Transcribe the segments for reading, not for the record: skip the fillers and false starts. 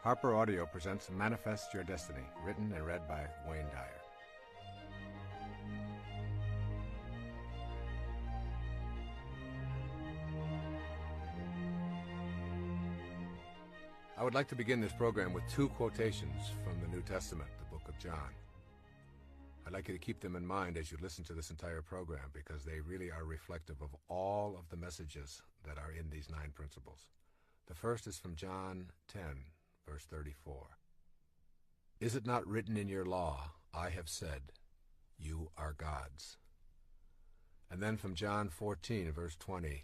Harper Audio presents Manifest Your Destiny, written and read by Wayne Dyer. I would like to begin this program with two quotations from the New Testament, the book of John. I'd like you to keep them in mind as you listen to this entire program because they really are reflective of all of the messages that are in these 9 principles. The first is from John 10, verse 34. Is it not written in your law, I have said, you are gods? And then from John 14, verse 20,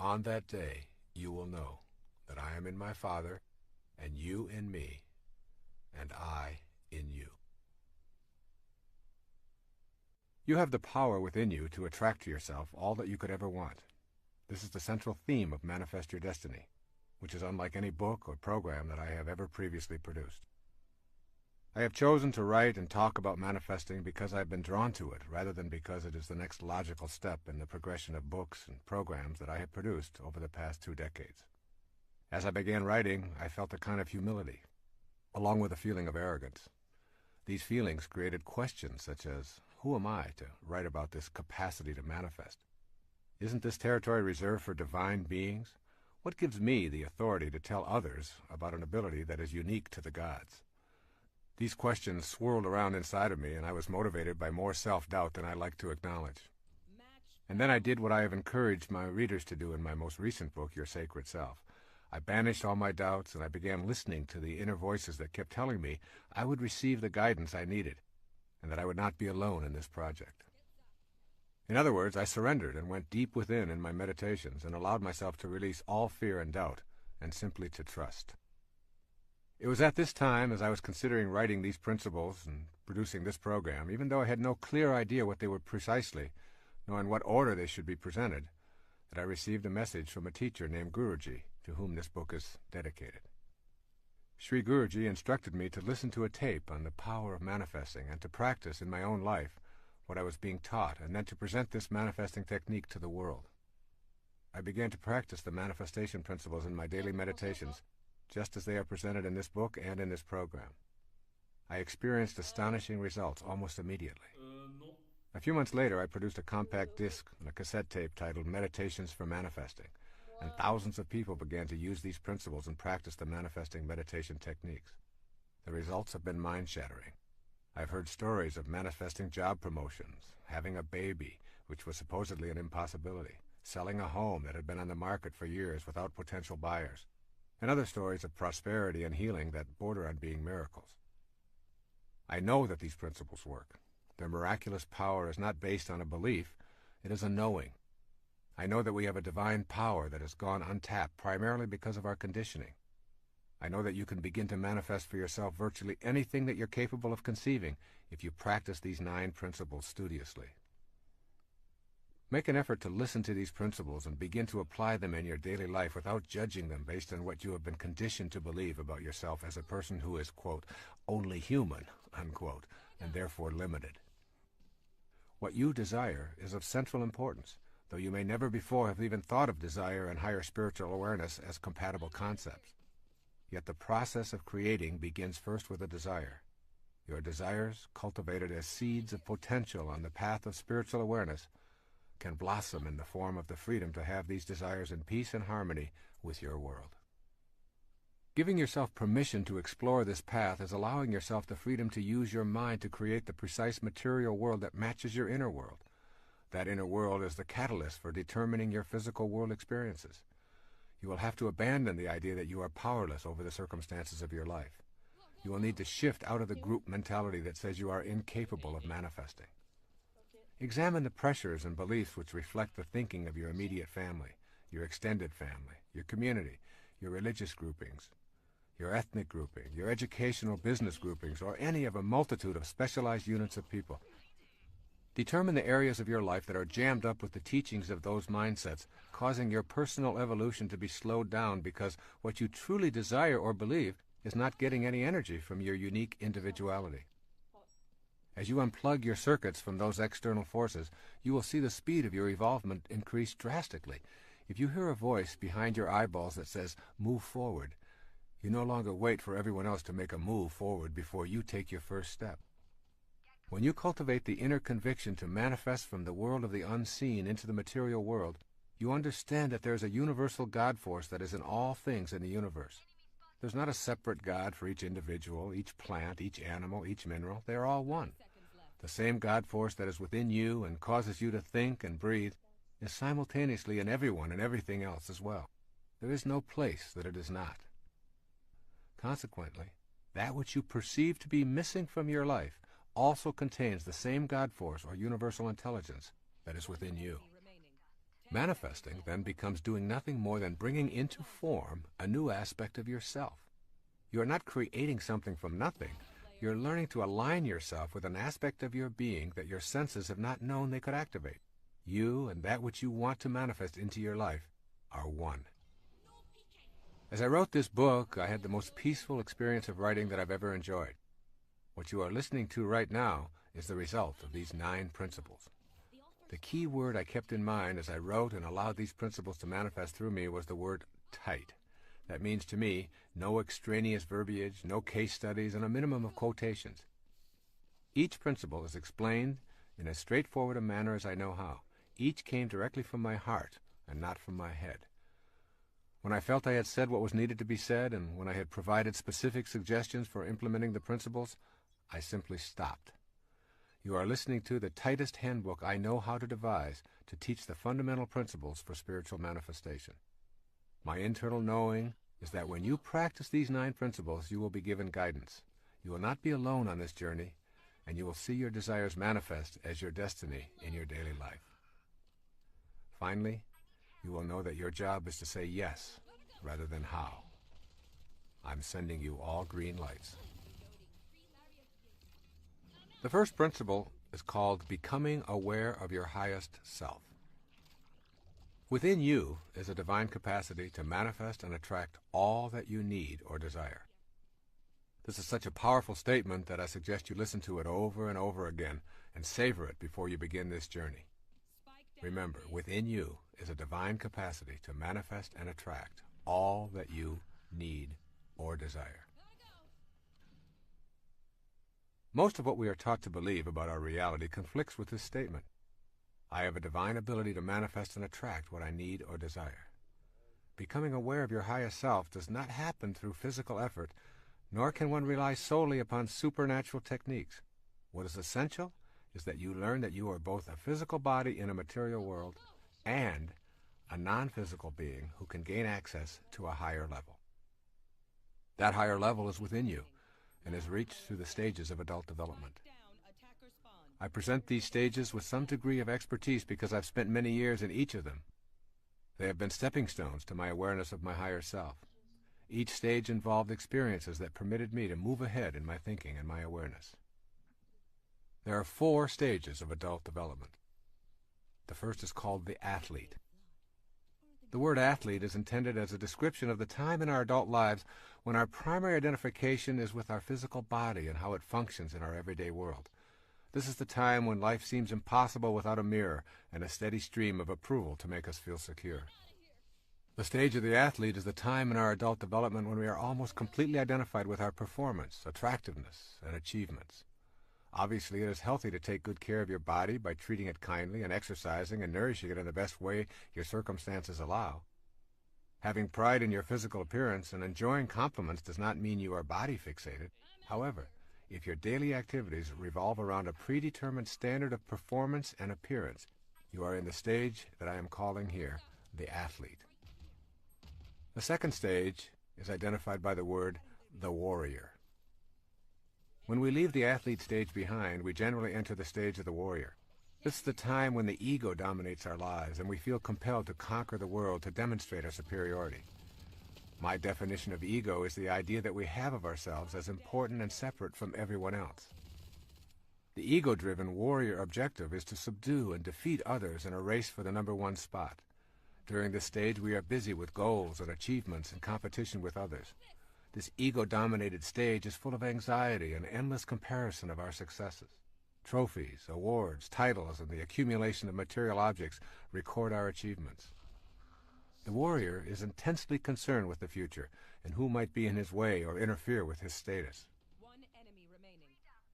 on that day you will know that I am in my Father, and you in me, and I in you. You have the power within you to attract to yourself all that you could ever want. This is the central theme of Manifest Your Destiny, which is unlike any book or program that I have ever previously produced. I have chosen to write and talk about manifesting because I've been drawn to it, rather than because it is the next logical step in the progression of books and programs that I have produced over the past 2 decades. As I began writing, I felt a kind of humility, along with a feeling of arrogance. These feelings created questions such as, who am I to write about this capacity to manifest? Isn't this territory reserved for divine beings? What gives me the authority to tell others about an ability that is unique to the gods? These questions swirled around inside of me, and I was motivated by more self-doubt than I like to acknowledge. And then I did what I have encouraged my readers to do in my most recent book, Your Sacred Self. I banished all my doubts, and I began listening to the inner voices that kept telling me I would receive the guidance I needed, and that I would not be alone in this project. In other words, I surrendered and went deep within in my meditations and allowed myself to release all fear and doubt, and simply to trust. It was at this time, as I was considering writing these principles and producing this program, even though I had no clear idea what they were precisely, nor in what order they should be presented, that I received a message from a teacher named Guruji, to whom this book is dedicated. Sri Guruji instructed me to listen to a tape on the power of manifesting and to practice in my own life what I was being taught, and then to present this manifesting technique to the world. I began to practice the manifestation principles in my daily meditations, just as they are presented in this book and in this program. I experienced astonishing results almost immediately. A few months later, I produced a compact disc and a cassette tape titled Meditations for Manifesting, and thousands of people began to use these principles and practice the manifesting meditation techniques. The results have been mind-shattering. I've heard stories of manifesting job promotions, having a baby, which was supposedly an impossibility, selling a home that had been on the market for years without potential buyers, and other stories of prosperity and healing that border on being miracles. I know that these principles work. Their miraculous power is not based on a belief, it is a knowing. I know that we have a divine power that has gone untapped primarily because of our conditioning. I know that you can begin to manifest for yourself virtually anything that you're capable of conceiving if you practice these 9 principles studiously. Make an effort to listen to these principles and begin to apply them in your daily life without judging them based on what you have been conditioned to believe about yourself as a person who is, quote, only human, unquote, and therefore limited. What you desire is of central importance, though you may never before have even thought of desire and higher spiritual awareness as compatible concepts. Yet the process of creating begins first with a desire. Your desires, cultivated as seeds of potential on the path of spiritual awareness, can blossom in the form of the freedom to have these desires in peace and harmony with your world. Giving yourself permission to explore this path is allowing yourself the freedom to use your mind to create the precise material world that matches your inner world. That inner world is the catalyst for determining your physical world experiences. You will have to abandon the idea that you are powerless over the circumstances of your life. You will need to shift out of the group mentality that says you are incapable of manifesting. Examine the pressures and beliefs which reflect the thinking of your immediate family, your extended family, your community, your religious groupings, your ethnic grouping, your educational business groupings, or any of a multitude of specialized units of people. Determine the areas of your life that are jammed up with the teachings of those mindsets, causing your personal evolution to be slowed down because what you truly desire or believe is not getting any energy from your unique individuality. As you unplug your circuits from those external forces, you will see the speed of your evolvement increase drastically. If you hear a voice behind your eyeballs that says, "Move forward," You no longer wait for everyone else to make a move forward before you take your first step. When you cultivate the inner conviction to manifest from the world of the unseen into the material world, you understand that there is a universal God force that is in all things in the universe. There's not a separate God for each individual, each plant, each animal, each mineral. They are all one. The same God force that is within you and causes you to think and breathe is simultaneously in everyone and everything else as well. There is no place that it is not. Consequently, that which you perceive to be missing from your life also contains the same God force or universal intelligence that is within you. Manifesting then becomes doing nothing more than bringing into form a new aspect of yourself. You are not creating something from nothing. You're learning to align yourself with an aspect of your being that your senses have not known they could activate. You and that which you want to manifest into your life are one. As I wrote this book, I had the most peaceful experience of writing that I've ever enjoyed. What you are listening to right now is the result of these 9 principles. The key word I kept in mind as I wrote and allowed these principles to manifest through me was the word tight. That means to me no extraneous verbiage, no case studies, and a minimum of quotations. Each principle is explained in as straightforward a manner as I know how. Each came directly from my heart and not from my head. When I felt I had said what was needed to be said, and when I had provided specific suggestions for implementing the principles, I simply stopped. You are listening to the tightest handbook I know how to devise to teach the fundamental principles for spiritual manifestation. My internal knowing is that when you practice these 9 principles, you will be given guidance. You will not be alone on this journey, and you will see your desires manifest as your destiny in your daily life. Finally, you will know that your job is to say yes rather than how. I'm sending you all green lights. The first principle is called becoming aware of your highest self. Within you is a divine capacity to manifest and attract all that you need or desire. This is such a powerful statement that I suggest you listen to it over and over again and savor it before you begin this journey. Remember, within you is a divine capacity to manifest and attract all that you need or desire. Most of what we are taught to believe about our reality conflicts with this statement. I have a divine ability to manifest and attract what I need or desire. Becoming aware of your highest self does not happen through physical effort, nor can one rely solely upon supernatural techniques. What is essential is that you learn that you are both a physical body in a material world and a non-physical being who can gain access to a higher level. That higher level is within you and is reached through the stages of adult development. I present these stages with some degree of expertise because I've spent many years in each of them. They have been stepping stones to my awareness of my higher self. Each stage involved experiences that permitted me to move ahead in my thinking and my awareness. There are 4 stages of adult development. The first is called the athlete. The word athlete is intended as a description of the time in our adult lives when our primary identification is with our physical body and how it functions in our everyday world. This is the time when life seems impossible without a mirror and a steady stream of approval to make us feel secure. The stage of the athlete is the time in our adult development when we are almost completely identified with our performance, attractiveness, and achievements. Obviously, it is healthy to take good care of your body by treating it kindly and exercising and nourishing it in the best way your circumstances allow. Having pride in your physical appearance and enjoying compliments does not mean you are body fixated. However, if your daily activities revolve around a predetermined standard of performance and appearance, you are in the stage that I am calling here the athlete. The second stage is identified by the word the warrior. When we leave the athlete stage behind, we generally enter the stage of the warrior. This is the time when the ego dominates our lives and we feel compelled to conquer the world to demonstrate our superiority. My definition of ego is the idea that we have of ourselves as important and separate from everyone else. The ego-driven warrior objective is to subdue and defeat others in a race for the number 1 spot. During this stage, we are busy with goals and achievements and competition with others. This ego-dominated stage is full of anxiety and endless comparison of our successes. Trophies, awards, titles, and the accumulation of material objects record our achievements. The warrior is intensely concerned with the future and who might be in his way or interfere with his status. One enemy remaining.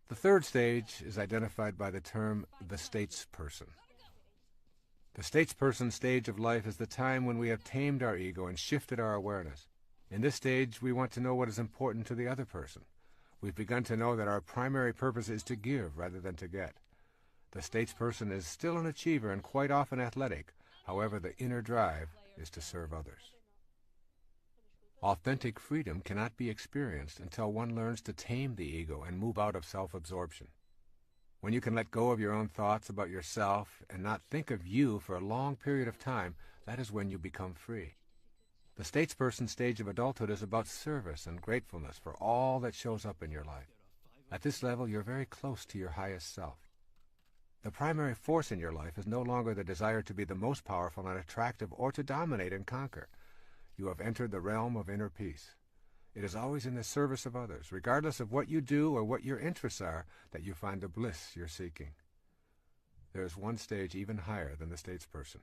The third stage is identified by the term the statesperson. The statesperson stage of life is the time when we have tamed our ego and shifted our awareness. In this stage, we want to know what is important to the other person. We've begun to know that our primary purpose is to give rather than to get. The statesperson is still an achiever and quite often athletic. However, the inner drive is to serve others. Authentic freedom cannot be experienced until one learns to tame the ego and move out of self-absorption. When you can let go of your own thoughts about yourself and not think of you for a long period of time, that is when you become free. The statesperson stage of adulthood is about service and gratefulness for all that shows up in your life. At this level, you're very close to your highest self. The primary force in your life is no longer the desire to be the most powerful and attractive or to dominate and conquer. You have entered the realm of inner peace. It is always in the service of others, regardless of what you do or what your interests are, that you find the bliss you're seeking. There is one stage even higher than the statesperson,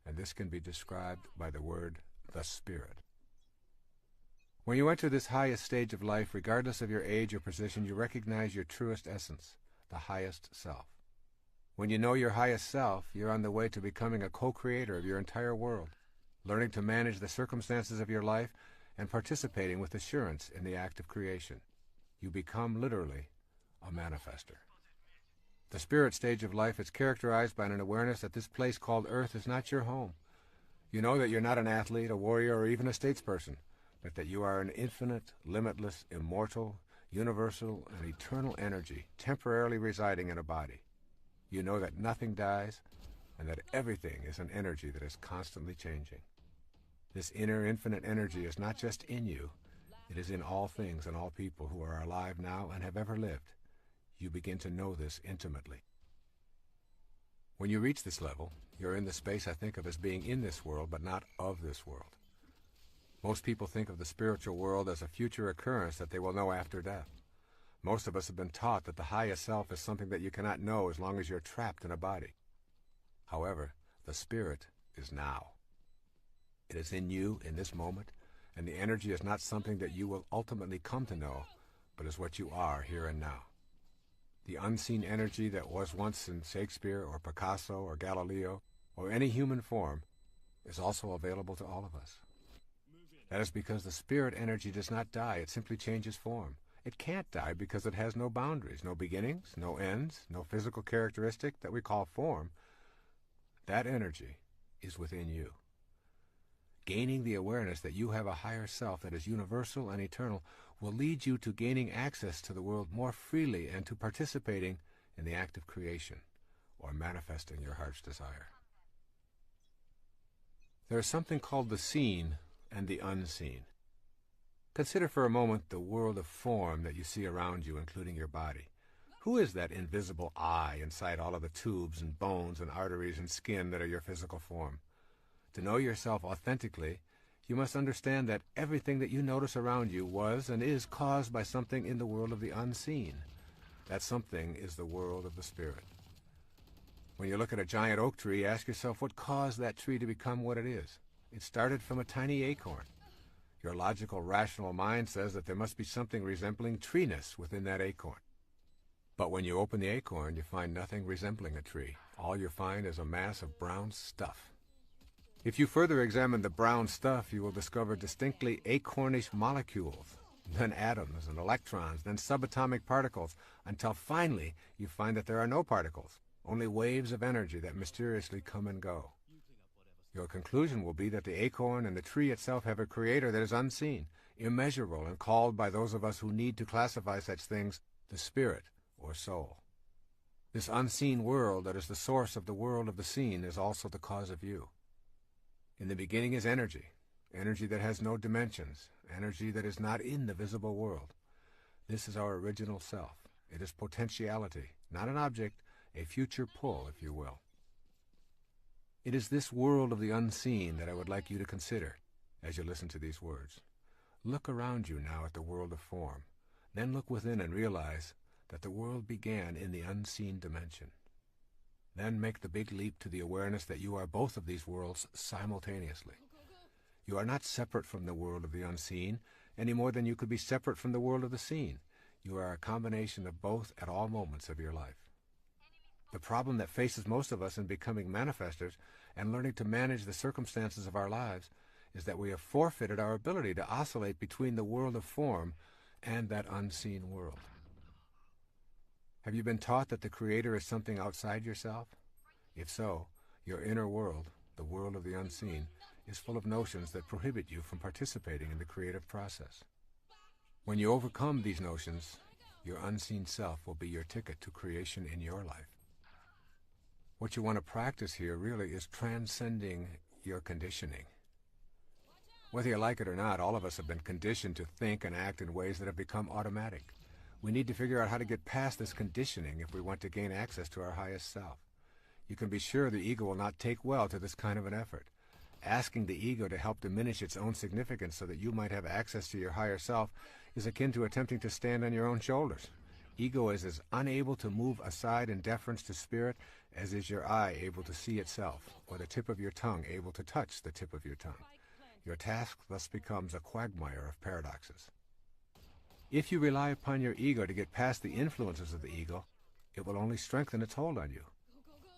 and this can be described by the word the spirit. When you enter this highest stage of life, regardless of your age or position, you recognize your truest essence, the highest self. When you know your highest self, you're on the way to becoming a co-creator of your entire world, learning to manage the circumstances of your life and participating with assurance in the act of creation. You become literally a manifester. The spirit stage of life is characterized by an awareness that this place called Earth is not your home. You know that you're not an athlete, a warrior, or even a statesperson, but that you are an infinite, limitless, immortal, universal, and eternal energy temporarily residing in a body. You know that nothing dies and that everything is an energy that is constantly changing. This inner infinite energy is not just in you, it is in all things and all people who are alive now and have ever lived. You begin to know this intimately. When you reach this level, you're in the space I think of as being in this world, but not of this world. Most people think of the spiritual world as a future occurrence that they will know after death. Most of us have been taught that the highest self is something that you cannot know as long as you're trapped in a body. However, the spirit is now. It is in you in this moment, and the energy is not something that you will ultimately come to know, but is what you are here and now. The unseen energy that was once in Shakespeare or Picasso or Galileo or any human form is also available to all of us. That is because the spirit energy does not die, it simply changes form. It can't die because it has no boundaries, no beginnings, no ends, no physical characteristic that we call form. That energy is within you. Gaining the awareness that you have a higher self that is universal and eternal will lead you to gaining access to the world more freely and to participating in the act of creation or manifesting your heart's desire. There is something called the seen and the unseen. Consider for a moment the world of form that you see around you, including your body. Who is that invisible I inside all of the tubes and bones and arteries and skin that are your physical form? To know yourself authentically, you must understand that everything that you notice around you was and is caused by something in the world of the unseen. That something is the world of the spirit. When you look at a giant oak tree, ask yourself what caused that tree to become what it is. It started from a tiny acorn. Your logical, rational mind says that there must be something resembling treeness within that acorn. But when you open the acorn, you find nothing resembling a tree. All you find is a mass of brown stuff. If you further examine the brown stuff, you will discover distinctly acornish molecules, then atoms and electrons, then subatomic particles, until finally you find that there are no particles, only waves of energy that mysteriously come and go. Your conclusion will be that the acorn and the tree itself have a creator that is unseen, immeasurable, and called by those of us who need to classify such things the spirit or soul. This unseen world that is the source of the world of the seen is also the cause of you. In the beginning is energy, energy that has no dimensions, energy that is not in the visible world. This is our original self. It is potentiality, not an object, a future pull, if you will. It is this world of the unseen that I would like you to consider as you listen to these words. Look around you now at the world of form. Then look within and realize that the world began in the unseen dimension. Then make the big leap to the awareness that you are both of these worlds simultaneously. You are not separate from the world of the unseen, any more than you could be separate from the world of the seen. You are a combination of both at all moments of your life. The problem that faces most of us in becoming manifestors and learning to manage the circumstances of our lives is that we have forfeited our ability to oscillate between the world of form and that unseen world. Have you been taught that the Creator is something outside yourself? If so, your inner world, the world of the unseen, is full of notions that prohibit you from participating in the creative process. When you overcome these notions, your unseen self will be your ticket to creation in your life. What you want to practice here really is transcending your conditioning. Whether you like it or not, all of us have been conditioned to think and act in ways that have become automatic. We need to figure out how to get past this conditioning if we want to gain access to our highest self. You can be sure the ego will not take well to this kind of an effort. Asking the ego to help diminish its own significance so that you might have access to your higher self is akin to attempting to stand on your own shoulders. Ego is as unable to move aside in deference to spirit as is your eye able to see itself, or the tip of your tongue able to touch the tip of your tongue. Your task thus becomes a quagmire of paradoxes. If you rely upon your ego to get past the influences of the ego, it will only strengthen its hold on you.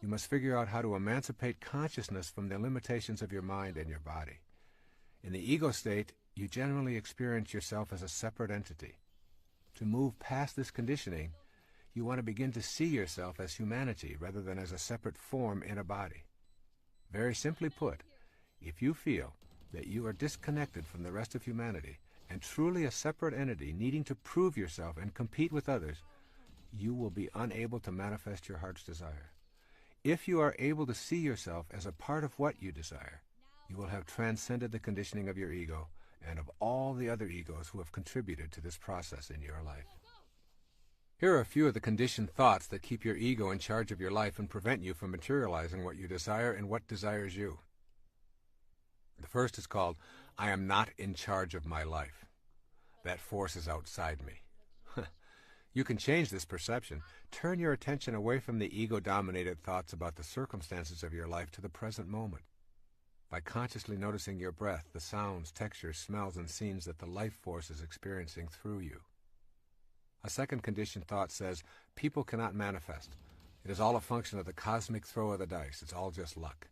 You must figure out how to emancipate consciousness from the limitations of your mind and your body. In the ego state, you generally experience yourself as a separate entity. To move past this conditioning, you want to begin to see yourself as humanity rather than as a separate form in a body. Very simply put, if you feel that you are disconnected from the rest of humanity and truly a separate entity needing to prove yourself and compete with others, you will be unable to manifest your heart's desire. If you are able to see yourself as a part of what you desire, you will have transcended the conditioning of your ego and of all the other egos who have contributed to this process in your life. Here are a few of the conditioned thoughts that keep your ego in charge of your life and prevent you from materializing what you desire and what desires you. The first is called, I am not in charge of my life. That force is outside me. You can change this perception. Turn your attention away from the ego-dominated thoughts about the circumstances of your life to the present moment. By consciously noticing your breath, the sounds, textures, smells, and scenes that the life force is experiencing through you. A second conditioned thought says, people cannot manifest. It is all a function of the cosmic throw of the dice. It's all just luck.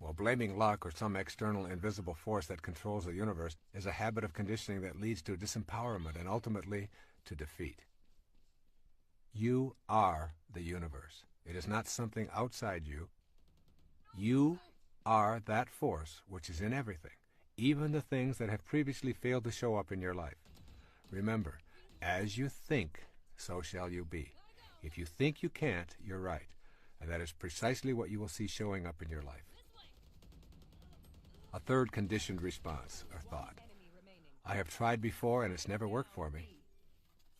Well, blaming luck or some external invisible force that controls the universe is a habit of conditioning that leads to disempowerment and ultimately to defeat. You are the universe. It is not something outside you. You are that force which is in everything, even the things that have previously failed to show up in your life. Remember, as you think, so shall you be. If you think you can't, you're right, and that is precisely what you will see showing up in your life. A third conditioned response, or thought. I have tried before and it's never worked for me.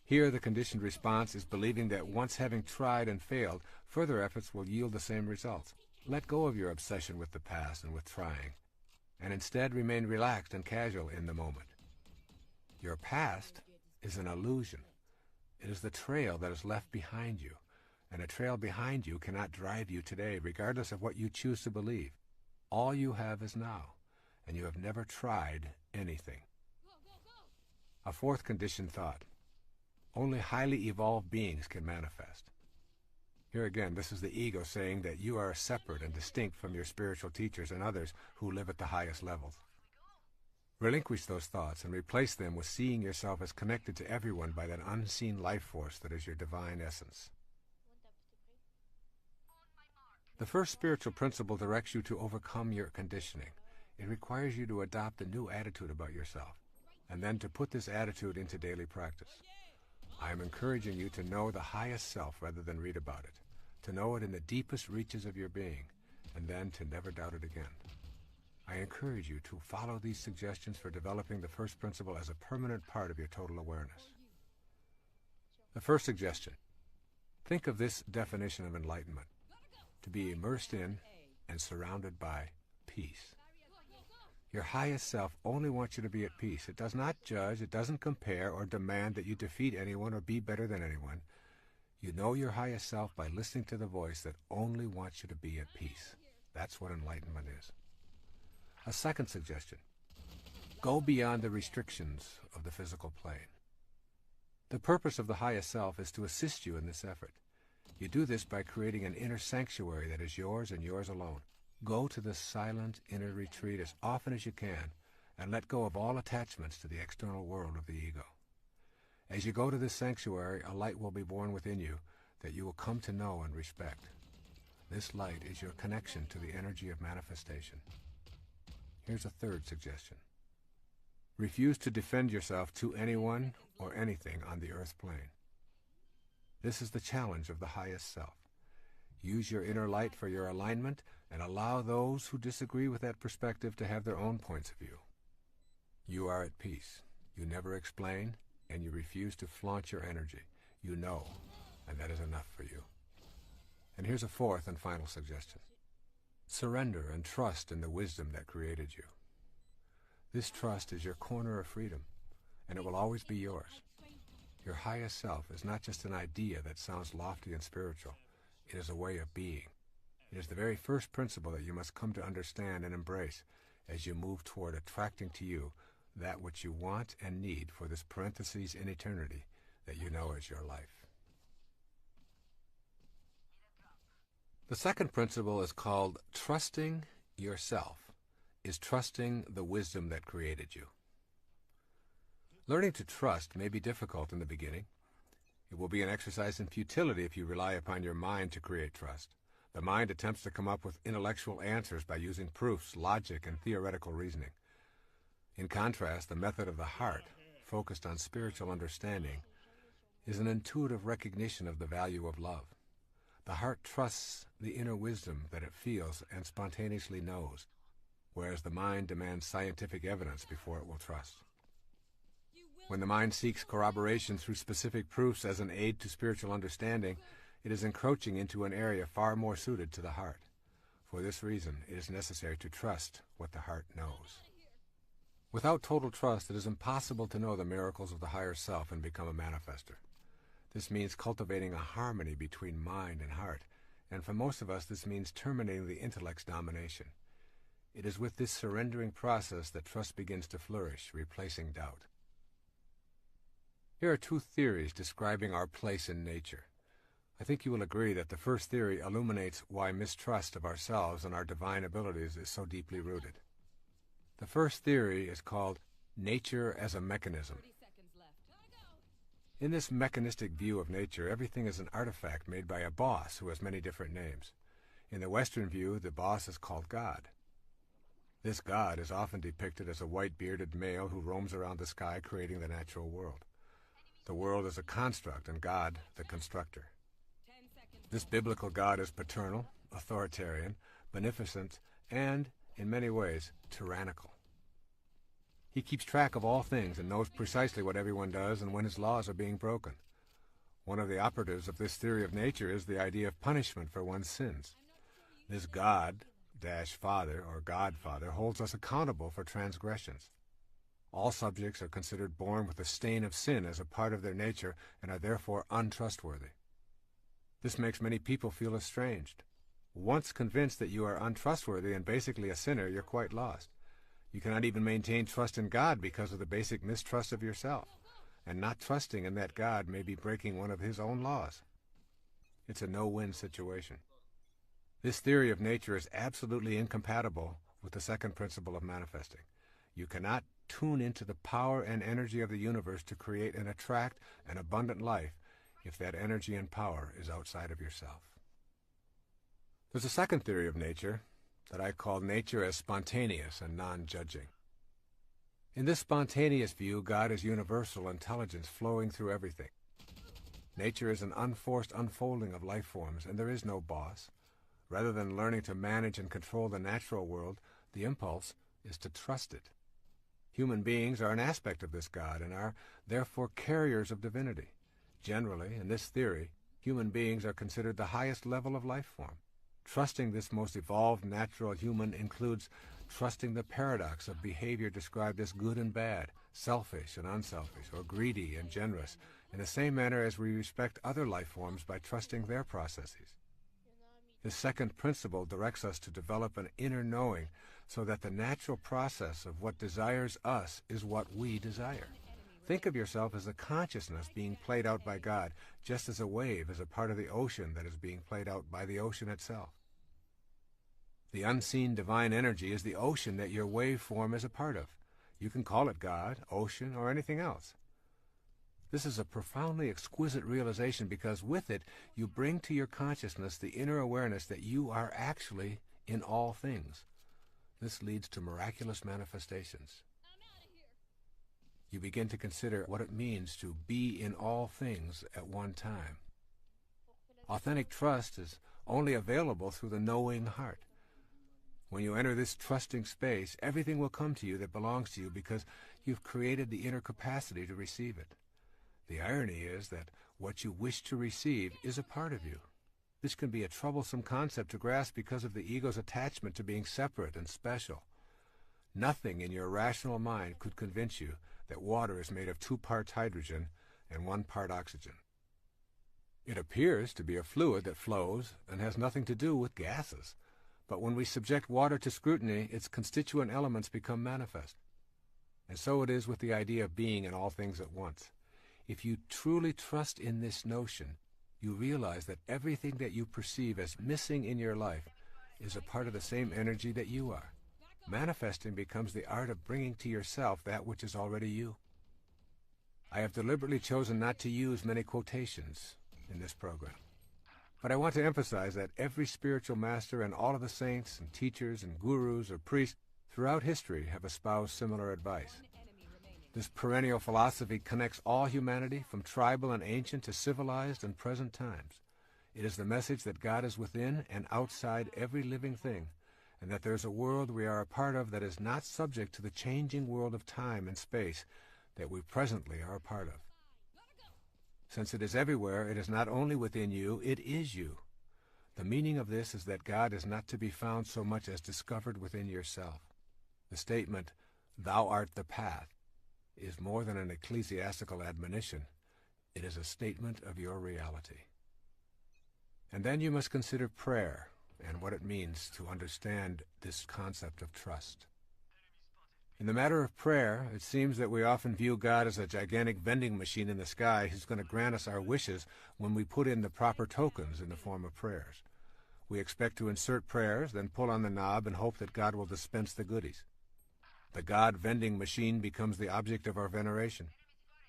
Here the conditioned response is believing that once having tried and failed, further efforts will yield the same results. Let go of your obsession with the past and with trying, and instead remain relaxed and casual in the moment. Your past is an illusion. It is the trail that is left behind you, and a trail behind you cannot drive you today, regardless of what you choose to believe. All you have is now, and you have never tried anything. A fourth conditioned thought. Only highly evolved beings can manifest. Here again, this is the ego saying that you are separate and distinct from your spiritual teachers and others who live at the highest levels. Relinquish those thoughts and replace them with seeing yourself as connected to everyone by that unseen life force that is your divine essence. The first spiritual principle directs you to overcome your conditioning. It requires you to adopt a new attitude about yourself, and then to put this attitude into daily practice. I am encouraging you to know the highest self rather than read about it, to know it in the deepest reaches of your being, and then to never doubt it again. I encourage you to follow these suggestions for developing the first principle as a permanent part of your total awareness. The first suggestion. Think of this definition of enlightenment: to be immersed in and surrounded by peace. Your highest self only wants you to be at peace. It does not judge, it doesn't compare or demand that you defeat anyone or be better than anyone. You know your highest self by listening to the voice that only wants you to be at peace. That's what enlightenment is. A second suggestion: go beyond the restrictions of the physical plane. The purpose of the highest self is to assist you in this effort. You do this by creating an inner sanctuary that is yours and yours alone. Go to this silent inner retreat as often as you can and let go of all attachments to the external world of the ego. As you go to this sanctuary, a light will be born within you that you will come to know and respect. This light is your connection to the energy of manifestation. Here's a third suggestion: refuse to defend yourself to anyone or anything on the earth plane. This is the challenge of the highest self. Use your inner light for your alignment and allow those who disagree with that perspective to have their own points of view. You are at peace. You never explain, and you refuse to flaunt your energy. You know, and that is enough for you. And here's a fourth and final suggestion: surrender and trust in the wisdom that created you. This trust is your corner of freedom, and it will always be yours. Your highest self is not just an idea that sounds lofty and spiritual. It is a way of being. It is the very first principle that you must come to understand and embrace as you move toward attracting to you that which you want and need for this parenthesis in eternity that you know as your life. The second principle is called trusting yourself, is trusting the wisdom that created you. Learning to trust may be difficult in the beginning. It will be an exercise in futility if you rely upon your mind to create trust. The mind attempts to come up with intellectual answers by using proofs, logic, and theoretical reasoning. In contrast, the method of the heart, focused on spiritual understanding, is an intuitive recognition of the value of love. The heart trusts the inner wisdom that it feels and spontaneously knows, whereas the mind demands scientific evidence before it will trust. When the mind seeks corroboration through specific proofs as an aid to spiritual understanding, it is encroaching into an area far more suited to the heart. For this reason, it is necessary to trust what the heart knows. Without total trust, it is impossible to know the miracles of the higher self and become a manifester. This means cultivating a harmony between mind and heart, and for most of us this means terminating the intellect's domination. It is with this surrendering process that trust begins to flourish, replacing doubt. Here are two theories describing our place in nature. I think you will agree that the first theory illuminates why mistrust of ourselves and our divine abilities is so deeply rooted. The first theory is called nature as a mechanism. In this mechanistic view of nature, everything is an artifact made by a boss who has many different names. In the Western view, the boss is called God. This God is often depicted as a white-bearded male who roams around the sky creating the natural world. The world is a construct and God the constructor. This biblical God is paternal, authoritarian, beneficent, and, in many ways, tyrannical. He keeps track of all things and knows precisely what everyone does and when his laws are being broken. One of the operatives of this theory of nature is the idea of punishment for one's sins. This God-Father or Godfather holds us accountable for transgressions. All subjects are considered born with the stain of sin as a part of their nature and are therefore untrustworthy. This makes many people feel estranged. Once convinced that you are untrustworthy and basically a sinner, you're quite lost. You cannot even maintain trust in God because of the basic mistrust of yourself, and not trusting in that God may be breaking one of his own laws. It's a no-win situation. This theory of nature is absolutely incompatible with the second principle of manifesting. You cannot tune into the power and energy of the universe to create and attract an abundant life if that energy and power is outside of yourself. There's a second theory of nature that I call nature as spontaneous and non-judging. In this spontaneous view, God is universal intelligence flowing through everything. Nature is an unforced unfolding of life forms, and there is no boss. Rather than learning to manage and control the natural world, the impulse is to trust it. Human beings are an aspect of this God and are, therefore, carriers of divinity. Generally, in this theory, human beings are considered the highest level of life form. Trusting this most evolved natural human includes trusting the paradox of behavior described as good and bad, selfish and unselfish, or greedy and generous, in the same manner as we respect other life forms by trusting their processes. This second principle directs us to develop an inner knowing so that the natural process of what desires us is what we desire. Think of yourself as a consciousness being played out by God, just as a wave is a part of the ocean that is being played out by the ocean itself. The unseen divine energy is the ocean that your waveform is a part of. You can call it God, ocean, or anything else. This is a profoundly exquisite realization because with it, you bring to your consciousness the inner awareness that you are actually in all things. This leads to miraculous manifestations. You begin to consider what it means to be in all things at one time. Authentic trust is only available through the knowing heart. When you enter this trusting space, everything will come to you that belongs to you because you've created the inner capacity to receive it. The irony is that what you wish to receive is a part of you. This can be a troublesome concept to grasp because of the ego's attachment to being separate and special. Nothing in your rational mind could convince you that water is made of 2 parts hydrogen and 1 part oxygen. It appears to be a fluid that flows and has nothing to do with gases. But when we subject water to scrutiny, its constituent elements become manifest. And so it is with the idea of being in all things at once. If you truly trust in this notion, you realize that everything that you perceive as missing in your life is a part of the same energy that you are. Manifesting becomes the art of bringing to yourself that which is already you. I have deliberately chosen not to use many quotations in this program. But I want to emphasize that every spiritual master and all of the saints and teachers and gurus or priests throughout history have espoused similar advice. This perennial philosophy connects all humanity from tribal and ancient to civilized and present times. It is the message that God is within and outside every living thing, and that there is a world we are a part of that is not subject to the changing world of time and space that we presently are a part of. Since it is everywhere, it is not only within you, it is you. The meaning of this is that God is not to be found so much as discovered within yourself. The statement, "Thou art the path," is more than an ecclesiastical admonition. It is a statement of your reality. And then you must consider prayer and what it means to understand this concept of trust. In the matter of prayer, it seems that we often view God as a gigantic vending machine in the sky who's going to grant us our wishes when we put in the proper tokens in the form of prayers. We expect to insert prayers, then pull on the knob and hope that God will dispense the goodies. The God vending machine becomes the object of our veneration.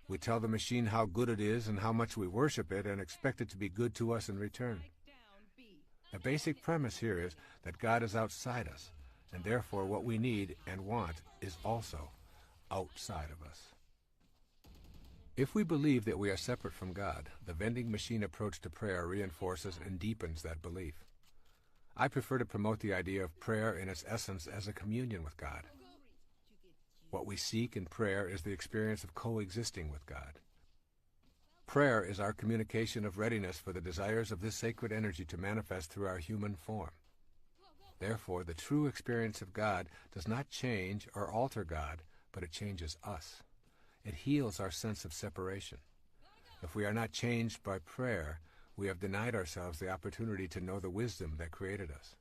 We tell the machine how good it is and how much we worship it and expect it to be good to us in return. The basic premise here is that God is outside us, and therefore what we need and want is also outside of us. If we believe that we are separate from God, the vending machine approach to prayer reinforces and deepens that belief. I prefer to promote the idea of prayer in its essence as a communion with God. What we seek in prayer is the experience of coexisting with God. Prayer is our communication of readiness for the desires of this sacred energy to manifest through our human form. Therefore, the true experience of God does not change or alter God, but it changes us. It heals our sense of separation. If we are not changed by prayer, we have denied ourselves the opportunity to know the wisdom that created us.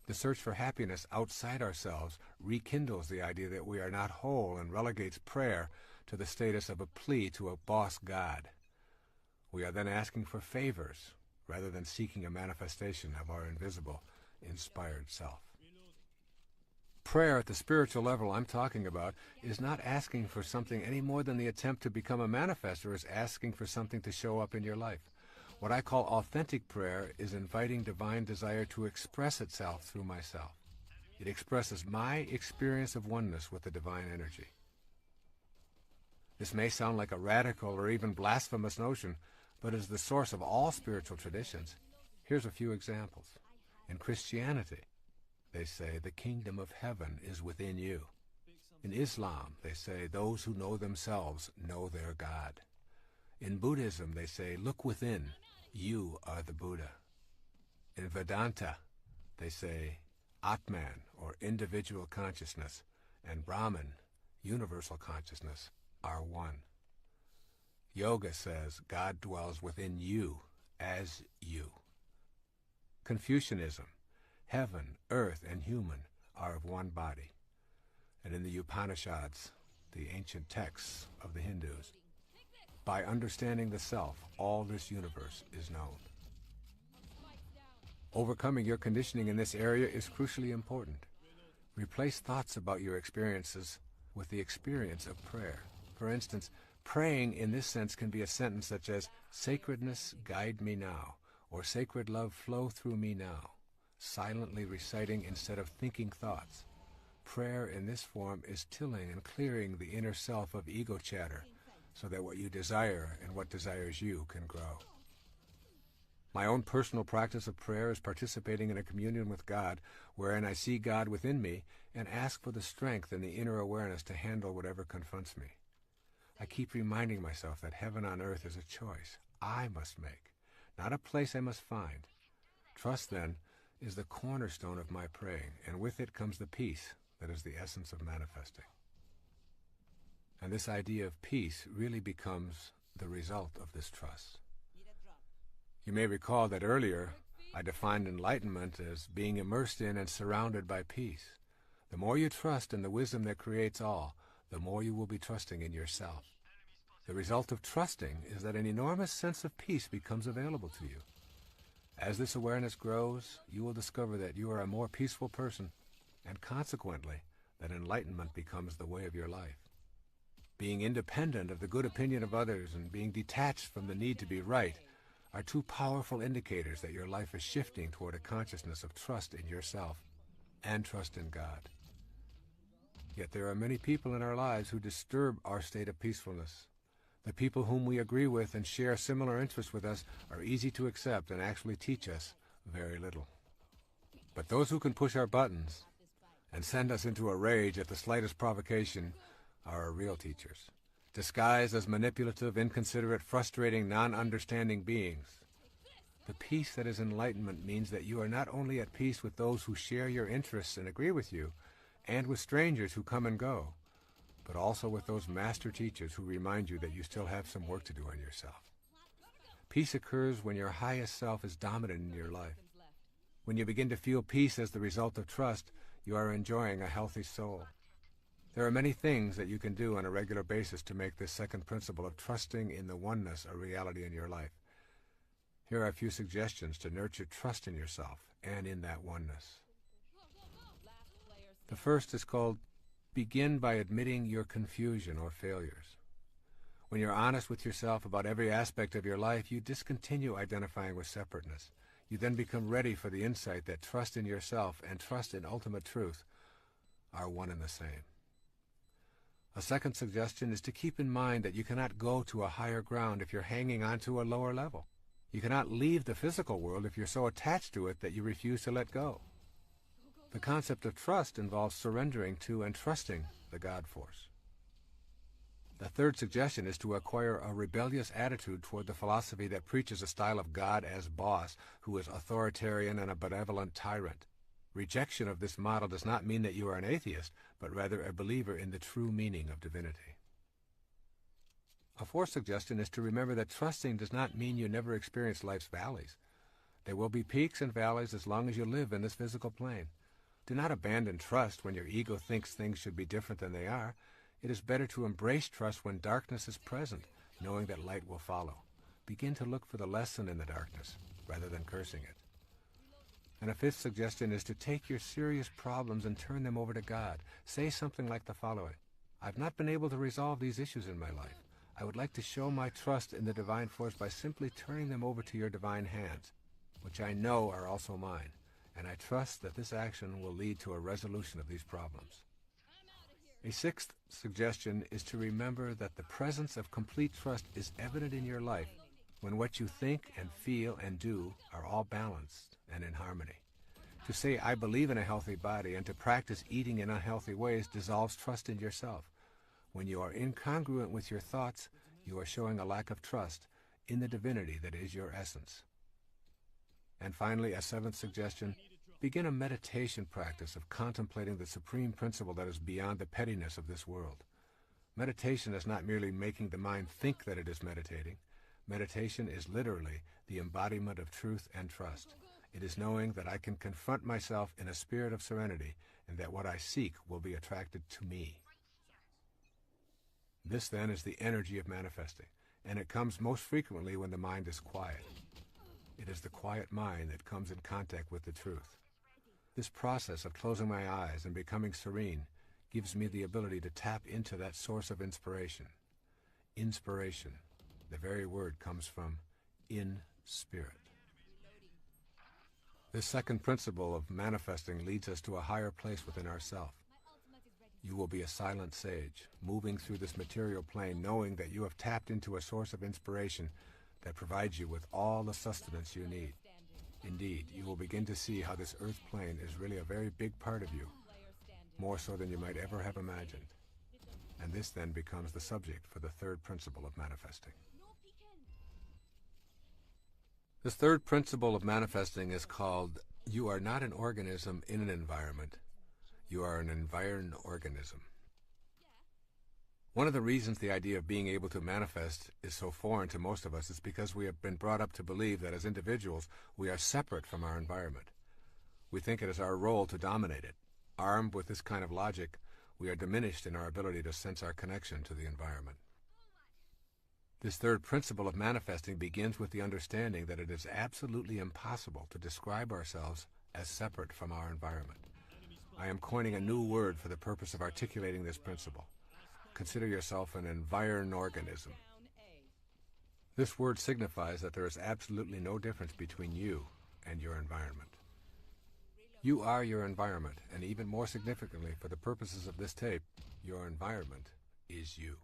The search for happiness outside ourselves rekindles the idea that we are not whole and relegates prayer to the status of a plea to a boss God. We are then asking for favors rather than seeking a manifestation of our invisible, inspired self. Prayer at the spiritual level I'm talking about is not asking for something any more than the attempt to become a manifester is asking for something to show up in your life. What I call authentic prayer is inviting divine desire to express itself through myself. It expresses my experience of oneness with the divine energy. This may sound like a radical or even blasphemous notion, but is the source of all spiritual traditions. Here's a few examples. In Christianity, they say the kingdom of heaven is within you. In Islam, they say those who know themselves know their God. In Buddhism, they say, look within, you are the Buddha. In Vedanta, they say Atman, or individual consciousness, and Brahman, universal consciousness, are one. Yoga says God dwells within you as you. Confucianism, heaven, earth, and human are of one body. And in the Upanishads, the ancient texts of the Hindus, by understanding the self, all this universe is known. Overcoming your conditioning in this area is crucially important. Replace thoughts about your experiences with the experience of prayer. For instance, praying in this sense can be a sentence such as, "Sacredness, guide me now," or "Sacred love, flow through me now," silently reciting instead of thinking thoughts. Prayer in this form is tilling and clearing the inner self of ego chatter, so that what you desire and what desires you can grow. My own personal practice of prayer is participating in a communion with God, wherein I see God within me and ask for the strength and the inner awareness to handle whatever confronts me. I keep reminding myself that heaven on earth is a choice I must make, not a place I must find. Trust, then, is the cornerstone of my praying, and with it comes the peace that is the essence of manifesting. And this idea of peace really becomes the result of this trust. You may recall that earlier I defined enlightenment as being immersed in and surrounded by peace. The more you trust in the wisdom that creates all, the more you will be trusting in yourself. The result of trusting is that an enormous sense of peace becomes available to you. As this awareness grows, you will discover that you are a more peaceful person, and consequently, that enlightenment becomes the way of your life. Being independent of the good opinion of others and being detached from the need to be right are two powerful indicators that your life is shifting toward a consciousness of trust in yourself and trust in God. Yet there are many people in our lives who disturb our state of peacefulness. The people whom we agree with and share similar interests with us are easy to accept and actually teach us very little. But those who can push our buttons and send us into a rage at the slightest provocation are our real teachers, disguised as manipulative, inconsiderate, frustrating, non-understanding beings. The peace that is enlightenment means that you are not only at peace with those who share your interests and agree with you, and with strangers who come and go, but also with those master teachers who remind you that you still have some work to do on yourself. Peace occurs when your highest self is dominant in your life. When you begin to feel peace as the result of trust, you are enjoying a healthy soul. There are many things that you can do on a regular basis to make this second principle of trusting in the oneness a reality in your life. Here are a few suggestions to nurture trust in yourself and in that oneness. The first is called begin by admitting your confusion or failures. When you're honest with yourself about every aspect of your life, you discontinue identifying with separateness. You then become ready for the insight that trust in yourself and trust in ultimate truth are one and the same. A second suggestion is to keep in mind that you cannot go to a higher ground if you're hanging on to a lower level. You cannot leave the physical world if you're so attached to it that you refuse to let go. The concept of trust involves surrendering to and trusting the God force. The third suggestion is to acquire a rebellious attitude toward the philosophy that preaches a style of God as boss who is authoritarian and a benevolent tyrant. Rejection of this model does not mean that you are an atheist, but rather a believer in the true meaning of divinity. A fourth suggestion is to remember that trusting does not mean you never experience life's valleys. There will be peaks and valleys as long as you live in this physical plane. Do not abandon trust when your ego thinks things should be different than they are. It is better to embrace trust when darkness is present, knowing that light will follow. Begin to look for the lesson in the darkness, rather than cursing it. And a fifth suggestion is to take your serious problems and turn them over to God. Say something like the following: I've not been able to resolve these issues in my life. I would like to show my trust in the divine force by simply turning them over to your divine hands, which I know are also mine, and I trust that this action will lead to a resolution of these problems. A sixth suggestion is to remember that the presence of complete trust is evident in your life when what you think and feel and do are all balanced and in harmony. To say, I believe in a healthy body, and to practice eating in unhealthy ways dissolves trust in yourself. When you are incongruent with your thoughts, you are showing a lack of trust in the divinity that is your essence. And finally, a seventh suggestion, begin a meditation practice of contemplating the supreme principle that is beyond the pettiness of this world. Meditation is not merely making the mind think that it is meditating. Meditation is literally the embodiment of truth and trust. It is knowing that I can confront myself in a spirit of serenity and that what I seek will be attracted to me. This, then, is the energy of manifesting, and it comes most frequently when the mind is quiet. It is the quiet mind that comes in contact with the truth. This process of closing my eyes and becoming serene gives me the ability to tap into that source of inspiration. Inspiration, the very word comes from in spirit. This second principle of manifesting leads us to a higher place within ourself. You will be a silent sage, moving through this material plane knowing that you have tapped into a source of inspiration that provides you with all the sustenance you need. Indeed, you will begin to see how this earth plane is really a very big part of you, more so than you might ever have imagined. And this then becomes the subject for the third principle of manifesting. This third principle of manifesting is called, you are not an organism in an environment. You are an environed organism. One of the reasons the idea of being able to manifest is so foreign to most of us is because we have been brought up to believe that as individuals, we are separate from our environment. We think it is our role to dominate it. Armed with this kind of logic, we are diminished in our ability to sense our connection to the environment. This third principle of manifesting begins with the understanding that it is absolutely impossible to describe ourselves as separate from our environment. I am coining a new word for the purpose of articulating this principle. Consider yourself an environed organism. This word signifies that there is absolutely no difference between you and your environment. You are your environment, and even more significantly for the purposes of this tape, your environment is you.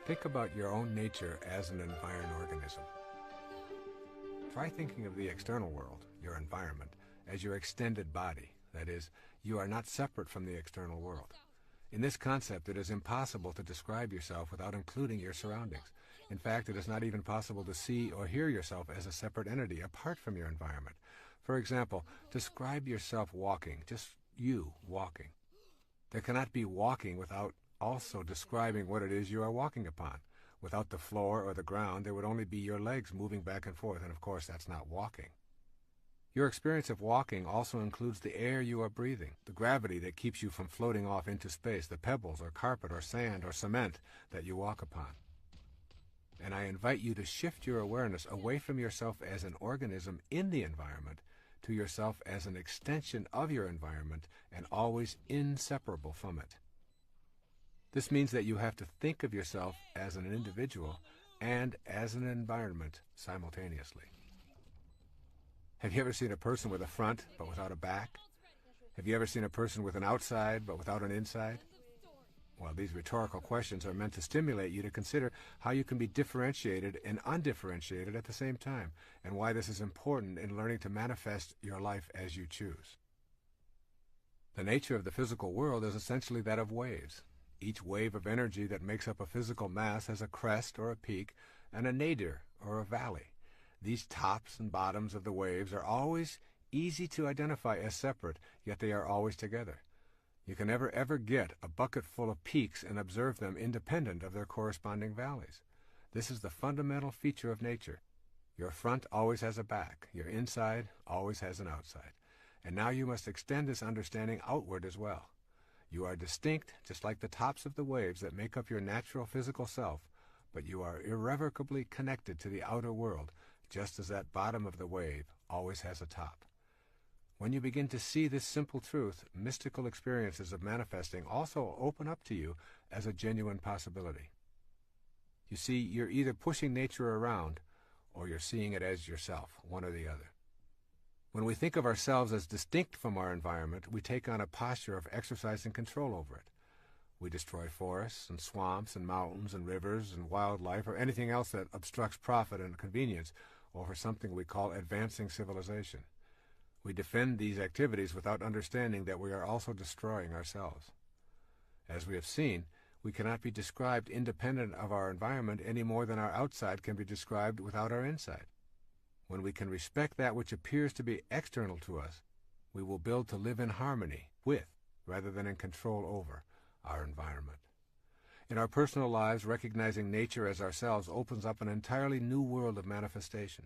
Think about your own nature as an environed organism. Try thinking of the external world, your environment, as your extended body. That is, you are not separate from the external world. In this concept, it is impossible to describe yourself without including your surroundings. In fact, it is not even possible to see or hear yourself as a separate entity apart from your environment. For example, describe yourself walking, just you walking. There cannot be walking without also describing what it is you are walking upon. Without the floor or the ground, there would only be your legs moving back and forth, and of course that's not walking. Your experience of walking also includes the air you are breathing, the gravity that keeps you from floating off into space, the pebbles or carpet or sand or cement that you walk upon. And I invite you to shift your awareness away from yourself as an organism in the environment to yourself as an extension of your environment and always inseparable from it. This means that you have to think of yourself as an individual and as an environment simultaneously. Have you ever seen a person with a front but without a back? Have you ever seen a person with an outside but without an inside? Well, these rhetorical questions are meant to stimulate you to consider how you can be differentiated and undifferentiated at the same time, and why this is important in learning to manifest your life as you choose. The nature of the physical world is essentially that of waves. Each wave of energy that makes up a physical mass has a crest or a peak and a nadir or a valley. These tops and bottoms of the waves are always easy to identify as separate, yet they are always together. You can never ever get a bucket full of peaks and observe them independent of their corresponding valleys. This is the fundamental feature of nature. Your front always has a back. Your inside always has an outside. And now you must extend this understanding outward as well. You are distinct, just like the tops of the waves that make up your natural physical self, but you are irrevocably connected to the outer world, just as that bottom of the wave always has a top. When you begin to see this simple truth, mystical experiences of manifesting also open up to you as a genuine possibility. You see, you're either pushing nature around, or you're seeing it as yourself, one or the other. When we think of ourselves as distinct from our environment, we take on a posture of exercising control over it. We destroy forests and swamps and mountains and rivers and wildlife or anything else that obstructs profit and convenience over something we call advancing civilization. We defend these activities without understanding that we are also destroying ourselves. As we have seen, we cannot be described independent of our environment any more than our outside can be described without our inside. When we can respect that which appears to be external to us, we will build to live in harmony with, rather than in control over, our environment. In our personal lives, recognizing nature as ourselves opens up an entirely new world of manifestation.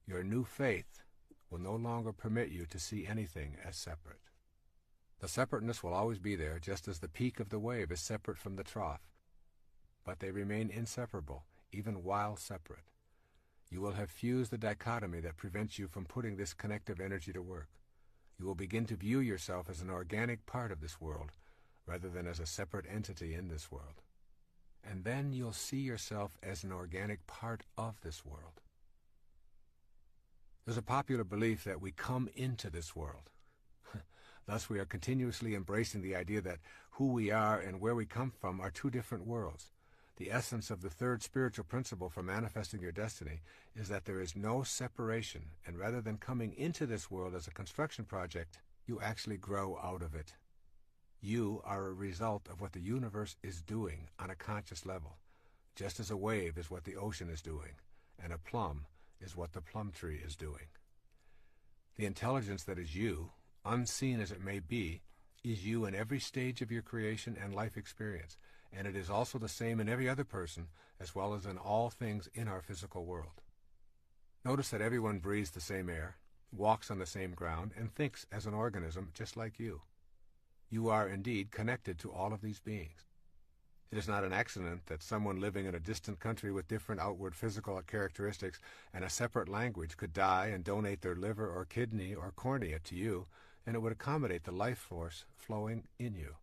Your new faith will no longer permit you to see anything as separate. The separateness will always be there, just as the peak of the wave is separate from the trough. But they remain inseparable, even while separate. You will have fused the dichotomy that prevents you from putting this connective energy to work. You will begin to view yourself as an organic part of this world, rather than as a separate entity in this world. And then you'll see yourself as an organic part of this world. There's a popular belief that we come into this world. Thus, we are continuously embracing the idea that who we are and where we come from are two different worlds. The essence of the third spiritual principle for manifesting your destiny is that there is no separation, and rather than coming into this world as a construction project, you actually grow out of it. You are a result of what the universe is doing on a conscious level, just as a wave is what the ocean is doing, and a plum is what the plum tree is doing. The intelligence that is you, unseen as it may be, is you in every stage of your creation and life experience, and it is also the same in every other person, as well as in all things in our physical world. Notice that everyone breathes the same air, walks on the same ground, and thinks as an organism just like you. You are indeed connected to all of these beings. It is not an accident that someone living in a distant country with different outward physical characteristics and a separate language could die and donate their liver or kidney or cornea to you, and it would accommodate the life force flowing in you.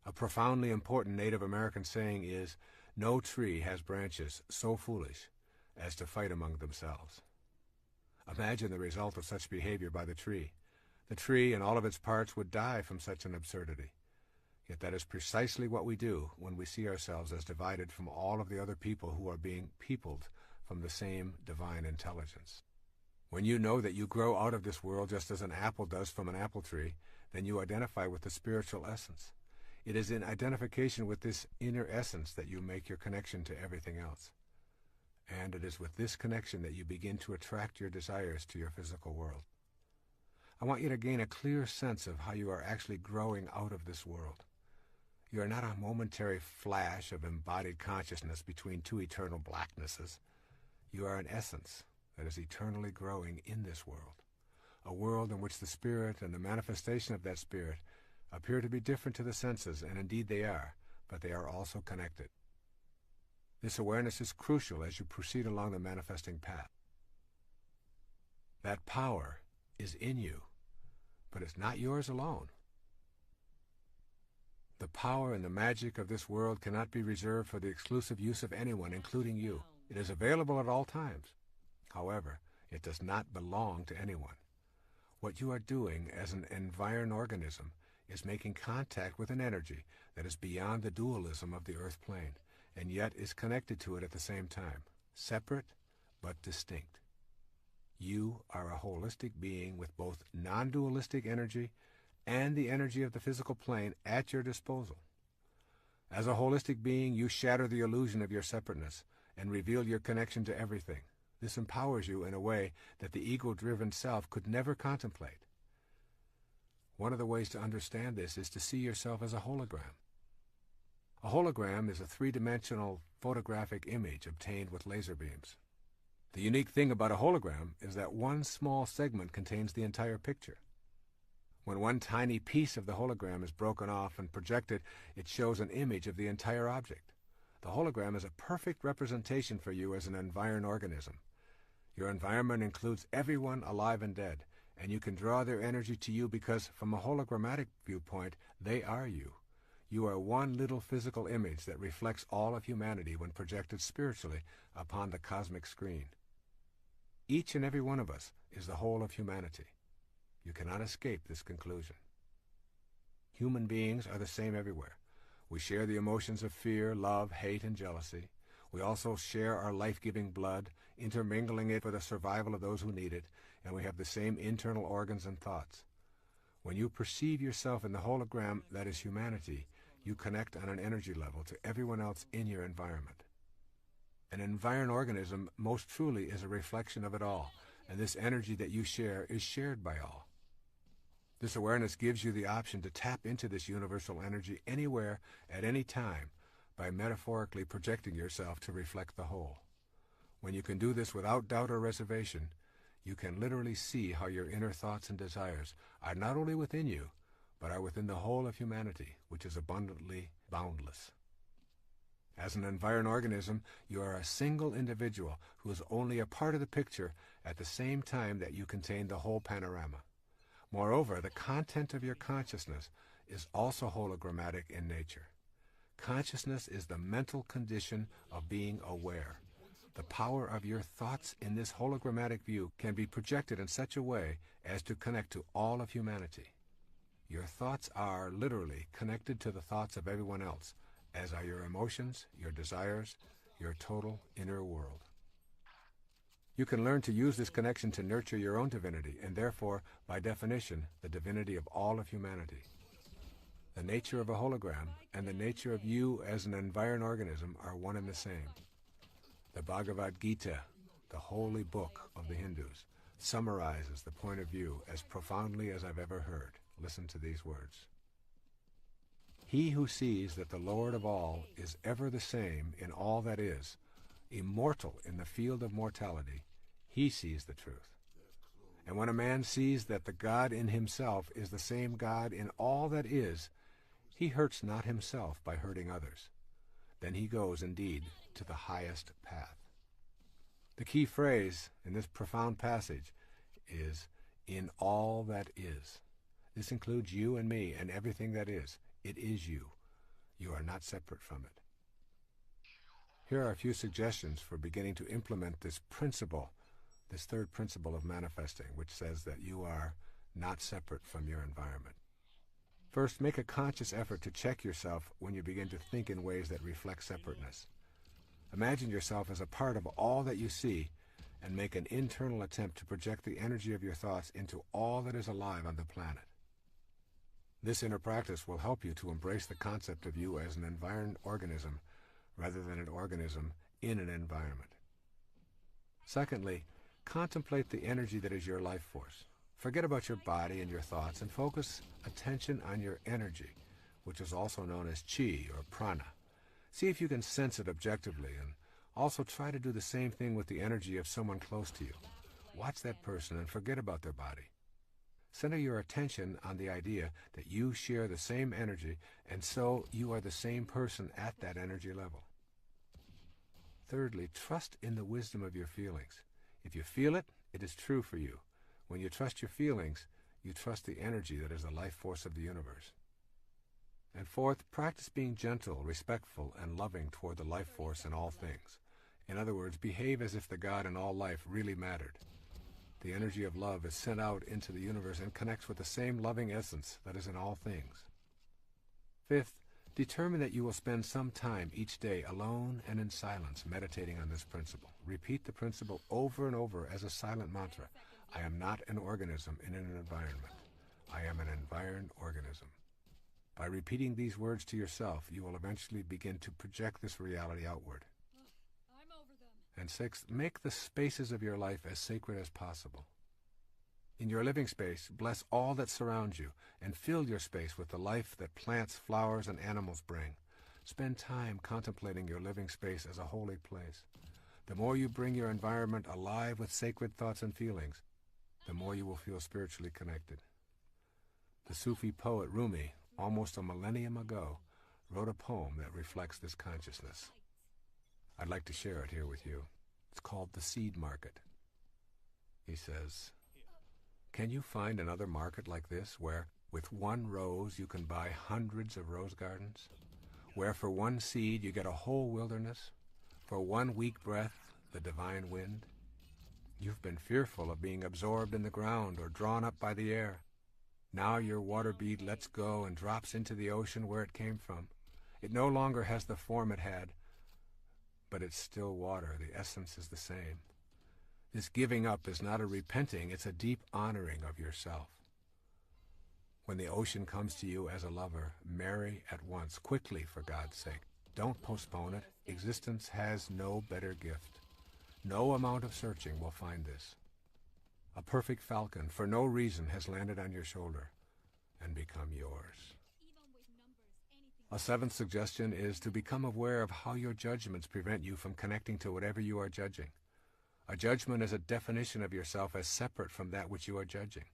A profoundly important Native American saying is, "No tree has branches so foolish as to fight among themselves." Imagine the result of such behavior by the tree. The tree and all of its parts would die from such an absurdity. Yet that is precisely what we do when we see ourselves as divided from all of the other people who are being peopled from the same divine intelligence. When you know that you grow out of this world just as an apple does from an apple tree, then you identify with the spiritual essence. It is in identification with this inner essence that you make your connection to everything else. And it is with this connection that you begin to attract your desires to your physical world. I want you to gain a clear sense of how you are actually growing out of this world. You are not a momentary flash of embodied consciousness between two eternal blacknesses. You are an essence that is eternally growing in this world, a world in which the spirit and the manifestation of that spirit appear to be different to the senses, and indeed they are, but they are also connected. This awareness is crucial as you proceed along the manifesting path. That power is in you, but it's not yours alone. The power and the magic of this world cannot be reserved for the exclusive use of anyone, including you. It is available at all times. However, it does not belong to anyone. What you are doing as an environed organism is making contact with an energy that is beyond the dualism of the earth plane, and yet is connected to it at the same time, separate but distinct. You are a holistic being with both non-dualistic energy and the energy of the physical plane at your disposal. As a holistic being, you shatter the illusion of your separateness and reveal your connection to everything. This empowers you in a way that the ego-driven self could never contemplate. One of the ways to understand this is to see yourself as a hologram. A hologram is a three-dimensional photographic image obtained with laser beams. The unique thing about a hologram is that one small segment contains the entire picture. When one tiny piece of the hologram is broken off and projected, it shows an image of the entire object. The hologram is a perfect representation for you as an environed organism. Your environment includes everyone alive and dead, and you can draw their energy to you because, from a hologrammatic viewpoint, they are you. You are one little physical image that reflects all of humanity when projected spiritually upon the cosmic screen. Each and every one of us is the whole of humanity. You cannot escape this conclusion. Human beings are the same everywhere. We share the emotions of fear, love, hate, and jealousy. We also share our life-giving blood, intermingling it for the survival of those who need it, and we have the same internal organs and thoughts. When you perceive yourself in the hologram that is humanity, you connect on an energy level to everyone else in your environment. An environed organism most truly is a reflection of it all, and this energy that you share is shared by all. This awareness gives you the option to tap into this universal energy anywhere, at any time, by metaphorically projecting yourself to reflect the whole. When you can do this without doubt or reservation, you can literally see how your inner thoughts and desires are not only within you, but are within the whole of humanity, which is abundantly boundless. As an environed organism, you are a single individual who is only a part of the picture at the same time that you contain the whole panorama. Moreover, the content of your consciousness is also hologrammatic in nature. Consciousness is the mental condition of being aware. The power of your thoughts in this hologrammatic view can be projected in such a way as to connect to all of humanity. Your thoughts are literally connected to the thoughts of everyone else, as are your emotions, your desires, your total inner world. You can learn to use this connection to nurture your own divinity, and therefore, by definition, the divinity of all of humanity. The nature of a hologram and the nature of you as an environed organism are one and the same. The Bhagavad Gita, the holy book of the Hindus, summarizes the point of view as profoundly as I've ever heard. Listen to these words. He who sees that the Lord of all is ever the same in all that is, immortal in the field of mortality, he sees the truth. And when a man sees that the God in himself is the same God in all that is, he hurts not himself by hurting others. Then he goes, indeed, to the highest path. The key phrase in this profound passage is, in all that is. This includes you and me and everything that is. It is you. You are not separate from it. Here are a few suggestions for beginning to implement this principle, this third principle of manifesting, which says that you are not separate from your environment. First, make a conscious effort to check yourself when you begin to think in ways that reflect separateness. Imagine yourself as a part of all that you see, and make an internal attempt to project the energy of your thoughts into all that is alive on the planet. This inner practice will help you to embrace the concept of you as an environed organism rather than an organism in an environment. Secondly, contemplate the energy that is your life force. Forget about your body and your thoughts and focus attention on your energy, which is also known as chi or prana. See if you can sense it objectively, and also try to do the same thing with the energy of someone close to you. Watch that person and forget about their body. Center your attention on the idea that you share the same energy, and so you are the same person at that energy level. Thirdly, trust in the wisdom of your feelings. If you feel it, it is true for you. When you trust your feelings, you trust the energy that is the life force of the universe. And fourth, practice being gentle, respectful, and loving toward the life force in all things. In other words, behave as if the God in all life really mattered. The energy of love is sent out into the universe and connects with the same loving essence that is in all things. Fifth, determine that you will spend some time each day alone and in silence meditating on this principle. Repeat the principle over and over as a silent mantra. I am not an organism in an environment. I am an environed organism. By repeating these words to yourself, you will eventually begin to project this reality outward. And sixth, make the spaces of your life as sacred as possible. In your living space, bless all that surrounds you, and fill your space with the life that plants, flowers, and animals bring. Spend time contemplating your living space as a holy place. The more you bring your environment alive with sacred thoughts and feelings, the more you will feel spiritually connected. The Sufi poet Rumi, almost a millennium ago, wrote a poem that reflects this consciousness. I'd like to share it here with you. It's called The Seed Market. He says, can you find another market like this where with one rose you can buy hundreds of rose gardens? Where for one seed you get a whole wilderness? For one weak breath, the divine wind? You've been fearful of being absorbed in the ground or drawn up by the air. Now your water bead lets go and drops into the ocean where it came from. It no longer has the form it had, but it's still water. The essence is the same. This giving up is not a repenting, it's a deep honoring of yourself. When the ocean comes to you as a lover, marry at once, quickly for God's sake. Don't postpone it. Existence has no better gift. No amount of searching will find this. A perfect falcon, for no reason, has landed on your shoulder and become yours. A seventh suggestion is to become aware of how your judgments prevent you from connecting to whatever you are judging. A judgment is a definition of yourself as separate from that which you are judging.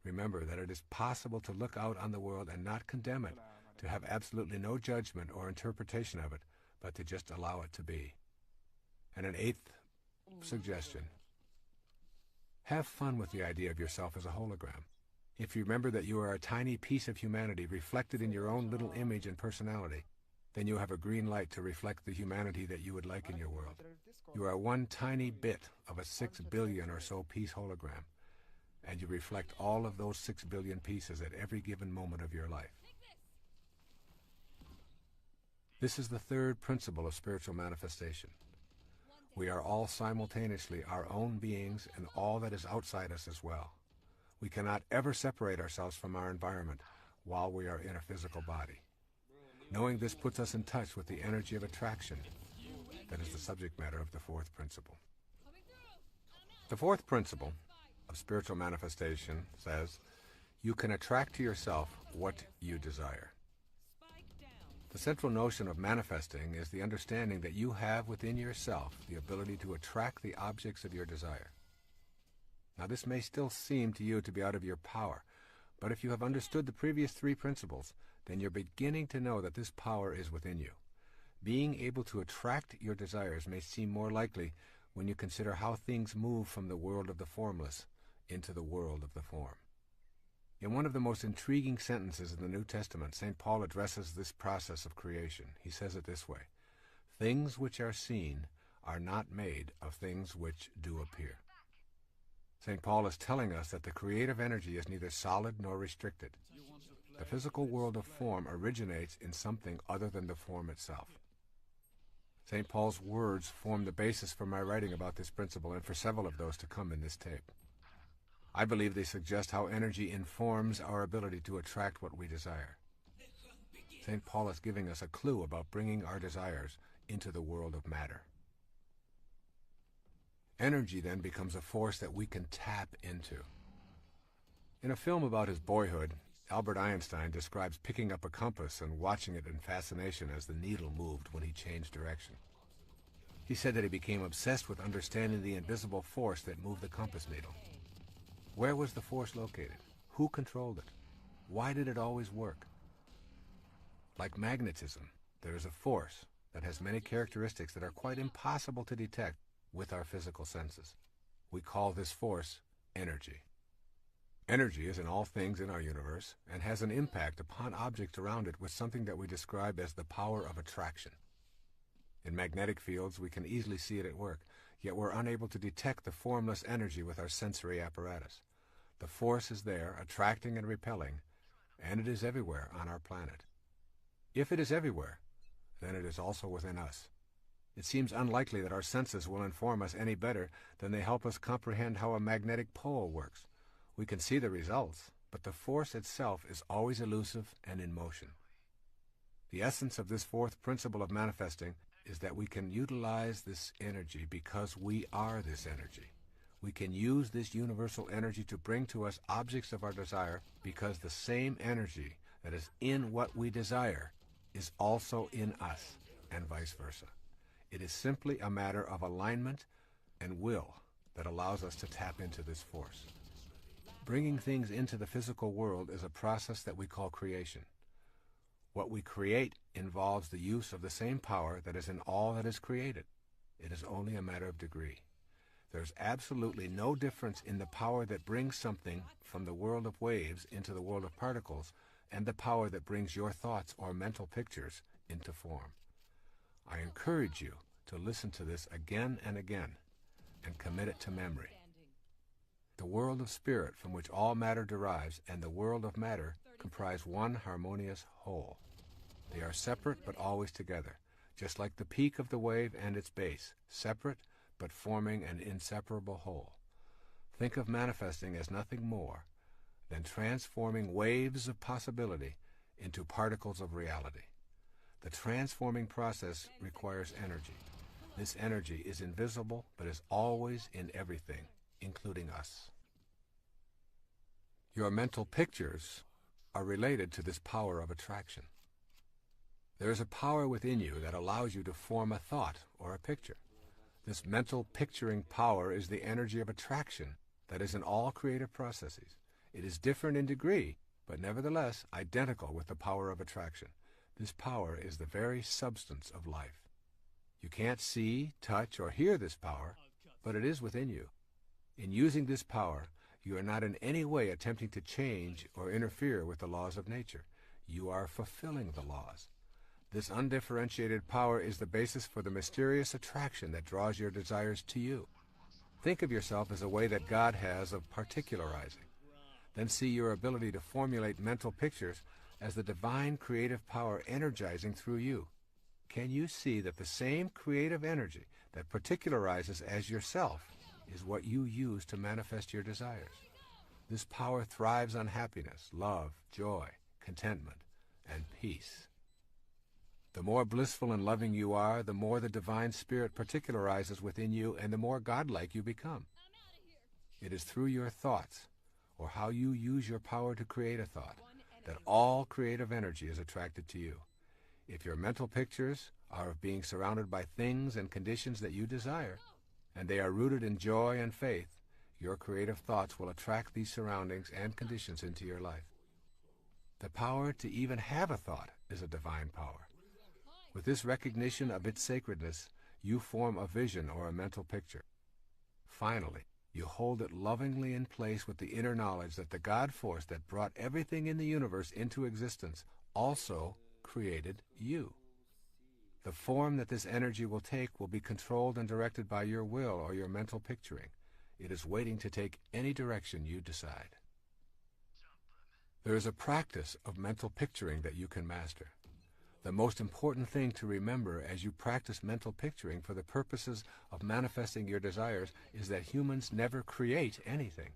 Remember that it is possible to look out on the world and not condemn it, to have absolutely no judgment or interpretation of it, but to just allow it to be. And an eighth suggestion: have fun with the idea of yourself as a hologram. If you remember that you are a tiny piece of humanity reflected in your own little image and personality, then you have a green light to reflect the humanity that you would like in your world. You are one tiny bit of a 6 billion or so piece hologram, and you reflect all of those 6 billion pieces at every given moment of your life. This is the third principle of spiritual manifestation. We are all simultaneously our own beings and all that is outside us as well. We cannot ever separate ourselves from our environment while we are in a physical body. Knowing this puts us in touch with the energy of attraction. That is the subject matter of the fourth principle. The fourth principle of spiritual manifestation says, you can attract to yourself what you desire. The central notion of manifesting is the understanding that you have within yourself the ability to attract the objects of your desire. Now, this may still seem to you to be out of your power, but if you have understood the previous three principles, then you're beginning to know that this power is within you. Being able to attract your desires may seem more likely when you consider how things move from the world of the formless into the world of the form. In one of the most intriguing sentences in the New Testament, St. Paul addresses this process of creation. He says it this way: things which are seen are not made of things which do appear. St. Paul is telling us that the creative energy is neither solid nor restricted. The physical world of form originates in something other than the form itself. St. Paul's words form the basis for my writing about this principle and for several of those to come in this tape. I believe they suggest how energy informs our ability to attract what we desire. St. Paul is giving us a clue about bringing our desires into the world of matter. Energy then becomes a force that we can tap into. In a film about his boyhood, Albert Einstein describes picking up a compass and watching it in fascination as the needle moved when he changed direction. He said that he became obsessed with understanding the invisible force that moved the compass needle. Where was the force located? Who controlled it? Why did it always work? Like magnetism, there is a force that has many characteristics that are quite impossible to detect with our physical senses. We call this force energy. Energy is in all things in our universe and has an impact upon objects around it with something that we describe as the power of attraction. In magnetic fields, we can easily see it at work, yet we're unable to detect the formless energy with our sensory apparatus. The force is there, attracting and repelling, and it is everywhere on our planet. If it is everywhere, then it is also within us. It seems unlikely that our senses will inform us any better than they help us comprehend how a magnetic pole works. We can see the results, but the force itself is always elusive and in motion. The essence of this fourth principle of manifesting is that we can utilize this energy because we are this energy. We can use this universal energy to bring to us objects of our desire because the same energy that is in what we desire is also in us, and vice versa. It is simply a matter of alignment and will that allows us to tap into this force. Bringing things into the physical world is a process that we call creation. What we create involves the use of the same power that is in all that is created. It is only a matter of degree. There's absolutely no difference in the power that brings something from the world of waves into the world of particles and the power that brings your thoughts or mental pictures into form. I encourage you to listen to this again and again and commit it to memory. The world of spirit from which all matter derives and the world of matter comprise one harmonious whole. They are separate but always together, just like the peak of the wave and its base, separate but forming an inseparable whole. Think of manifesting as nothing more than transforming waves of possibility into particles of reality. The transforming process requires energy. This energy is invisible, but is always in everything, including us. Your mental pictures are related to this power of attraction. There is a power within you that allows you to form a thought or a picture. This mental picturing power is the energy of attraction that is in all creative processes. It is different in degree, but nevertheless identical with the power of attraction. This power is the very substance of life. You can't see, touch, or hear this power, but it is within you. In using this power, you are not in any way attempting to change or interfere with the laws of nature. You are fulfilling the laws. This undifferentiated power is the basis for the mysterious attraction that draws your desires to you. Think of yourself as a way that God has of particularizing. Then see your ability to formulate mental pictures as the divine creative power energizing through you. Can you see that the same creative energy that particularizes as yourself is what you use to manifest your desires? This power thrives on happiness, love, joy, contentment, and peace. The more blissful and loving you are, the more the divine spirit particularizes within you and the more godlike you become. It is through your thoughts, or how you use your power to create a thought, that all creative energy is attracted to you. If your mental pictures are of being surrounded by things and conditions that you desire, and they are rooted in joy and faith, your creative thoughts will attract these surroundings and conditions into your life. The power to even have a thought is a divine power. With this recognition of its sacredness, you form a vision or a mental picture. Finally, you hold it lovingly in place with the inner knowledge that the God force that brought everything in the universe into existence also created you. The form that this energy will take will be controlled and directed by your will or your mental picturing. It is waiting to take any direction you decide. There is a practice of mental picturing that you can master. The most important thing to remember as you practice mental picturing for the purposes of manifesting your desires is that humans never create anything.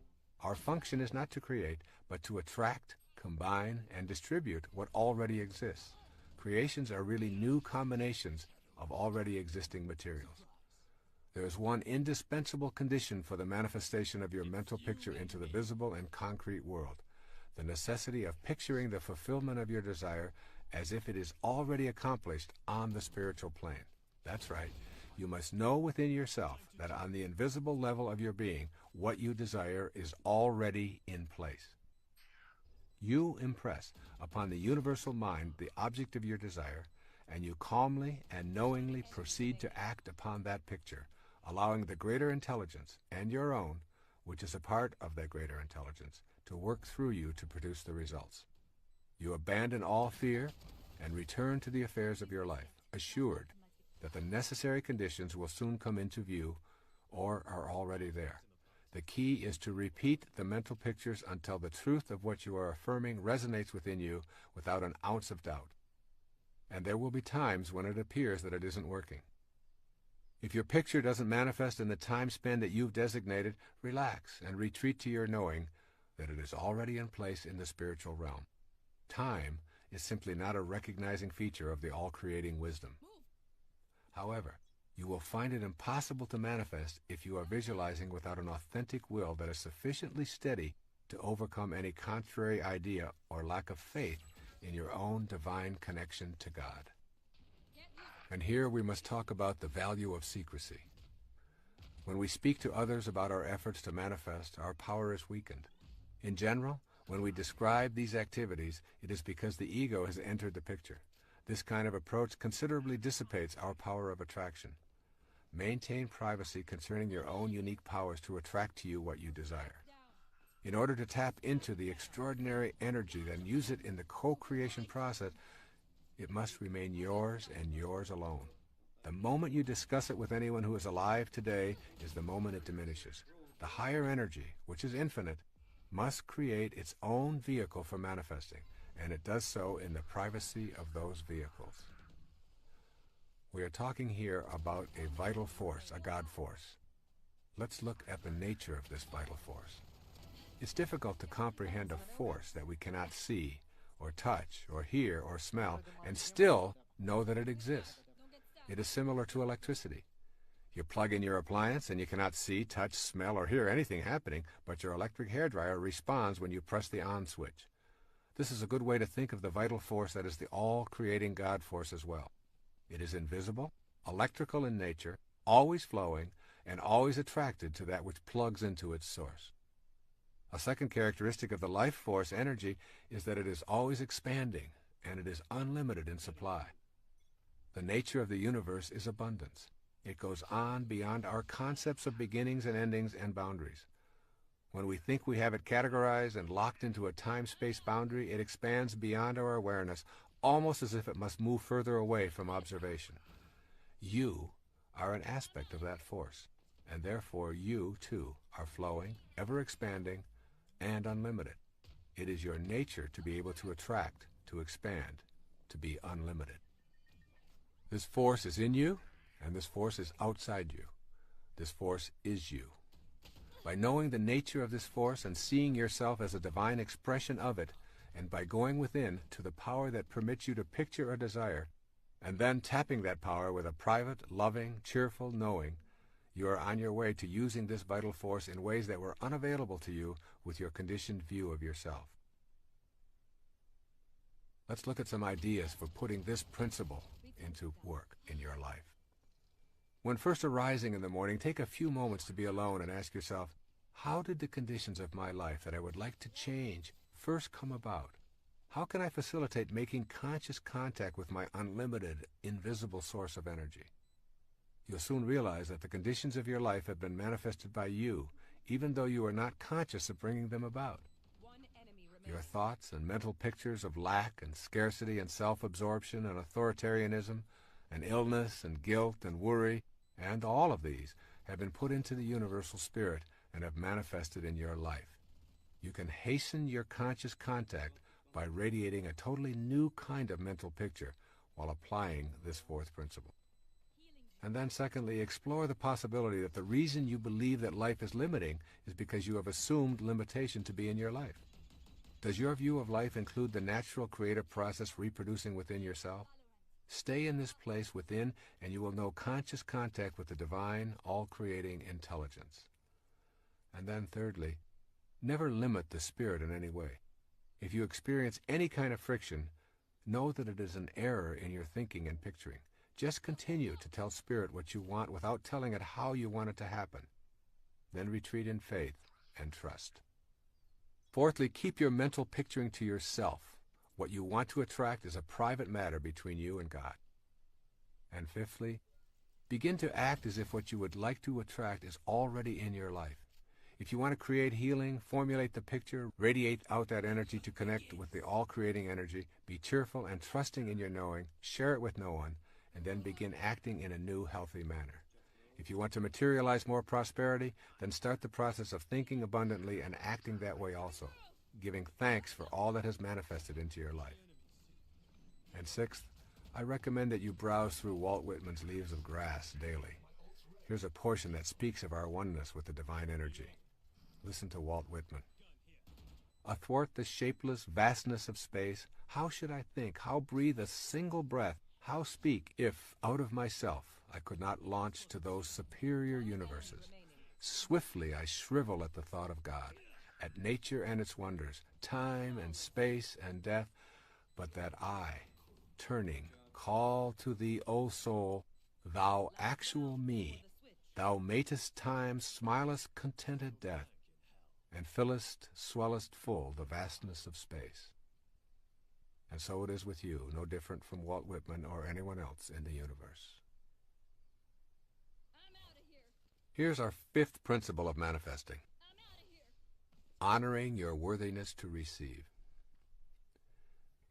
Our function is not to create, but to attract, combine, and distribute what already exists. Creations are really new combinations of already existing materials. There is one indispensable condition for the manifestation of your mental picture into the visible and concrete world: the necessity of picturing the fulfillment of your desire as if it is already accomplished on the spiritual plane. That's right. You must know within yourself that on the invisible level of your being, what you desire is already in place. You impress upon the universal mind the object of your desire, and you calmly and knowingly proceed to act upon that picture, allowing the greater intelligence, and your own, which is a part of that greater intelligence, to work through you to produce the results. You abandon all fear and return to the affairs of your life, assured that the necessary conditions will soon come into view or are already there. The key is to repeat the mental pictures until the truth of what you are affirming resonates within you without an ounce of doubt. And there will be times when it appears that it isn't working. If your picture doesn't manifest in the time span that you've designated, relax and retreat to your knowing that it is already in place in the spiritual realm. Time is simply not a recognizing feature of the all-creating wisdom. However, you will find it impossible to manifest if you are visualizing without an authentic will that is sufficiently steady to overcome any contrary idea or lack of faith in your own divine connection to God. And here we must talk about the value of secrecy. When we speak to others about our efforts to manifest, our power is weakened. In general, when we describe these activities, it is because the ego has entered the picture. This kind of approach considerably dissipates our power of attraction. Maintain privacy concerning your own unique powers to attract to you what you desire. In order to tap into the extraordinary energy and use it in the co-creation process, it must remain yours and yours alone. The moment you discuss it with anyone who is alive today is the moment it diminishes. The higher energy, which is infinite, must create its own vehicle for manifesting, and it does so in the privacy of those vehicles. We are talking here about a vital force, a God force. Let's look at the nature of this vital force. It's difficult to comprehend a force that we cannot see, or touch, or hear, or smell, and still know that it exists. It is similar to electricity. You plug in your appliance and you cannot see, touch, smell, or hear anything happening, but your electric hairdryer responds when you press the on switch. This is a good way to think of the vital force that is the all-creating God force as well. It is invisible, electrical in nature, always flowing, and always attracted to that which plugs into its source. A second characteristic of the life force energy is that it is always expanding, and it is unlimited in supply. The nature of the universe is abundance. It goes on beyond our concepts of beginnings and endings and boundaries. When we think we have it categorized and locked into a time-space boundary, it expands beyond our awareness, almost as if it must move further away from observation. You are an aspect of that force, and therefore you, too, are flowing, ever-expanding, and unlimited. It is your nature to be able to attract, to expand, to be unlimited. This force is in you, and this force is outside you. This force is you. By knowing the nature of this force and seeing yourself as a divine expression of it, and by going within to the power that permits you to picture a desire, and then tapping that power with a private, loving, cheerful knowing, you are on your way to using this vital force in ways that were unavailable to you with your conditioned view of yourself. Let's look at some ideas for putting this principle into work in your life. When first arising in the morning, take a few moments to be alone and ask yourself, how did the conditions of my life that I would like to change first come about? How can I facilitate making conscious contact with my unlimited, invisible source of energy? You'll soon realize that the conditions of your life have been manifested by you, even though you are not conscious of bringing them about. Your thoughts and mental pictures of lack and scarcity and self-absorption and authoritarianism and illness and guilt and worry, and all of these have been put into the universal spirit and have manifested in your life. You can hasten your conscious contact by radiating a totally new kind of mental picture while applying this fourth principle. And then secondly, explore the possibility that the reason you believe that life is limiting is because you have assumed limitation to be in your life. Does your view of life include the natural creative process reproducing within yourself? Stay in this place within, and you will know conscious contact with the divine, all-creating intelligence. And then thirdly, never limit the spirit in any way. If you experience any kind of friction, know that it is an error in your thinking and picturing. Just continue to tell spirit what you want without telling it how you want it to happen. Then retreat in faith and trust. Fourthly, keep your mental picturing to yourself. What you want to attract is a private matter between you and God. And fifthly, begin to act as if what you would like to attract is already in your life. If you want to create healing, formulate the picture, radiate out that energy to connect with the all-creating energy, be cheerful and trusting in your knowing, share it with no one, and then begin acting in a new, healthy manner. If you want to materialize more prosperity, then start the process of thinking abundantly and acting that way also, giving thanks for all that has manifested into your life. And sixth, I recommend that you browse through Walt Whitman's Leaves of Grass daily. Here's a portion that speaks of our oneness with the divine energy. Listen to Walt Whitman. Athwart the shapeless vastness of space, how should I think, how breathe a single breath, how speak, if, out of myself, I could not launch to those superior universes? Swiftly I shrivel at the thought of God, at nature and its wonders, time and space and death, but that I, turning, call to thee, O soul, thou actual me, thou matest time, smilest contented death, and fillest, swellest full the vastness of space. And so it is with you, no different from Walt Whitman or anyone else in the universe. Here's our fifth principle of manifesting. Honoring your worthiness to receive.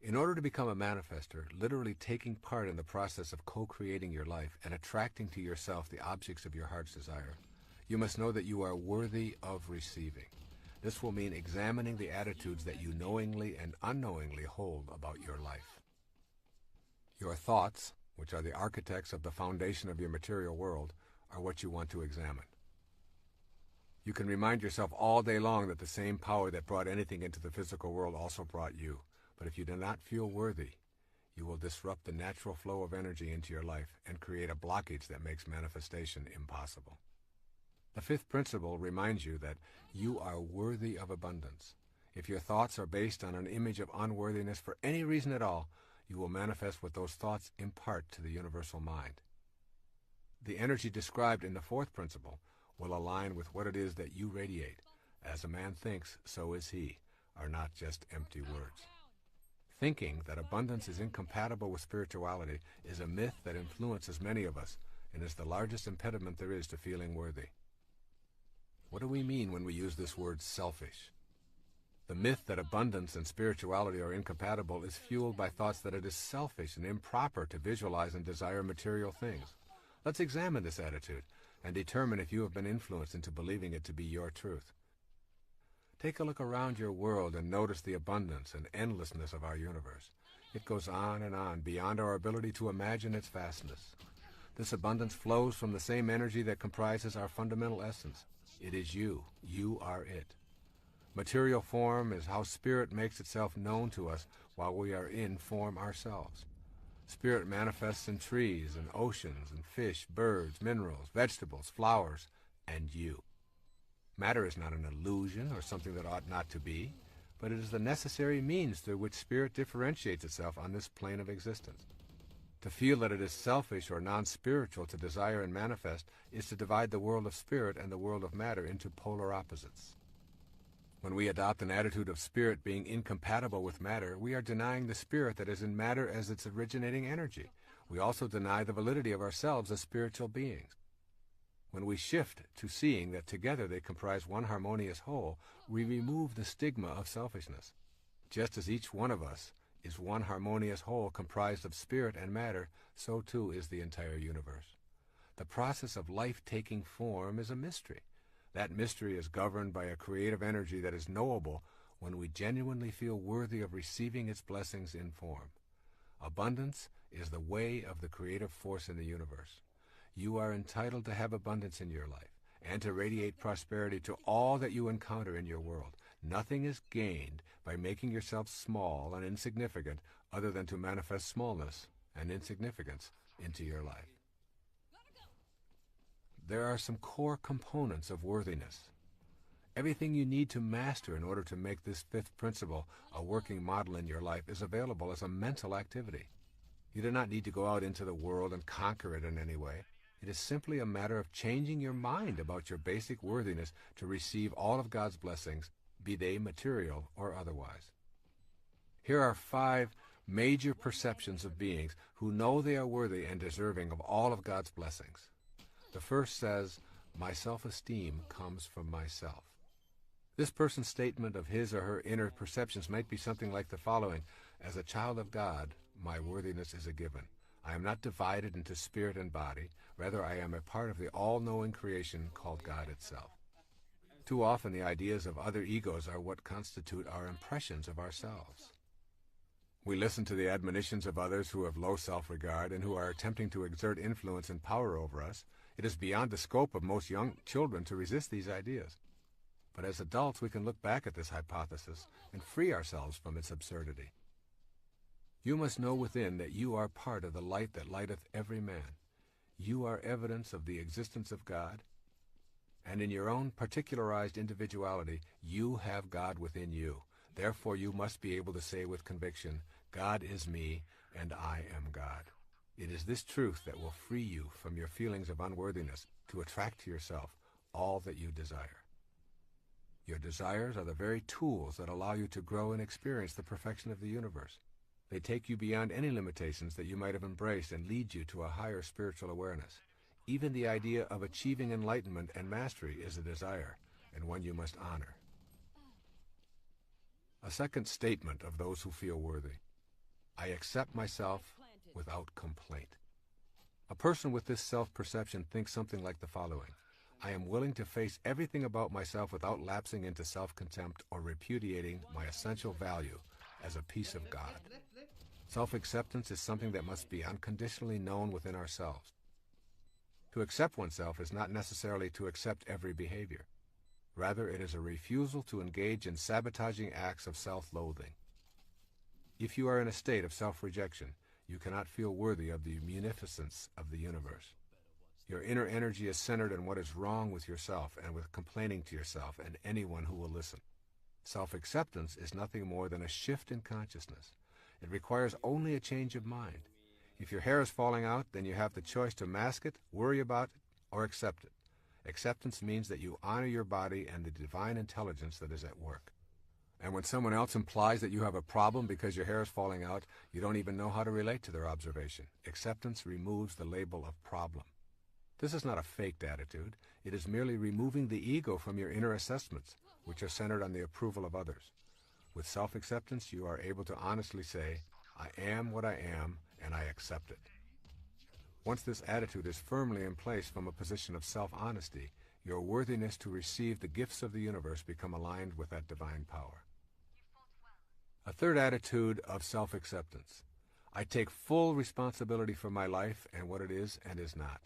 In order to become a manifester, literally taking part in the process of co-creating your life and attracting to yourself the objects of your heart's desire, you must know that you are worthy of receiving. This will mean examining the attitudes that you knowingly and unknowingly hold about your life. Your thoughts, which are the architects of the foundation of your material world, are what you want to examine. You can remind yourself all day long that the same power that brought anything into the physical world also brought you. But if you do not feel worthy, you will disrupt the natural flow of energy into your life and create a blockage that makes manifestation impossible. The fifth principle reminds you that you are worthy of abundance. If your thoughts are based on an image of unworthiness for any reason at all, you will manifest what those thoughts impart to the universal mind. The energy described in the fourth principle will align with what it is that you radiate. As a man thinks, so is he, are not just empty words. Thinking that abundance is incompatible with spirituality is a myth that influences many of us and is the largest impediment there is to feeling worthy. What do we mean when we use this word selfish? The myth that abundance and spirituality are incompatible is fueled by thoughts that it is selfish and improper to visualize and desire material things. Let's examine this attitude and determine if you have been influenced into believing it to be your truth. Take a look around your world and notice the abundance and endlessness of our universe. It goes on and on beyond our ability to imagine its vastness. This abundance flows from the same energy that comprises our fundamental essence. It is you. You are it. Material form is how spirit makes itself known to us while we are in form ourselves. Spirit manifests in trees and oceans and fish, birds, minerals, vegetables, flowers, and you. Matter is not an illusion or something that ought not to be, but it is the necessary means through which spirit differentiates itself on this plane of existence. To feel that it is selfish or non-spiritual to desire and manifest is to divide the world of spirit and the world of matter into polar opposites. When we adopt an attitude of spirit being incompatible with matter, we are denying the spirit that is in matter as its originating energy. We also deny the validity of ourselves as spiritual beings. When we shift to seeing that together they comprise one harmonious whole, we remove the stigma of selfishness. Just as each one of us is one harmonious whole comprised of spirit and matter, so too is the entire universe. The process of life taking form is a mystery. That mystery is governed by a creative energy that is knowable when we genuinely feel worthy of receiving its blessings in form. Abundance is the way of the creative force in the universe. You are entitled to have abundance in your life and to radiate prosperity to all that you encounter in your world. Nothing is gained by making yourself small and insignificant other than to manifest smallness and insignificance into your life. There are some core components of worthiness. Everything you need to master in order to make this fifth principle a working model in your life is available as a mental activity. You do not need to go out into the world and conquer it in any way. It is simply a matter of changing your mind about your basic worthiness to receive all of God's blessings, be they material or otherwise. Here are 5 major perceptions of beings who know they are worthy and deserving of all of God's blessings. The first says, "My self-esteem comes from myself." This person's statement of his or her inner perceptions might be something like the following: "As a child of God, my worthiness is a given. I am not divided into spirit and body. Rather, I am a part of the all-knowing creation called God itself." Too often, the ideas of other egos are what constitute our impressions of ourselves. We listen to the admonitions of others who have low self-regard and who are attempting to exert influence and power over us. It is beyond the scope of most young children to resist these ideas. But as adults, we can look back at this hypothesis and free ourselves from its absurdity. You must know within that you are part of the light that lighteth every man. You are evidence of the existence of God, and in your own particularized individuality, you have God within you. Therefore, you must be able to say with conviction, "God is me, and I am God." It is this truth that will free you from your feelings of unworthiness to attract to yourself all that you desire. Your desires are the very tools that allow you to grow and experience the perfection of the universe. They take you beyond any limitations that you might have embraced and lead you to a higher spiritual awareness. Even the idea of achieving enlightenment and mastery is a desire, and one you must honor. A second statement of those who feel worthy: "I accept myself without complaint." A person with this self-perception thinks something like the following: "I am willing to face everything about myself without lapsing into self-contempt or repudiating my essential value as a piece of God." Self-acceptance is something that must be unconditionally known within ourselves. To accept oneself is not necessarily to accept every behavior. Rather, it is a refusal to engage in sabotaging acts of self-loathing. If you are in a state of self-rejection, you cannot feel worthy of the munificence of the universe. Your inner energy is centered on what is wrong with yourself and with complaining to yourself and anyone who will listen. Self-acceptance is nothing more than a shift in consciousness. It requires only a change of mind. If your hair is falling out, then you have the choice to mask it, worry about it, or accept it. Acceptance means that you honor your body and the divine intelligence that is at work. And when someone else implies that you have a problem because your hair is falling out, you don't even know how to relate to their observation. Acceptance removes the label of problem. This is not a faked attitude. It is merely removing the ego from your inner assessments, which are centered on the approval of others. With self-acceptance, you are able to honestly say, I am what I am, and I accept it. Once this attitude is firmly in place from a position of self-honesty, your worthiness to receive the gifts of the universe become aligned with that divine power. A third attitude of self-acceptance. I take full responsibility for my life and what it is and is not.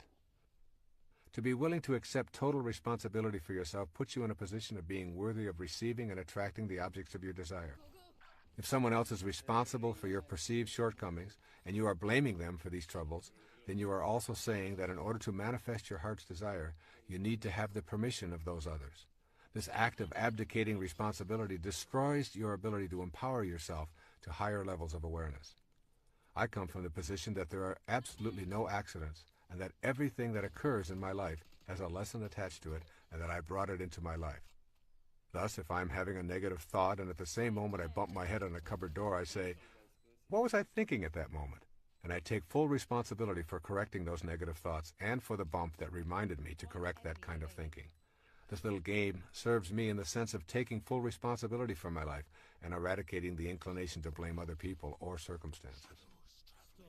To be willing to accept total responsibility for yourself puts you in a position of being worthy of receiving and attracting the objects of your desire. If someone else is responsible for your perceived shortcomings and you are blaming them for these troubles, then you are also saying that in order to manifest your heart's desire, you need to have the permission of those others. This act of abdicating responsibility destroys your ability to empower yourself to higher levels of awareness. I come from the position that there are absolutely no accidents, and that everything that occurs in my life has a lesson attached to it, and that I brought it into my life. Thus, if I'm having a negative thought and at the same moment I bump my head on a cupboard door, I say, what was I thinking at that moment? And I take full responsibility for correcting those negative thoughts and for the bump that reminded me to correct that kind of thinking. This little game serves me in the sense of taking full responsibility for my life and eradicating the inclination to blame other people or circumstances.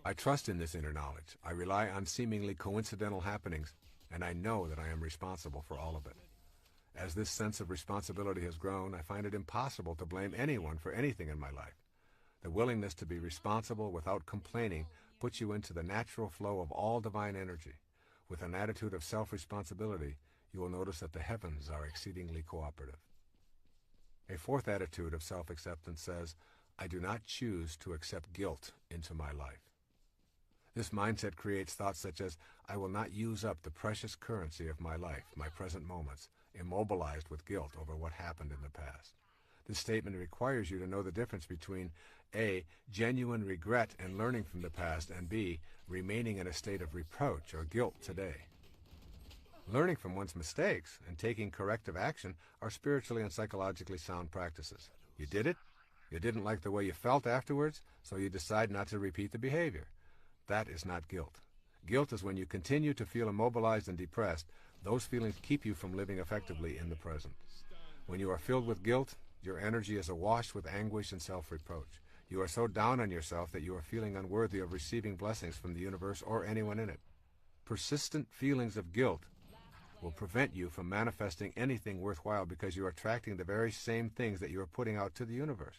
I trust in this inner knowledge. I rely on seemingly coincidental happenings, and I know that I am responsible for all of it. As this sense of responsibility has grown, I find it impossible to blame anyone for anything in my life. The willingness to be responsible without complaining puts you into the natural flow of all divine energy. With an attitude of self-responsibility, you will notice that the heavens are exceedingly cooperative. A fourth attitude of self-acceptance says, I do not choose to accept guilt into my life. This mindset creates thoughts such as, I will not use up the precious currency of my life, my present moments, immobilized with guilt over what happened in the past. This statement requires you to know the difference between A, genuine regret and learning from the past, and B, remaining in a state of reproach or guilt today. Learning from one's mistakes and taking corrective action are spiritually and psychologically sound practices. You did it, you didn't like the way you felt afterwards, so you decide not to repeat the behavior. That is not guilt. Guilt is when you continue to feel immobilized and depressed. Those feelings keep you from living effectively in the present. When you are filled with guilt, your energy is awash with anguish and self-reproach. You are so down on yourself that you are feeling unworthy of receiving blessings from the universe or anyone in it. Persistent feelings of guilt will prevent you from manifesting anything worthwhile because you are attracting the very same things that you are putting out to the universe.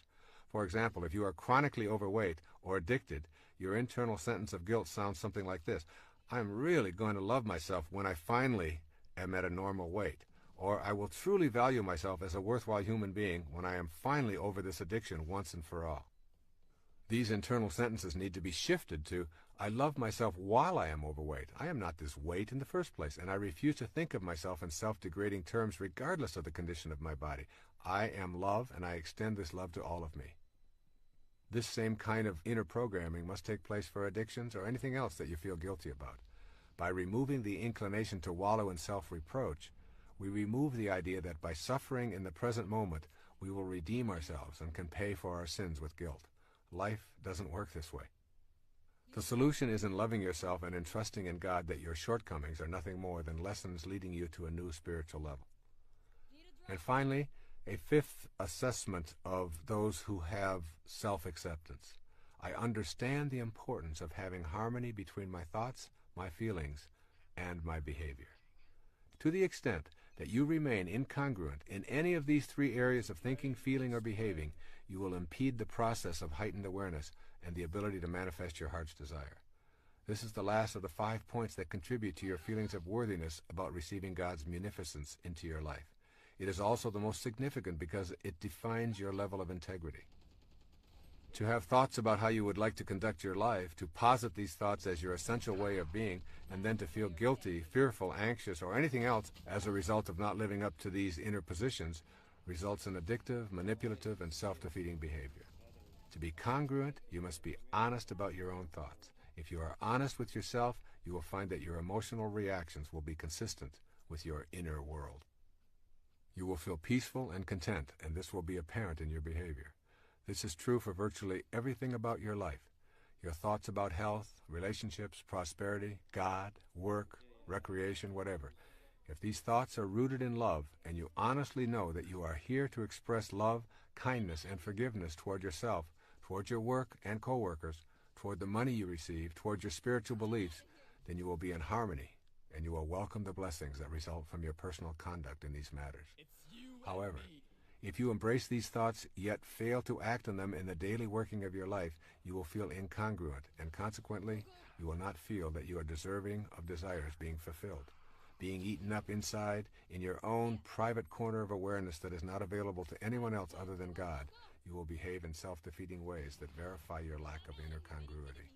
For example, if you are chronically overweight or addicted, your internal sentence of guilt sounds something like this. I'm really going to love myself when I finally am at a normal weight. Or I will truly value myself as a worthwhile human being when I am finally over this addiction once and for all. These internal sentences need to be shifted to, I love myself while I am overweight. I am not this weight in the first place, and I refuse to think of myself in self-degrading terms regardless of the condition of my body. I am love, and I extend this love to all of me. This same kind of inner programming must take place for addictions or anything else that you feel guilty about. By removing the inclination to wallow in self-reproach, we remove the idea that by suffering in the present moment, we will redeem ourselves and can pay for our sins with guilt. Life doesn't work this way. The solution is in loving yourself and in trusting in God that your shortcomings are nothing more than lessons leading you to a new spiritual level. And finally, a fifth assessment of those who have self-acceptance. I understand the importance of having harmony between my thoughts, my feelings, and my behavior. To the extent that you remain incongruent in any of these three areas of thinking, feeling, or behaving, you will impede the process of heightened awareness and the ability to manifest your heart's desire. This is the last of the 5 points that contribute to your feelings of worthiness about receiving God's munificence into your life. It is also the most significant because it defines your level of integrity. To have thoughts about how you would like to conduct your life, to posit these thoughts as your essential way of being, and then to feel guilty, fearful, anxious, or anything else as a result of not living up to these inner positions, results in addictive, manipulative, and self-defeating behavior. To be congruent, you must be honest about your own thoughts. If you are honest with yourself, you will find that your emotional reactions will be consistent with your inner world. You will feel peaceful and content, and this will be apparent in your behavior. This is true for virtually everything about your life. Your thoughts about health, relationships, prosperity, God, work, recreation, whatever. If these thoughts are rooted in love, and you honestly know that you are here to express love, kindness, and forgiveness toward yourself, toward your work and co-workers, toward the money you receive, toward your spiritual beliefs, then you will be in harmony, and you will welcome the blessings that result from your personal conduct in these matters. However, if you embrace these thoughts yet fail to act on them in the daily working of your life, you will feel incongruent, and consequently, you will not feel that you are deserving of desires being fulfilled. Being eaten up inside, in your own private corner of awareness that is not available to anyone else other than God, you will behave in self-defeating ways that verify your lack of inner congruity.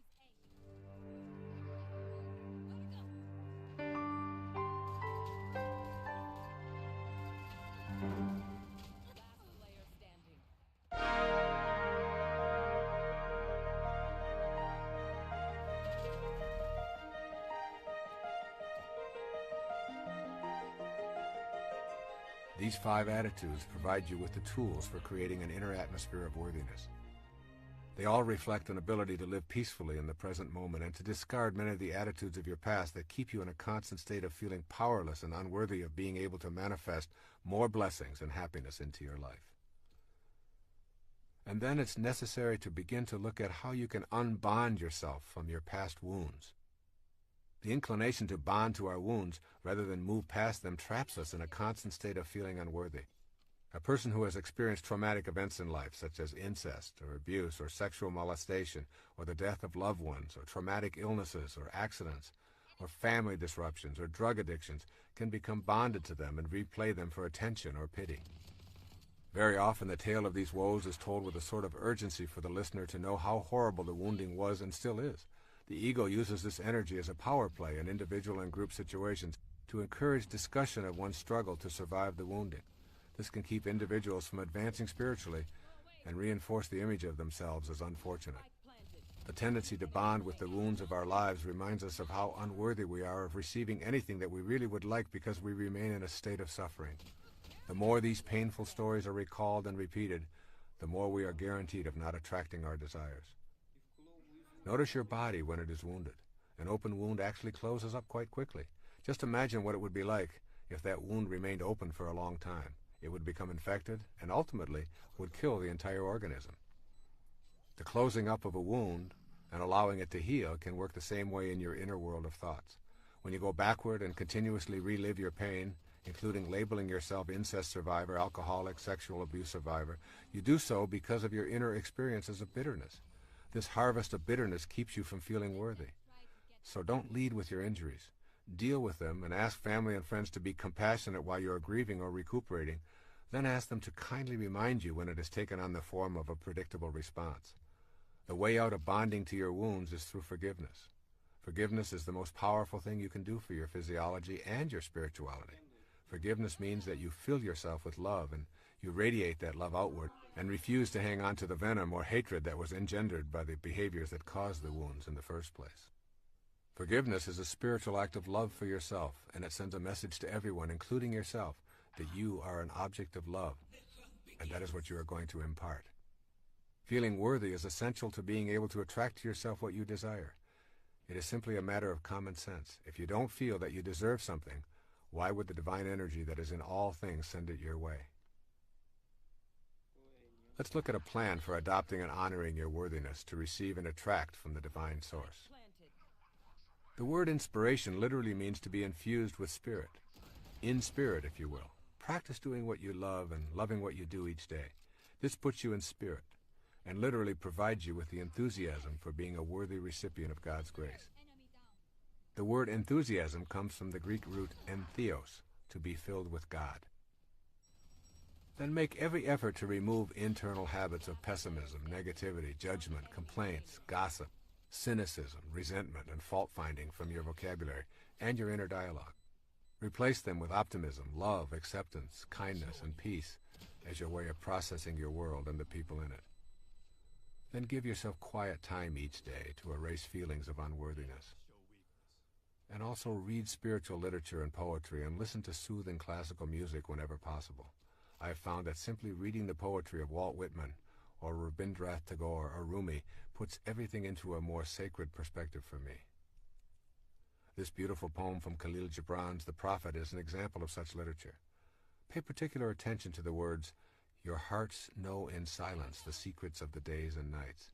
These 5 attitudes provide you with the tools for creating an inner atmosphere of worthiness. They all reflect an ability to live peacefully in the present moment and to discard many of the attitudes of your past that keep you in a constant state of feeling powerless and unworthy of being able to manifest more blessings and happiness into your life. And then it's necessary to begin to look at how you can unbond yourself from your past wounds. The inclination to bond to our wounds, rather than move past them, traps us in a constant state of feeling unworthy. A person who has experienced traumatic events in life, such as incest or abuse or sexual molestation or the death of loved ones or traumatic illnesses or accidents or family disruptions or drug addictions, can become bonded to them and replay them for attention or pity. Very often the tale of these woes is told with a sort of urgency for the listener to know how horrible the wounding was and still is. The ego uses this energy as a power play in individual and group situations to encourage discussion of one's struggle to survive the wounding. This can keep individuals from advancing spiritually and reinforce the image of themselves as unfortunate. The tendency to bond with the wounds of our lives reminds us of how unworthy we are of receiving anything that we really would like because we remain in a state of suffering. The more these painful stories are recalled and repeated, the more we are guaranteed of not attracting our desires. Notice your body when it is wounded. An open wound actually closes up quite quickly. Just imagine what it would be like if that wound remained open for a long time. It would become infected and ultimately would kill the entire organism. The closing up of a wound and allowing it to heal can work the same way in your inner world of thoughts. When you go backward and continuously relive your pain, including labeling yourself incest survivor, alcoholic, sexual abuse survivor, you do so because of your inner experiences of bitterness. This harvest of bitterness keeps you from feeling worthy. So don't lead with your injuries. Deal with them and ask family and friends to be compassionate while you are grieving or recuperating. Then ask them to kindly remind you when it has taken on the form of a predictable response. The way out of bonding to your wounds is through forgiveness. Forgiveness is the most powerful thing you can do for your physiology and your spirituality. Forgiveness means that you fill yourself with love and you radiate that love outward and refuse to hang on to the venom or hatred that was engendered by the behaviors that caused the wounds in the first place. Forgiveness is a spiritual act of love for yourself, and it sends a message to everyone, including yourself, that you are an object of love, and that is what you are going to impart. Feeling worthy is essential to being able to attract to yourself what you desire. It is simply a matter of common sense. If you don't feel that you deserve something, why would the divine energy that is in all things send it your way? Let's look at a plan for adopting and honoring your worthiness to receive and attract from the divine source. The word inspiration literally means to be infused with spirit. In spirit, if you will. Practice doing what you love and loving what you do each day. This puts you in spirit and literally provides you with the enthusiasm for being a worthy recipient of God's grace. The word enthusiasm comes from the Greek root entheos, to be filled with God. Then make every effort to remove internal habits of pessimism, negativity, judgment, complaints, gossip, cynicism, resentment, and fault-finding from your vocabulary and your inner dialogue. Replace them with optimism, love, acceptance, kindness, and peace as your way of processing your world and the people in it. Then give yourself quiet time each day to erase feelings of unworthiness. And also read spiritual literature and poetry and listen to soothing classical music whenever possible. I have found that simply reading the poetry of Walt Whitman or Rabindranath Tagore or Rumi puts everything into a more sacred perspective for me. This beautiful poem from Khalil Gibran's The Prophet is an example of such literature. Pay particular attention to the words, "Your hearts know in silence the secrets of the days and nights,"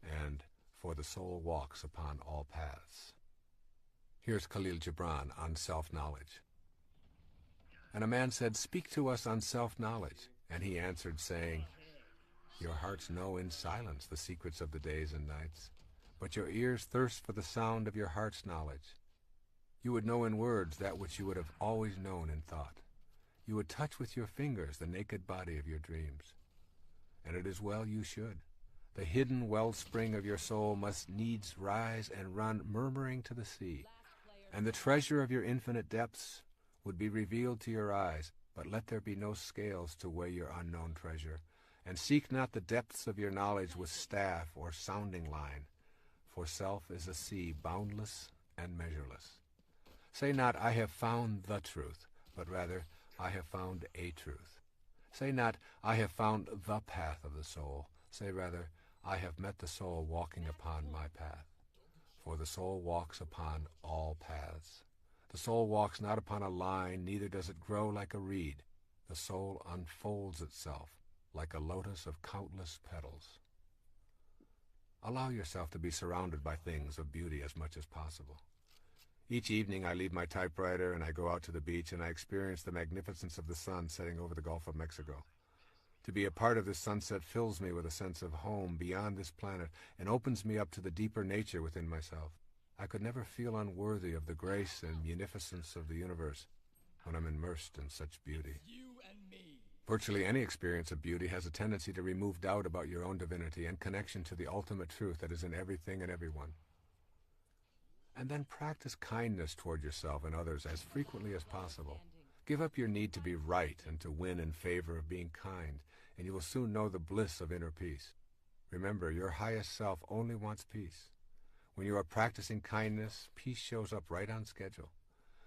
and "For the soul walks upon all paths." Here's Khalil Gibran on self-knowledge. And a man said, "Speak to us on self-knowledge." And he answered, saying, "Your hearts know in silence the secrets of the days and nights, but your ears thirst for the sound of your heart's knowledge. You would know in words that which you would have always known in thought. You would touch with your fingers the naked body of your dreams. And it is well you should. The hidden wellspring of your soul must needs rise and run murmuring to the sea, and the treasure of your infinite depths would be revealed to your eyes, but let there be no scales to weigh your unknown treasure, and seek not the depths of your knowledge with staff or sounding line, for self is a sea boundless and measureless. Say not, I have found the truth, but rather, I have found a truth. Say not, I have found the path of the soul. Say rather, I have met the soul walking upon my path. For the soul walks upon all paths. The soul walks not upon a line, neither does it grow like a reed. The soul unfolds itself like a lotus of countless petals. Allow yourself to be surrounded by things of beauty as much as possible. Each evening I leave my typewriter and I go out to the beach and I experience the magnificence of the sun setting over the Gulf of Mexico. To be a part of this sunset fills me with a sense of home beyond this planet and opens me up to the deeper nature within myself. I could never feel unworthy of the grace and munificence of the universe when I'm immersed in such beauty. Virtually any experience of beauty has a tendency to remove doubt about your own divinity and connection to the ultimate truth that is in everything and everyone. And then practice kindness toward yourself and others as frequently as possible. Give up your need to be right and to win in favor of being kind, and you will soon know the bliss of inner peace. Remember, your highest self only wants peace. When you are practicing kindness, peace shows up right on schedule.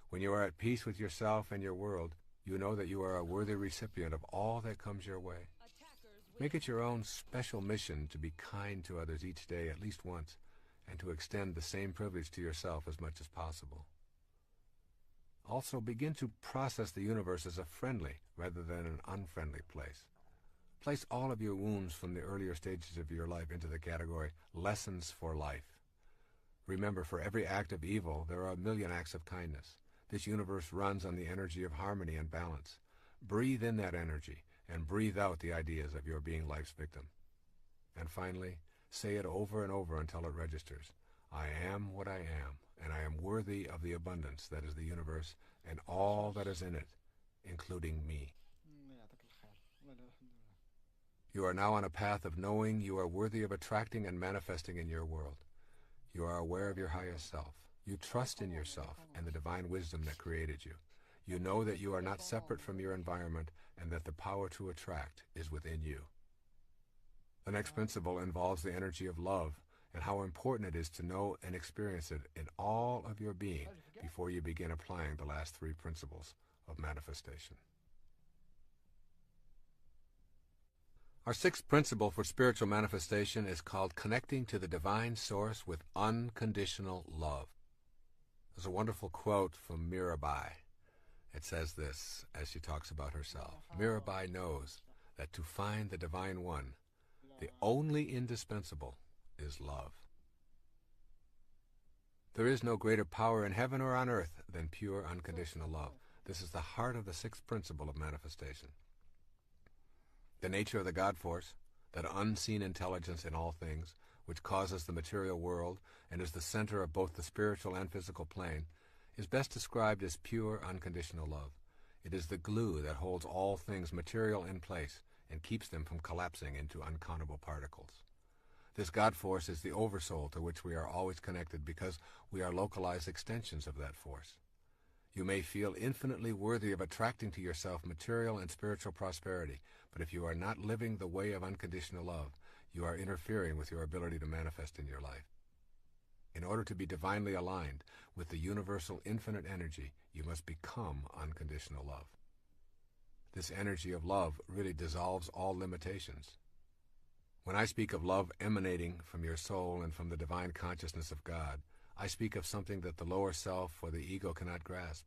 When you are at peace with yourself and your world, you know that you are a worthy recipient of all that comes your way. Make it your own special mission to be kind to others each day at least once, and to extend the same privilege to yourself as much as possible. Also, begin to process the universe as a friendly rather than an unfriendly place. Place all of your wounds from the earlier stages of your life into the category lessons for life. Remember, for every act of evil, there are a million acts of kindness. This universe runs on the energy of harmony and balance. Breathe in that energy and breathe out the ideas of your being life's victim. And finally, say it over and over until it registers. I am what I am, and I am worthy of the abundance that is the universe and all that is in it, including me. You are now on a path of knowing you are worthy of attracting and manifesting in your world. You are aware of your highest self. You trust in yourself and the divine wisdom that created you. You know that you are not separate from your environment and that the power to attract is within you. The next principle involves the energy of love and how important it is to know and experience it in all of your being before you begin applying the last three principles of manifestation. Our sixth principle for spiritual manifestation is called connecting to the divine source with unconditional love. There's a wonderful quote from Mirabai. It says this as she talks about herself. Mirabai knows that to find the divine one, the only indispensable is love. There is no greater power in heaven or on earth than pure unconditional love. This is the heart of the sixth principle of manifestation. The nature of the God force, that unseen intelligence in all things, which causes the material world and is the center of both the spiritual and physical plane, is best described as pure unconditional love. It is the glue that holds all things material in place and keeps them from collapsing into uncountable particles. This God force is the oversoul to which we are always connected because we are localized extensions of that force. You may feel infinitely worthy of attracting to yourself material and spiritual prosperity, but if you are not living the way of unconditional love, you are interfering with your ability to manifest in your life. In order to be divinely aligned with the universal infinite energy, you must become unconditional love. This energy of love really dissolves all limitations. When I speak of love emanating from your soul and from the divine consciousness of God, I speak of something that the lower self or the ego cannot grasp.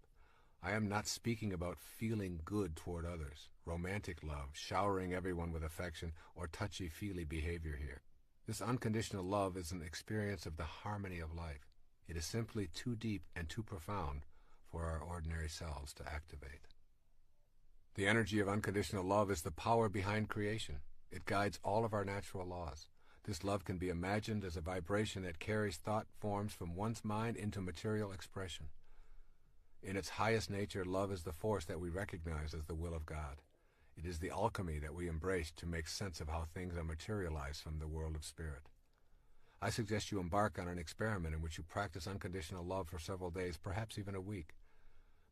I am not speaking about feeling good toward others, romantic love, showering everyone with affection, or touchy-feely behavior here. This unconditional love is an experience of the harmony of life. It is simply too deep and too profound for our ordinary selves to activate. The energy of unconditional love is the power behind creation. It guides all of our natural laws. This love can be imagined as a vibration that carries thought forms from one's mind into material expression. In its highest nature, love is the force that we recognize as the will of God. It is the alchemy that we embrace to make sense of how things are materialized from the world of spirit. I suggest you embark on an experiment in which you practice unconditional love for several days, perhaps even a week.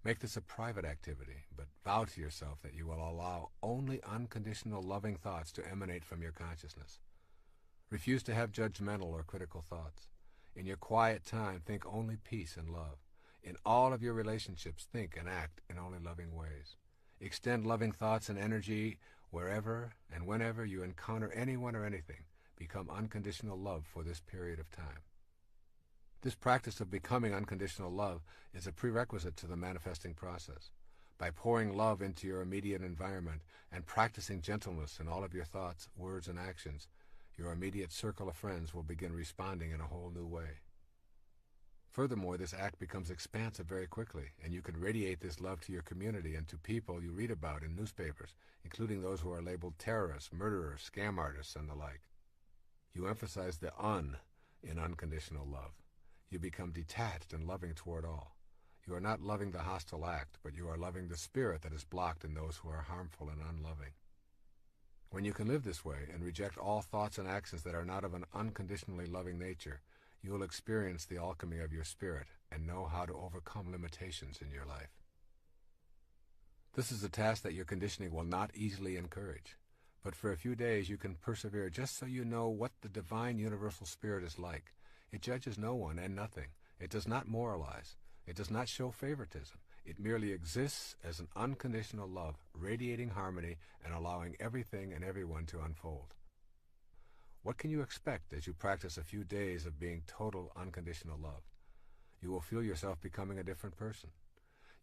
Make this a private activity, but vow to yourself that you will allow only unconditional loving thoughts to emanate from your consciousness. Refuse to have judgmental or critical thoughts. In your quiet time, think only peace and love. In all of your relationships, think and act in only loving ways. Extend loving thoughts and energy wherever and whenever you encounter anyone or anything. Become unconditional love for this period of time. This practice of becoming unconditional love is a prerequisite to the manifesting process. By pouring love into your immediate environment and practicing gentleness in all of your thoughts, words, and actions, your immediate circle of friends will begin responding in a whole new way. Furthermore, this act becomes expansive very quickly, and you can radiate this love to your community and to people you read about in newspapers, including those who are labeled terrorists, murderers, scam artists, and the like. You emphasize the "un" in unconditional love. You become detached and loving toward all. You are not loving the hostile act, but you are loving the spirit that is blocked in those who are harmful and unloving. When you can live this way and reject all thoughts and actions that are not of an unconditionally loving nature, you will experience the alchemy of your spirit and know how to overcome limitations in your life. This is a task that your conditioning will not easily encourage, but for a few days you can persevere just so you know what the divine universal spirit is like. It judges no one and nothing. It does not moralize. It does not show favoritism. It merely exists as an unconditional love, radiating harmony and allowing everything and everyone to unfold. What can you expect as you practice a few days of being total unconditional love? You will feel yourself becoming a different person.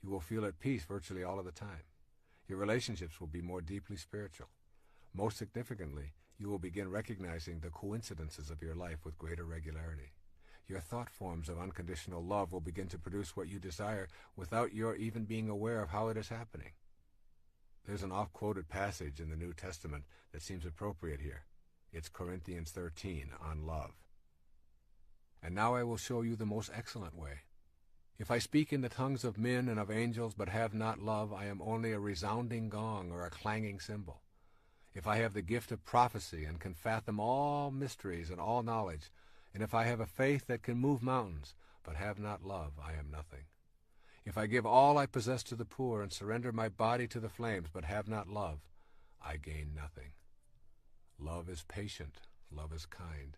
You will feel at peace virtually all of the time. Your relationships will be more deeply spiritual. Most significantly, you will begin recognizing the coincidences of your life with greater regularity. Your thought forms of unconditional love will begin to produce what you desire without your even being aware of how it is happening. There's an oft-quoted passage in the New Testament that seems appropriate here. It's Corinthians 13 on love. And now I will show you the most excellent way. If I speak in the tongues of men and of angels but have not love, I am only a resounding gong or a clanging cymbal. If I have the gift of prophecy and can fathom all mysteries and all knowledge, and if I have a faith that can move mountains, but have not love, I am nothing. If I give all I possess to the poor and surrender my body to the flames, but have not love, I gain nothing. Love is patient. Love is kind.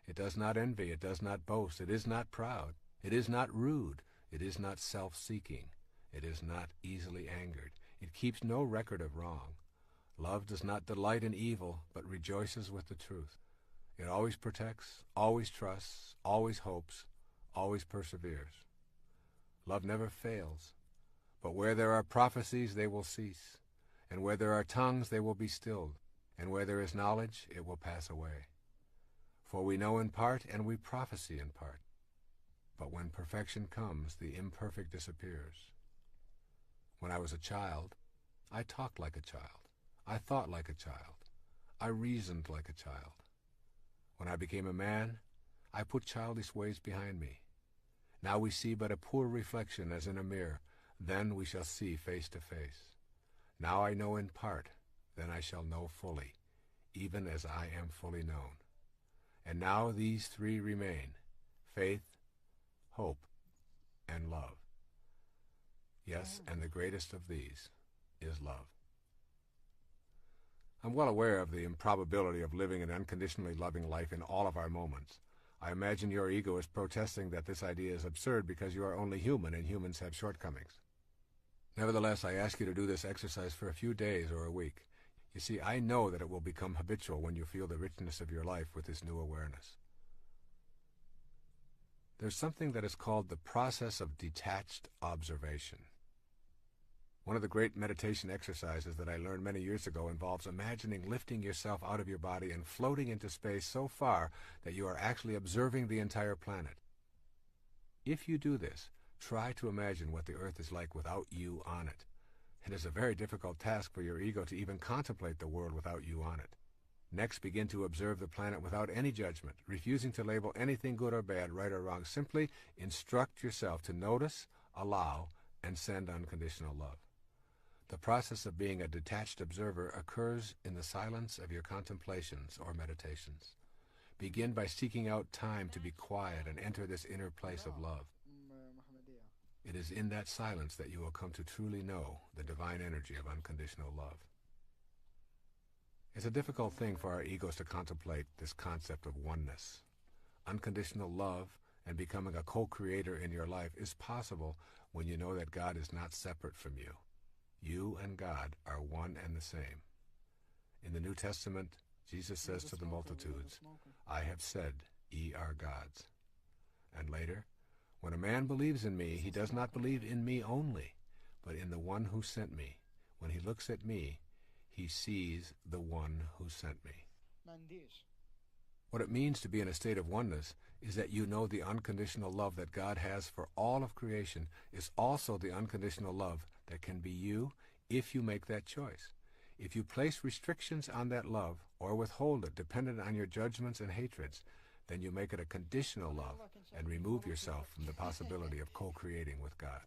It does not envy. It does not boast. It is not proud. It is not rude. It is not self-seeking. It is not easily angered. It keeps no record of wrong. Love does not delight in evil, but rejoices with the truth. It always protects, always trusts, always hopes, always perseveres. Love never fails, but where there are prophecies, they will cease, and where there are tongues, they will be stilled, and where there is knowledge, it will pass away. For we know in part, and we prophesy in part. But when perfection comes, the imperfect disappears. When I was a child, I talked like a child. I thought like a child. I reasoned like a child. When I became a man, I put childish ways behind me. Now we see but a poor reflection as in a mirror. Then we shall see face to face. Now I know in part, then I shall know fully, even as I am fully known. And now these three remain: faith, hope, and love. Yes, and the greatest of these is love. I'm well aware of the improbability of living an unconditionally loving life in all of our moments. I imagine your ego is protesting that this idea is absurd because you are only human and humans have shortcomings. Nevertheless, I ask you to do this exercise for a few days or a week. You see, I know that it will become habitual when you feel the richness of your life with this new awareness. There's something that is called the process of detached observation. One of the great meditation exercises that I learned many years ago involves imagining lifting yourself out of your body and floating into space so far that you are actually observing the entire planet. If you do this, try to imagine what the Earth is like without you on it. It is a very difficult task for your ego to even contemplate the world without you on it. Next, begin to observe the planet without any judgment, refusing to label anything good or bad, right or wrong. Simply instruct yourself to notice, allow, and send unconditional love. The process of being a detached observer occurs in the silence of your contemplations or meditations. Begin by seeking out time to be quiet and enter this inner place of love. It is in that silence that you will come to truly know the divine energy of unconditional love. It's a difficult thing for our egos to contemplate this concept of oneness. Unconditional love and becoming a co-creator in your life is possible when you know that God is not separate from you. You and God are one and the same. In the New Testament, Jesus says to the multitudes, "I have said, ye are gods." And later, "When a man believes in me, he does not believe in me only, but in the one who sent me. When he looks at me, he sees the one who sent me." What it means to be in a state of oneness is that you know the unconditional love that God has for all of creation is also the unconditional love that can be you if you make that choice. If you place restrictions on that love or withhold it dependent on your judgments and hatreds, then you make it a conditional love and remove yourself from the possibility of co-creating with God.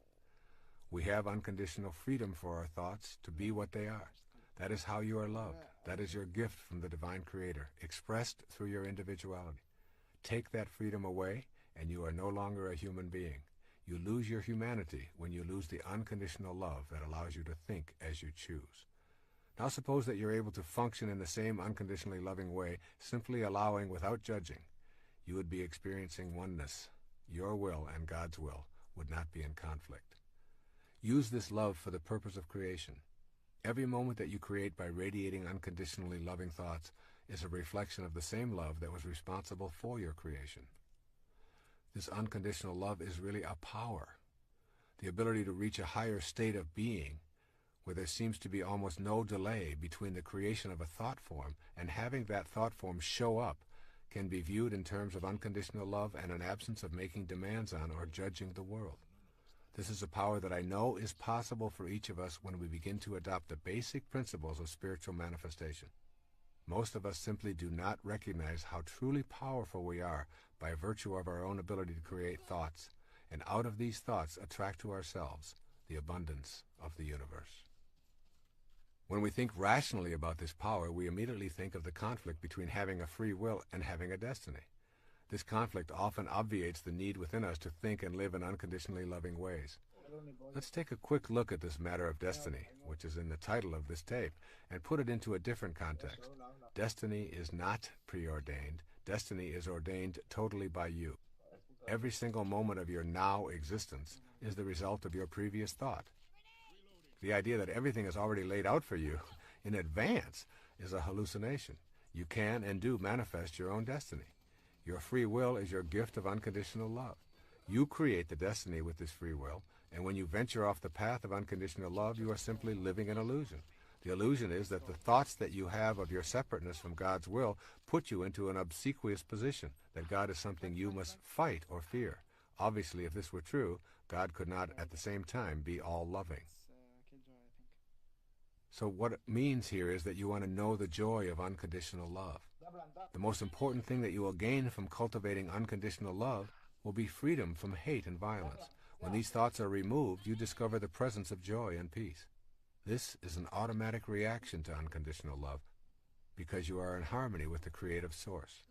We have unconditional freedom for our thoughts to be what they are. That is how you are loved. That is your gift from the divine creator, expressed through your individuality. Take that freedom away, and you are no longer a human being. You lose your humanity when you lose the unconditional love that allows you to think as you choose. Now suppose that you're able to function in the same unconditionally loving way, simply allowing without judging. You would be experiencing oneness. Your will and God's will would not be in conflict. Use this love for the purpose of creation. Every moment that you create by radiating unconditionally loving thoughts is a reflection of the same love that was responsible for your creation. This unconditional love is really a power, the ability to reach a higher state of being where there seems to be almost no delay between the creation of a thought form and having that thought form show up can be viewed in terms of unconditional love and an absence of making demands on or judging the world. This is a power that I know is possible for each of us when we begin to adopt the basic principles of spiritual manifestation. Most of us simply do not recognize how truly powerful we are by virtue of our own ability to create thoughts, and out of these thoughts attract to ourselves the abundance of the universe. When we think rationally about this power, we immediately think of the conflict between having a free will and having a destiny. This conflict often obviates the need within us to think and live in unconditionally loving ways. Let's take a quick look at this matter of destiny, which is in the title of this tape, and put it into a different context. Destiny is not preordained. Destiny is ordained totally by you. Every single moment of your now existence is the result of your previous thought. The idea that everything is already laid out for you in advance is a hallucination. You can and do manifest your own destiny. Your free will is your gift of unconditional love. You create the destiny with this free will, and when you venture off the path of unconditional love, you are simply living an illusion. The illusion is that the thoughts that you have of your separateness from God's will put you into an obsequious position, that God is something you must fight or fear. Obviously, if this were true, God could not at the same time be all-loving. So what it means here is that you want to know the joy of unconditional love. The most important thing that you will gain from cultivating unconditional love will be freedom from hate and violence. When these thoughts are removed, you discover the presence of joy and peace. This is an automatic reaction to unconditional love because you are in harmony with the creative source.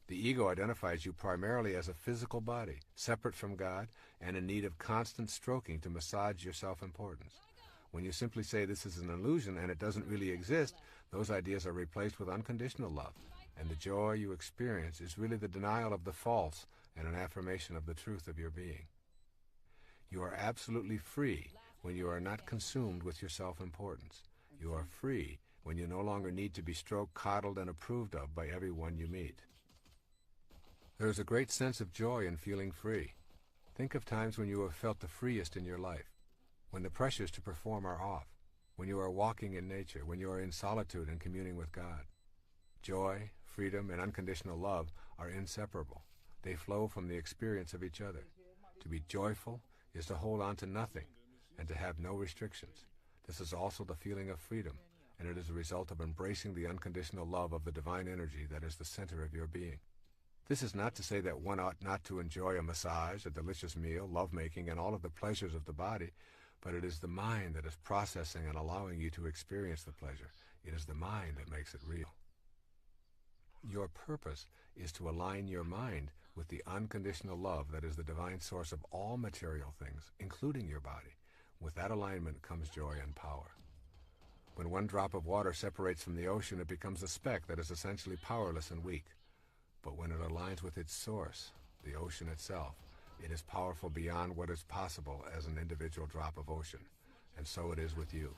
The ego identifies you primarily as a physical body, separate from God, and in need of constant stroking to massage your self-importance. When you simply say this is an illusion and it doesn't really exist, those ideas are replaced with unconditional love, and the joy you experience is really the denial of the false and an affirmation of the truth of your being. You are absolutely free when you are not consumed with your self-importance. You are free when you no longer need to be stroked, coddled, and approved of by everyone you meet. There is a great sense of joy in feeling free. Think of times when you have felt the freest in your life, when the pressures to perform are off, when you are walking in nature, when you are in solitude and communing with God. Joy, freedom, and unconditional love are inseparable. They flow from the experience of each other. To be joyful is to hold on to nothing and to have no restrictions. This is also the feeling of freedom, and it is a result of embracing the unconditional love of the divine energy that is the center of your being. This is not to say that one ought not to enjoy a massage, a delicious meal, lovemaking, and all of the pleasures of the body, but it is the mind that is processing and allowing you to experience the pleasure. It is the mind that makes it real. Your purpose is to align your mind with the unconditional love that is the divine source of all material things, including your body. With that alignment comes joy and power. When one drop of water separates from the ocean, it becomes a speck that is essentially powerless and weak. But when it aligns with its source, the ocean itself, it is powerful beyond what is possible as an individual drop of ocean. And so it is with you.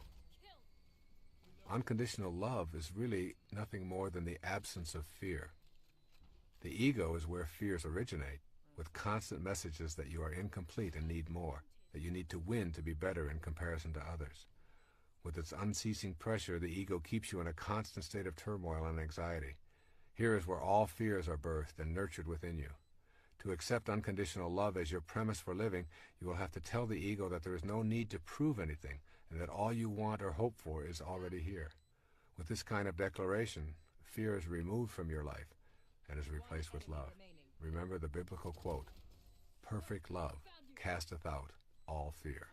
Unconditional love is really nothing more than the absence of fear. The ego is where fears originate, with constant messages that you are incomplete and need more, that you need to win to be better in comparison to others. With its unceasing pressure, the ego keeps you in a constant state of turmoil and anxiety. Here is where all fears are birthed and nurtured within you. To accept unconditional love as your premise for living, you will have to tell the ego that there is no need to prove anything, and that all you want or hope for is already here. With this kind of declaration, fear is removed from your life and is replaced with love. Remember the biblical quote, "Perfect love casteth out all fear."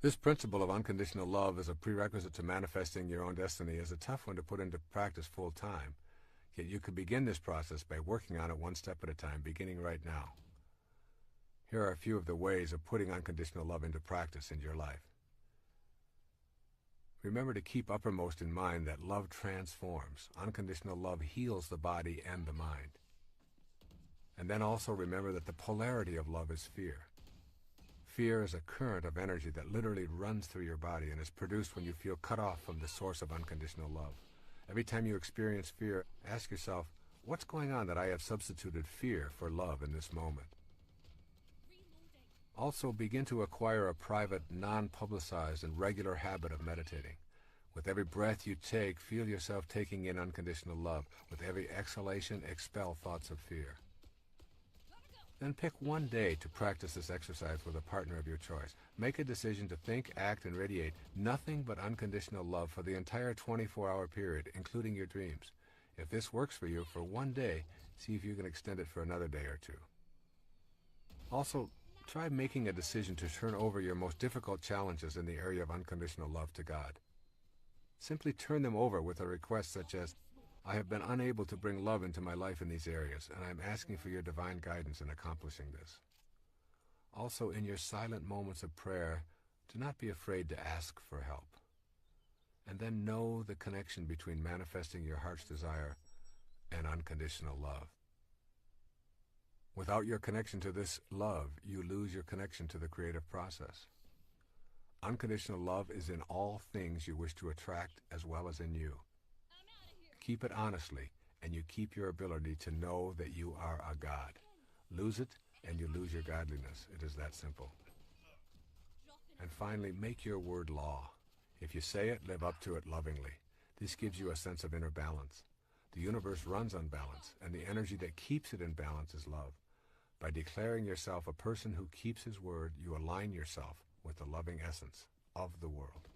This principle of unconditional love as a prerequisite to manifesting your own destiny is a tough one to put into practice full time, yet you can begin this process by working on it one step at a time, beginning right now. Here are a few of the ways of putting unconditional love into practice in your life. Remember to keep uppermost in mind that love transforms. Unconditional love heals the body and the mind. And then also remember that the polarity of love is fear. Fear is a current of energy that literally runs through your body and is produced when you feel cut off from the source of unconditional love. Every time you experience fear, ask yourself, what's going on that I have substituted fear for love in this moment? Also, begin to acquire a private, non-publicized, and regular habit of meditating. With every breath you take, feel yourself taking in unconditional love. With every exhalation, expel thoughts of fear. Then pick one day to practice this exercise with a partner of your choice. Make a decision to think, act, and radiate nothing but unconditional love for the entire 24-hour period, including your dreams. If this works for you for one day, see if you can extend it for another day or two. Also, try making a decision to turn over your most difficult challenges in the area of unconditional love to God. Simply turn them over with a request such as, I have been unable to bring love into my life in these areas, and I am asking for your divine guidance in accomplishing this. Also, in your silent moments of prayer, do not be afraid to ask for help. And then know the connection between manifesting your heart's desire and unconditional love. Without your connection to this love, you lose your connection to the creative process. Unconditional love is in all things you wish to attract as well as in you. Keep it honestly, and you keep your ability to know that you are a God. Lose it, and you lose your godliness. It is that simple. And finally, make your word law. If you say it, live up to it lovingly. This gives you a sense of inner balance. The universe runs on balance, and the energy that keeps it in balance is love. By declaring yourself a person who keeps his word, you align yourself with the loving essence of the world.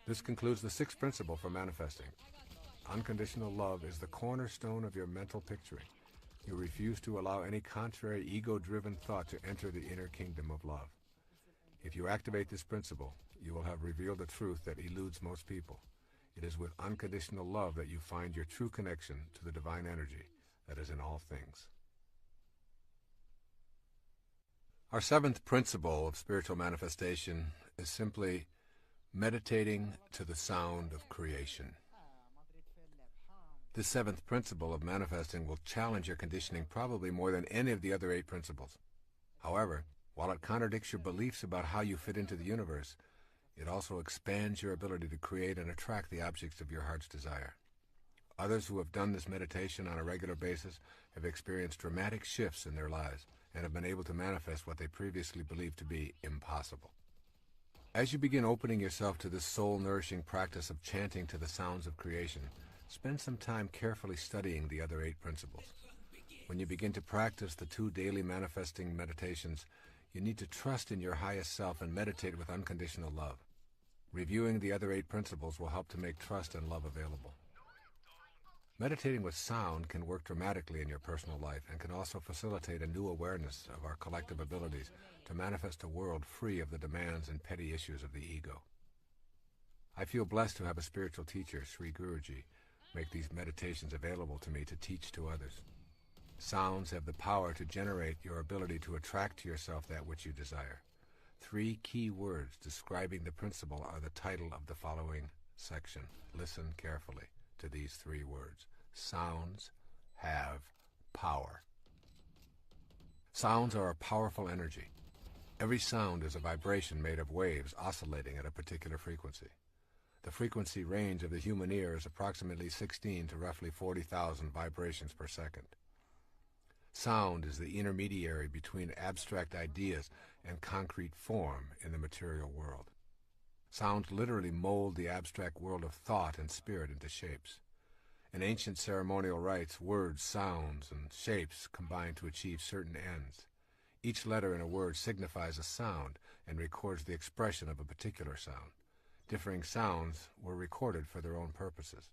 This concludes the sixth principle for manifesting. Unconditional love is the cornerstone of your mental picturing. You refuse to allow any contrary ego-driven thought to enter the inner kingdom of love. If you activate this principle, you will have revealed a truth that eludes most people. It is with unconditional love that you find your true connection to the divine energy that is in all things. Our seventh principle of spiritual manifestation is simply meditating to the sound of creation. This seventh principle of manifesting will challenge your conditioning probably more than any of the other 8 principles. However, while it contradicts your beliefs about how you fit into the universe, it also expands your ability to create and attract the objects of your heart's desire. Others who have done this meditation on a regular basis have experienced dramatic shifts in their lives and have been able to manifest what they previously believed to be impossible. As you begin opening yourself to this soul-nourishing practice of chanting to the sounds of creation, spend some time carefully studying the other 8 principles. When you begin to practice the 2 daily manifesting meditations, you need to trust in your highest self and meditate with unconditional love. Reviewing the other 8 principles will help to make trust and love available. Meditating with sound can work dramatically in your personal life and can also facilitate a new awareness of our collective abilities to manifest a world free of the demands and petty issues of the ego. I feel blessed to have a spiritual teacher, Sri Guruji, make these meditations available to me to teach to others. Sounds have the power to generate your ability to attract to yourself that which you desire. 3 key words describing the principle are the title of the following section. Listen carefully to these 3 words. Sounds have power. Sounds are a powerful energy. Every sound is a vibration made of waves oscillating at a particular frequency. The frequency range of the human ear is approximately 16 to roughly 40,000 vibrations per second. Sound is the intermediary between abstract ideas and concrete form in the material world. Sounds literally mold the abstract world of thought and spirit into shapes. In ancient ceremonial rites, words, sounds, and shapes combine to achieve certain ends. Each letter in a word signifies a sound and records the expression of a particular sound. Differing sounds were recorded for their own purposes.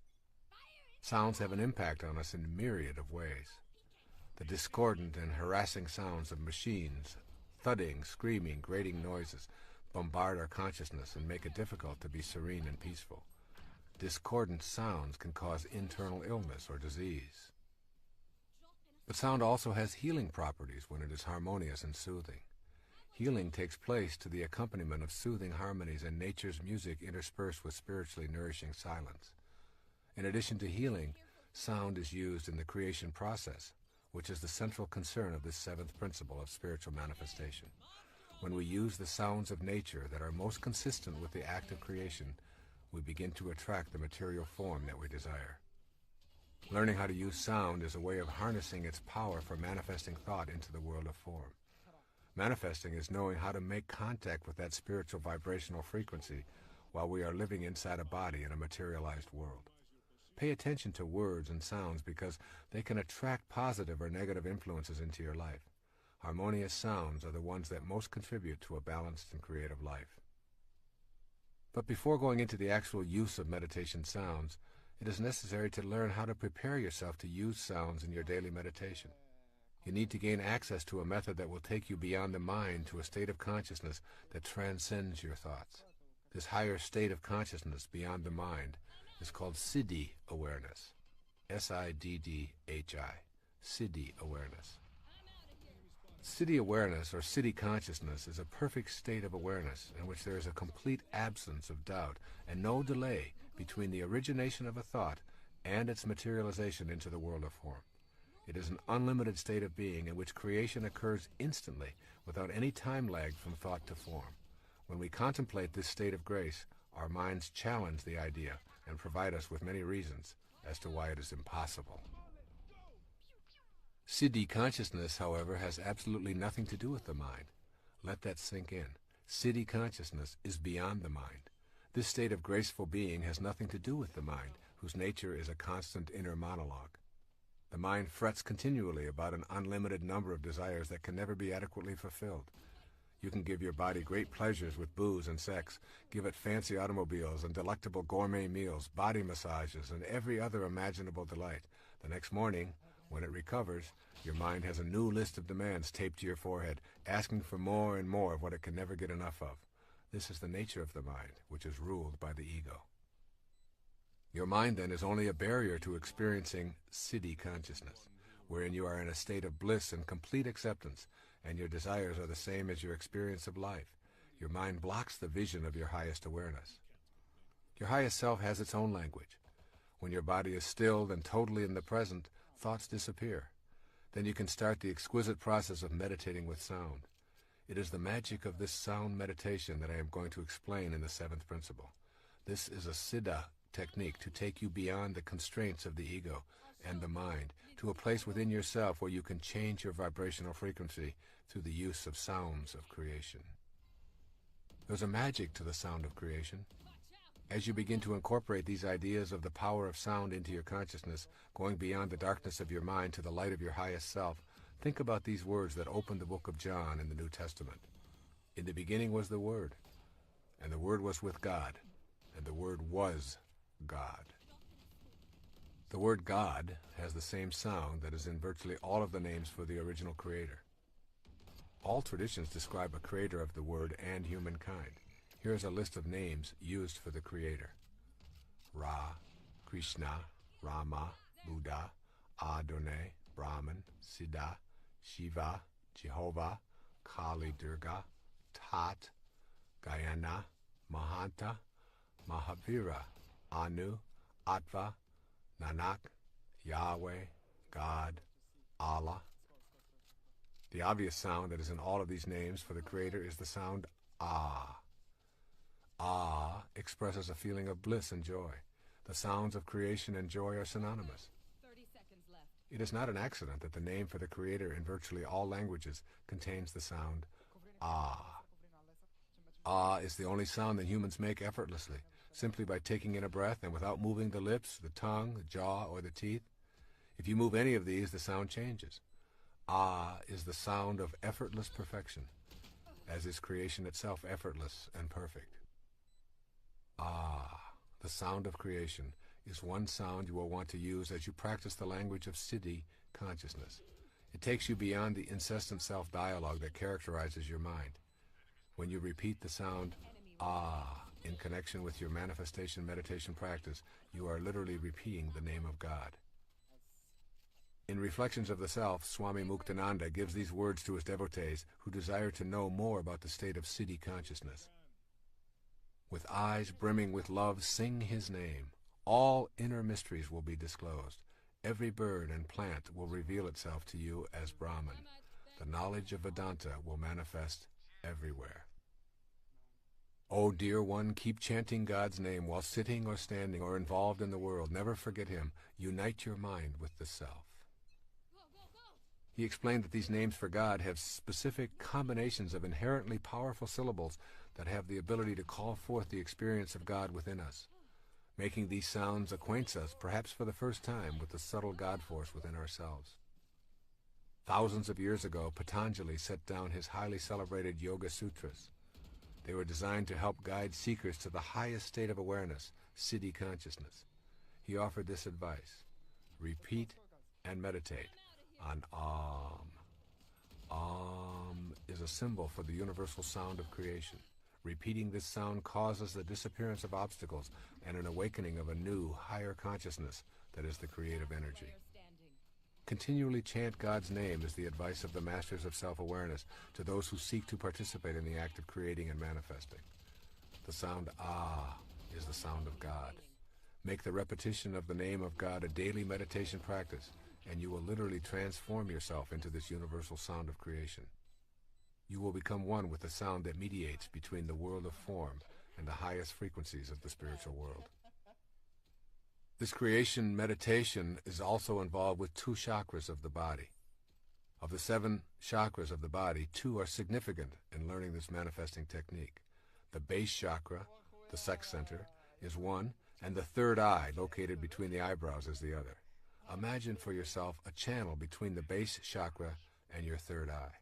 Sounds have an impact on us in a myriad of ways. The discordant and harassing sounds of machines, thudding, screaming, grating noises, bombard our consciousness and make it difficult to be serene and peaceful. Discordant sounds can cause internal illness or disease. But sound also has healing properties when it is harmonious and soothing. Healing takes place to the accompaniment of soothing harmonies and nature's music interspersed with spiritually nourishing silence. In addition to healing, sound is used in the creation process, which is the central concern of this 7th principle of spiritual manifestation. When we use the sounds of nature that are most consistent with the act of creation, we begin to attract the material form that we desire. Learning how to use sound is a way of harnessing its power for manifesting thought into the world of form. Manifesting is knowing how to make contact with that spiritual vibrational frequency while we are living inside a body in a materialized world. Pay attention to words and sounds because they can attract positive or negative influences into your life. Harmonious sounds are the ones that most contribute to a balanced and creative life. But before going into the actual use of meditation sounds, it is necessary to learn how to prepare yourself to use sounds in your daily meditation. You need to gain access to a method that will take you beyond the mind to a state of consciousness that transcends your thoughts. This higher state of consciousness beyond the mind is called Siddhi awareness. S-I-D-D-H-I. Siddhi awareness. Siddhi awareness or Siddhi consciousness is a perfect state of awareness in which there is a complete absence of doubt and no delay between the origination of a thought and its materialization into the world of form. It is an unlimited state of being in which creation occurs instantly without any time lag from thought to form. When we contemplate this state of grace, our minds challenge the idea and provide us with many reasons as to why it is impossible. Siddhi consciousness, however, has absolutely nothing to do with the mind. Let that sink in. Siddhi consciousness is beyond the mind. This state of graceful being has nothing to do with the mind, whose nature is a constant inner monologue. The mind frets continually about an unlimited number of desires that can never be adequately fulfilled. You can give your body great pleasures with booze and sex, give it fancy automobiles and delectable gourmet meals, body massages, and every other imaginable delight. The next morning, When it recovers, your mind has a new list of demands taped to your forehead, asking for more and more of what it can never get enough of. This is the nature of the mind, which is ruled by the ego. Your mind, then, is only a barrier to experiencing siddhi consciousness, wherein you are in a state of bliss and complete acceptance, and your desires are the same as your experience of life. Your mind blocks the vision of your highest awareness. Your highest self has its own language. When your body is stilled and totally in the present, thoughts disappear. Then you can start the exquisite process of meditating with sound. It is the magic of this sound meditation that I am going to explain in the seventh principle. This is a siddha technique to take you beyond the constraints of the ego and the mind to a place within yourself where you can change your vibrational frequency through the use of sounds of creation. There's a magic to the sound of creation. As you begin to incorporate these ideas of the power of sound into your consciousness, going beyond the darkness of your mind to the light of your highest self, think about these words that open the book of John in the New Testament. In the beginning was the Word, and the Word was with God, and the Word was God. The word God has the same sound that is in virtually all of the names for the original creator. All traditions describe a creator of the Word and humankind. Here is a list of names used for the creator. Ra, Krishna, Rama, Buddha, Adonai, Brahman, Siddha, Shiva, Jehovah, Kali Durga, Tat, Gayana, Mahanta, Mahavira, Anu, Atva, Nanak, Yahweh, God, Allah. The obvious sound that is in all of these names for the Creator is the sound Ah. Ah expresses a feeling of bliss and joy. The sounds of creation and joy are synonymous. 30 seconds left. It is not an accident that the name for the Creator in virtually all languages contains the sound Ah. Ah is the only sound that humans make effortlessly, simply by taking in a breath and without moving the lips, the tongue, the jaw, or the teeth. If you move any of these, the sound changes. Ah is the sound of effortless perfection, as is creation itself effortless and perfect. Ah, the sound of creation, is one sound you will want to use as you practice the language of siddhi consciousness. It takes you beyond the incessant self-dialogue that characterizes your mind. When you repeat the sound Ah in connection with your manifestation meditation practice, you are literally repeating the name of God. In Reflections of the Self, Swami Muktananda gives these words to his devotees who desire to know more about the state of siddhi consciousness. With eyes brimming with love, sing his name. All inner mysteries will be disclosed. Every bird and plant will reveal itself to you as Brahman. The knowledge of Vedanta will manifest everywhere. Oh, dear one, keep chanting God's name while sitting or standing or involved in the world. Never forget him. Unite your mind with the self. He explained that these names for God have specific combinations of inherently powerful syllables that have the ability to call forth the experience of God within us. Making these sounds acquaints us, perhaps for the first time, with the subtle God force within ourselves. Thousands of years ago, Patanjali set down his highly celebrated Yoga Sutras. They were designed to help guide seekers to the highest state of awareness, siddhi consciousness. He offered this advice: repeat and meditate on Om. Om is a symbol for the universal sound of creation. Repeating this sound causes the disappearance of obstacles and an awakening of a new, higher consciousness that is the creative energy. Continually chant God's name is the advice of the masters of self-awareness to those who seek to participate in the act of creating and manifesting. The sound Ah is the sound of God. Make the repetition of the name of God a daily meditation practice, and you will literally transform yourself into this universal sound of creation. You will become one with the sound that mediates between the world of form and the highest frequencies of the spiritual world. This creation meditation is also involved with 2 chakras of the body. Of the 7 chakras of the body, 2 are significant in learning this manifesting technique. The base chakra, the sex center, is one, and the third eye, located between the eyebrows, is the other. Imagine for yourself a channel between the base chakra and your third eye.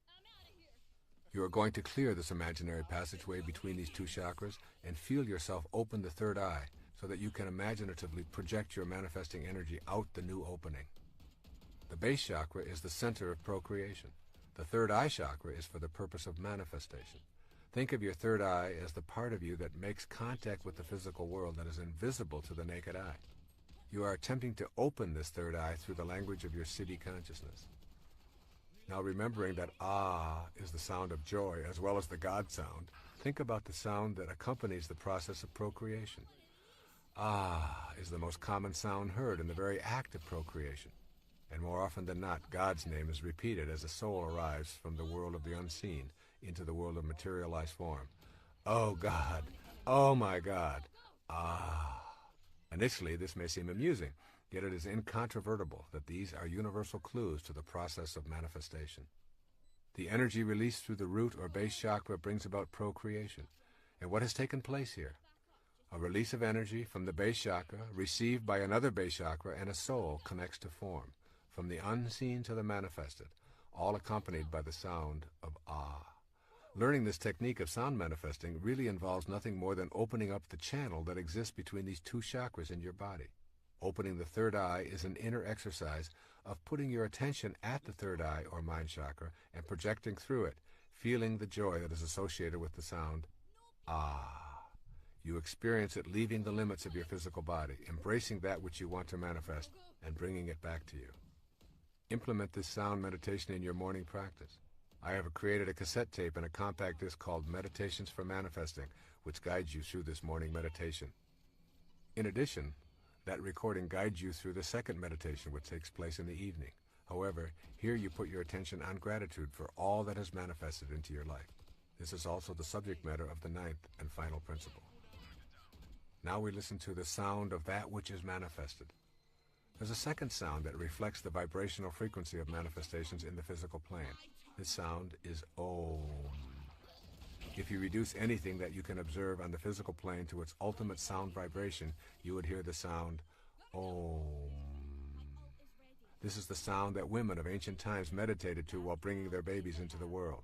You are going to clear this imaginary passageway between these 2 chakras and feel yourself open the third eye so that you can imaginatively project your manifesting energy out the new opening. The base chakra is the center of procreation. The third eye chakra is for the purpose of manifestation. Think of your third eye as the part of you that makes contact with the physical world that is invisible to the naked eye. You are attempting to open this third eye through the language of your siddhi consciousness. Now, remembering that ah is the sound of joy as well as the God sound, think about the sound that accompanies the process of procreation. Ah is the most common sound heard in the very act of procreation. And more often than not, God's name is repeated as the soul arrives from the world of the unseen into the world of materialized form. Oh God, oh my God, ah. Initially, this may seem amusing, yet it is incontrovertible that these are universal clues to the process of manifestation. The energy released through the root or base chakra brings about procreation. And what has taken place here? A release of energy from the base chakra, received by another base chakra, and a soul connects to form, from the unseen to the manifested, all accompanied by the sound of ah. Learning this technique of sound manifesting really involves nothing more than opening up the channel that exists between these two chakras in your body. Opening the third eye is an inner exercise of putting your attention at the third eye or mind chakra and projecting through it, feeling the joy that is associated with the sound ah. You experience it leaving the limits of your physical body, embracing that which you want to manifest and bringing it back to you. Implement this sound meditation in your morning practice. I have created a cassette tape and a compact disc called Meditations for Manifesting, which guides you through this morning meditation. In addition, that recording guides you through the second meditation, which takes place in the evening. However, here you put your attention on gratitude for all that has manifested into your life. This is also the subject matter of the ninth and final principle. Now we listen to the sound of that which is manifested. There's a second sound that reflects the vibrational frequency of manifestations in the physical plane. This sound is Om. If you reduce anything that you can observe on the physical plane to its ultimate sound vibration, you would hear the sound Om. This is the sound that women of ancient times meditated to while bringing their babies into the world.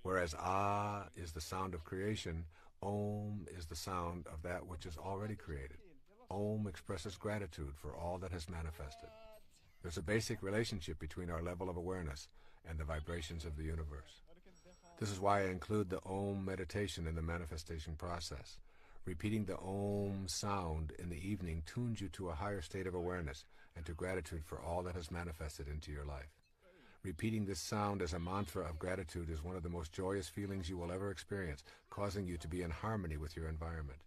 Whereas Ah is the sound of creation, Om is the sound of that which is already created. Om expresses gratitude for all that has manifested. There's a basic relationship between our level of awareness and the vibrations of the universe. This is why I include the Om meditation in the manifestation process. Repeating the Om sound in the evening tunes you to a higher state of awareness and to gratitude for all that has manifested into your life. Repeating this sound as a mantra of gratitude is one of the most joyous feelings you will ever experience, causing you to be in harmony with your environment.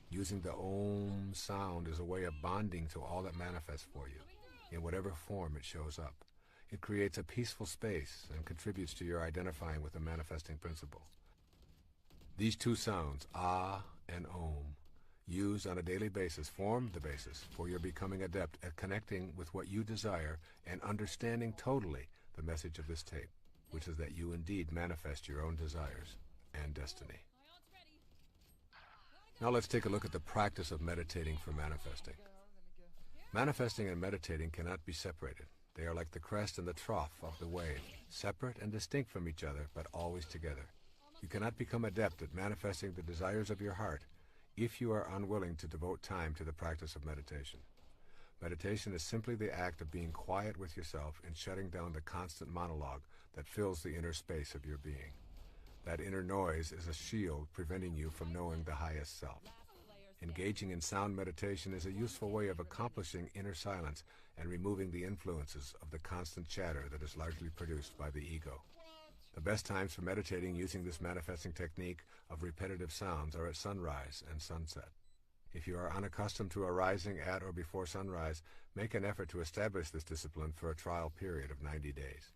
Using the Om sound is a way of bonding to all that manifests for you, in whatever form it shows up. It creates a peaceful space and contributes to your identifying with the manifesting principle. These two sounds, Ah and Om, used on a daily basis, form the basis for your becoming adept at connecting with what you desire and understanding totally the message of this tape, which is that you indeed manifest your own desires and destiny. Now let's take a look at the practice of meditating for manifesting. Manifesting and meditating cannot be separated. They are like the crest and the trough of the wave, separate and distinct from each other, but always together. You cannot become adept at manifesting the desires of your heart if you are unwilling to devote time to the practice of meditation. Meditation is simply the act of being quiet with yourself and shutting down the constant monologue that fills the inner space of your being. That inner noise is a shield preventing you from knowing the highest self. Engaging in sound meditation is a useful way of accomplishing inner silence and removing the influences of the constant chatter that is largely produced by the ego. The best times for meditating using this manifesting technique of repetitive sounds are at sunrise and sunset. If you are unaccustomed to arising at or before sunrise, make an effort to establish this discipline for a trial period of 90 days.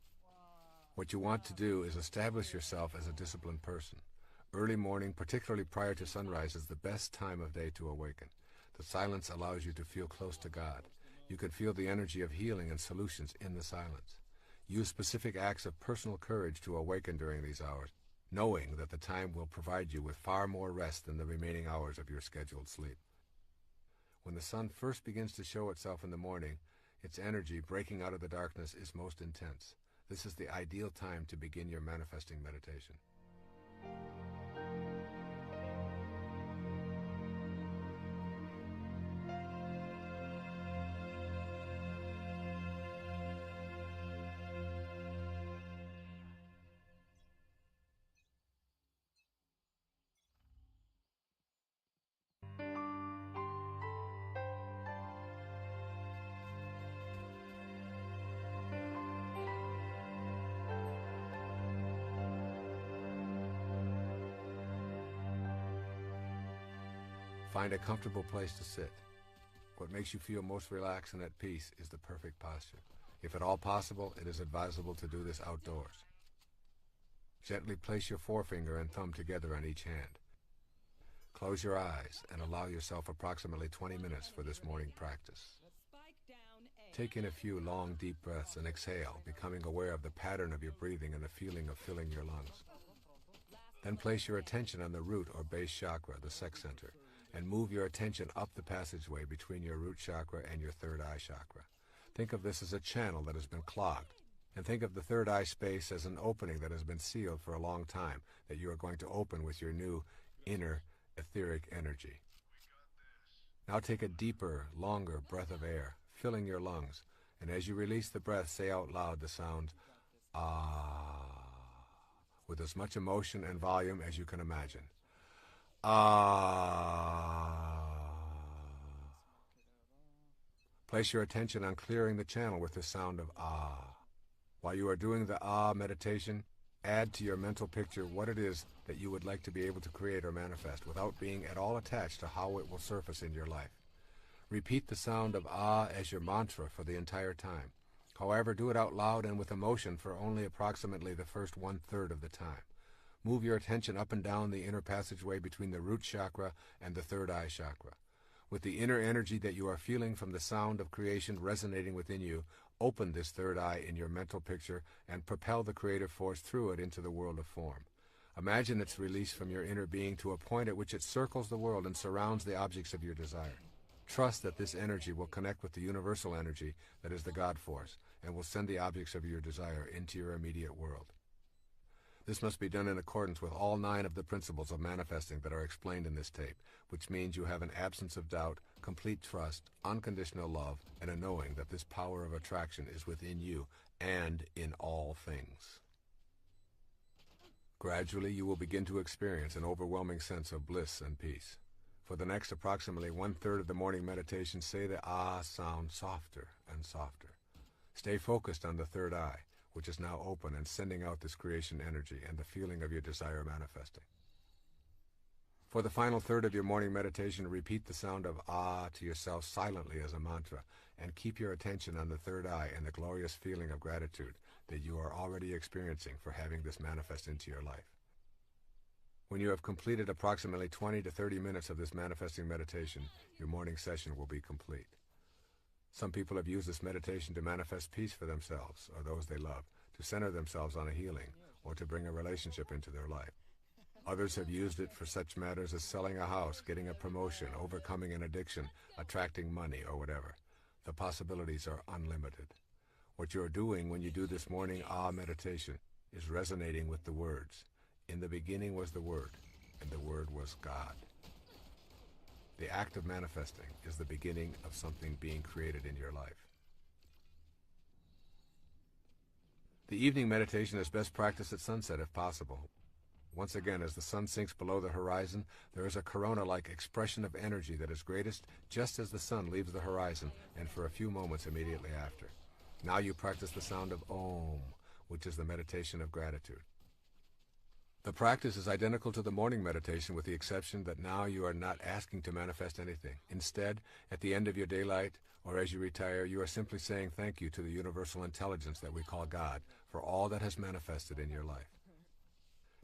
What you want to do is establish yourself as a disciplined person. Early morning, particularly prior to sunrise, is the best time of day to awaken. The silence allows you to feel close to God. You can feel the energy of healing and solutions in the silence. Use specific acts of personal courage to awaken during these hours, knowing that the time will provide you with far more rest than the remaining hours of your scheduled sleep. When the sun first begins to show itself in the morning, its energy breaking out of the darkness is most intense. This is the ideal time to begin your manifesting meditation. Find a comfortable place to sit. What makes you feel most relaxed and at peace is the perfect posture. If at all possible, it is advisable to do this outdoors. Gently place your forefinger and thumb together on each hand. Close your eyes and allow yourself approximately 20 minutes for this morning practice. Take in a few long, deep breaths and exhale, becoming aware of the pattern of your breathing and the feeling of filling your lungs. Then place your attention on the root or base chakra, the sex center, and move your attention up the passageway between your root chakra and your third eye chakra. Think of this as a channel that has been clogged, and think of the third eye space as an opening that has been sealed for a long time that you are going to open with your new inner etheric energy. Now take a deeper, longer breath of air, filling your lungs, and as you release the breath, say out loud the sound ah, with as much emotion and volume as you can imagine. Ah. Place your attention on clearing the channel with the sound of ah. While you are doing the ah meditation, add to your mental picture what it is that you would like to be able to create or manifest without being at all attached to how it will surface in your life. Repeat the sound of ah as your mantra for the entire time. However, do it out loud and with emotion for only approximately the first 1/3 of the time. Move your attention up and down the inner passageway between the root chakra and the third eye chakra. With the inner energy that you are feeling from the sound of creation resonating within you, open this third eye in your mental picture and propel the creative force through it into the world of form. Imagine its release from your inner being to a point at which it circles the world and surrounds the objects of your desire. Trust that this energy will connect with the universal energy that is the God force and will send the objects of your desire into your immediate world. This must be done in accordance with all 9 of the principles of manifesting that are explained in this tape, which means you have an absence of doubt, complete trust, unconditional love, and a knowing that this power of attraction is within you and in all things. Gradually, you will begin to experience an overwhelming sense of bliss and peace. For the next approximately 1/3 of the morning meditation, say the ah sound softer and softer. Stay focused on the third eye, which is now open and sending out this creation energy and the feeling of your desire manifesting. For the final third of your morning meditation, repeat the sound of ah to yourself silently as a mantra, and keep your attention on the third eye and the glorious feeling of gratitude that you are already experiencing for having this manifest into your life. When you have completed approximately 20 to 30 minutes of this manifesting meditation, your morning session will be complete. Some people have used this meditation to manifest peace for themselves or those they love, to center themselves on a healing, or to bring a relationship into their life. Others have used it for such matters as selling a house, getting a promotion, overcoming an addiction, attracting money, or whatever. The possibilities are unlimited. What you are doing when you do this morning ah meditation is resonating with the words. In the beginning was the Word, and the Word was God. The act of manifesting is the beginning of something being created in your life. The evening meditation is best practiced at sunset if possible. Once again, as the sun sinks below the horizon, there is a corona-like expression of energy that is greatest just as the sun leaves the horizon and for a few moments immediately after. Now you practice the sound of Om, which is the meditation of gratitude. The practice is identical to the morning meditation with the exception that now you are not asking to manifest anything. Instead, at the end of your daylight or as you retire, you are simply saying thank you to the universal intelligence that we call God for all that has manifested in your life.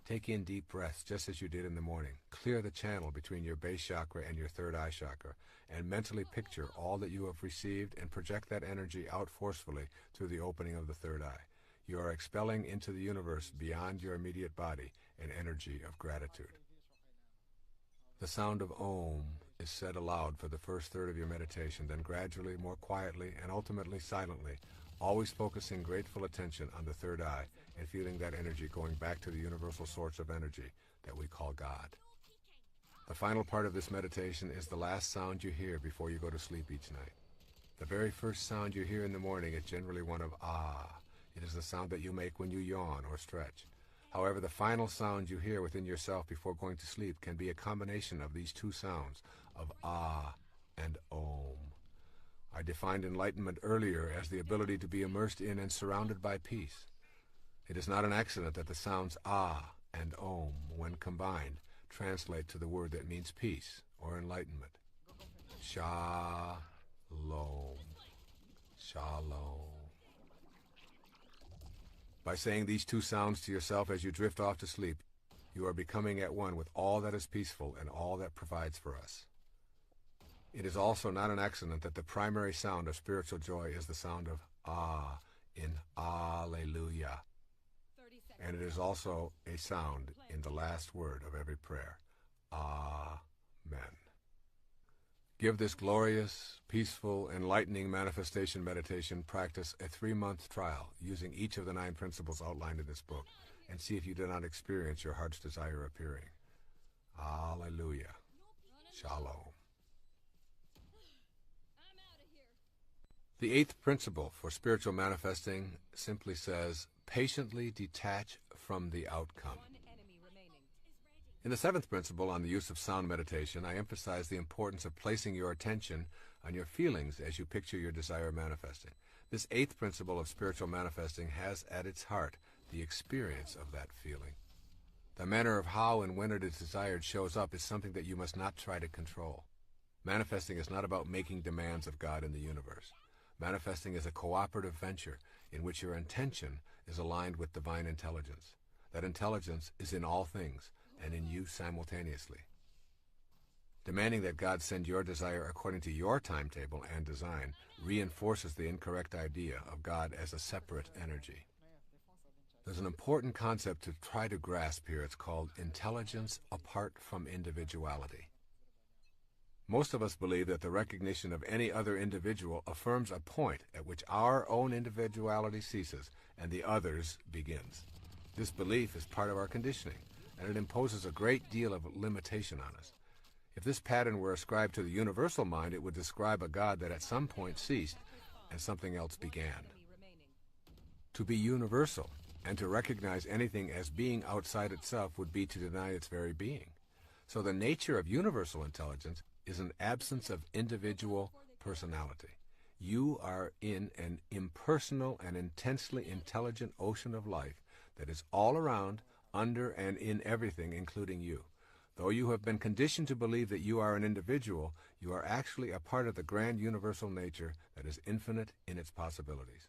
Take in deep breaths just as you did in the morning. Clear the channel between your base chakra and your third eye chakra and mentally picture all that you have received and project that energy out forcefully through the opening of the third eye. You are expelling into the universe beyond your immediate body an energy of gratitude. The sound of Om is said aloud for the first third of your meditation, then gradually, more quietly, and ultimately silently, always focusing grateful attention on the third eye and feeling that energy going back to the universal source of energy that we call God. The final part of this meditation is the last sound you hear before you go to sleep each night. The very first sound you hear in the morning is generally one of ah. It is the sound that you make when you yawn or stretch. However, the final sound you hear within yourself before going to sleep can be a combination of these two sounds of ah and Om. I defined enlightenment earlier as the ability to be immersed in and surrounded by peace. It is not an accident that the sounds ah and Om, when combined, translate to the word that means peace or enlightenment. Shalom. Shalom. By saying these two sounds to yourself as you drift off to sleep, you are becoming at one with all that is peaceful and all that provides for us. It is also not an accident that the primary sound of spiritual joy is the sound of Ah in Alleluia. And it is also a sound in the last word of every prayer. Amen. Give this glorious, peaceful, enlightening manifestation meditation practice a 3-month trial using each of the 9 principles outlined in this book, and see if you do not experience your heart's desire appearing. Alleluia. Shalom. The 8th principle for spiritual manifesting simply says, patiently detach from the outcome. In the 7th principle on the use of sound meditation, I emphasize the importance of placing your attention on your feelings as you picture your desire manifesting. This 8th principle of spiritual manifesting has at its heart the experience of that feeling. The manner of how and when it is desired shows up is something that you must not try to control. Manifesting is not about making demands of God in the universe. Manifesting is a cooperative venture in which your intention is aligned with divine intelligence. That intelligence is in all things and in you simultaneously. Demanding that God send your desire according to your timetable and design reinforces the incorrect idea of God as a separate energy. There's an important concept to try to grasp here. It's called intelligence apart from individuality. Most of us believe that the recognition of any other individual affirms a point at which our own individuality ceases and the other's begins. This belief is part of our conditioning, and it imposes a great deal of limitation on us. If this pattern were ascribed to the universal mind, it would describe a God that at some point ceased and something else began. To be universal and to recognize anything as being outside itself would be to deny its very being. So the nature of universal intelligence is an absence of individual personality. You are in an impersonal and intensely intelligent ocean of life that is all around, under, and in everything, including you. Though you have been conditioned to believe that you are an individual, you are actually a part of the grand universal nature that is infinite in its possibilities.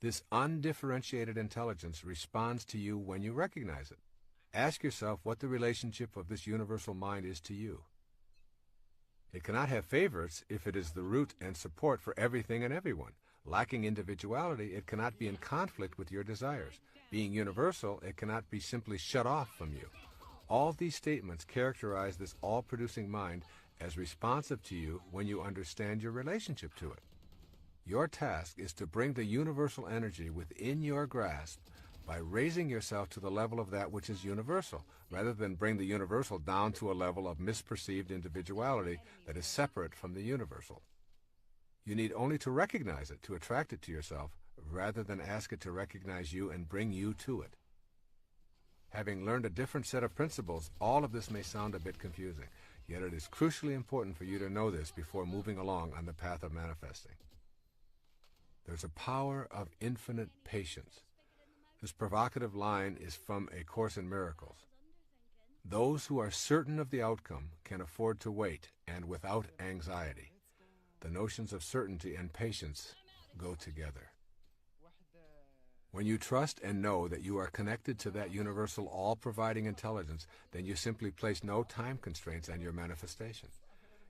This undifferentiated intelligence responds to you when you recognize it. Ask yourself what the relationship of this universal mind is to you. It cannot have favorites if it is the root and support for everything and everyone. Lacking individuality, it cannot be in conflict with your desires. Being universal, it cannot be simply shut off from you. All these statements characterize this all-producing mind as responsive to you when you understand your relationship to it. Your task is to bring the universal energy within your grasp by raising yourself to the level of that which is universal, rather than bring the universal down to a level of misperceived individuality that is separate from the universal. You need only to recognize it to attract it to yourself, rather than ask it to recognize you and bring you to it. Having learned a different set of principles, all of this may sound a bit confusing, yet it is crucially important for you to know this before moving along on the path of manifesting. There's a power of infinite patience. This provocative line is from A Course in Miracles. Those who are certain of the outcome can afford to wait, and without anxiety. The notions of certainty and patience go together. When you trust and know that you are connected to that universal all-providing intelligence, then you simply place no time constraints on your manifestation.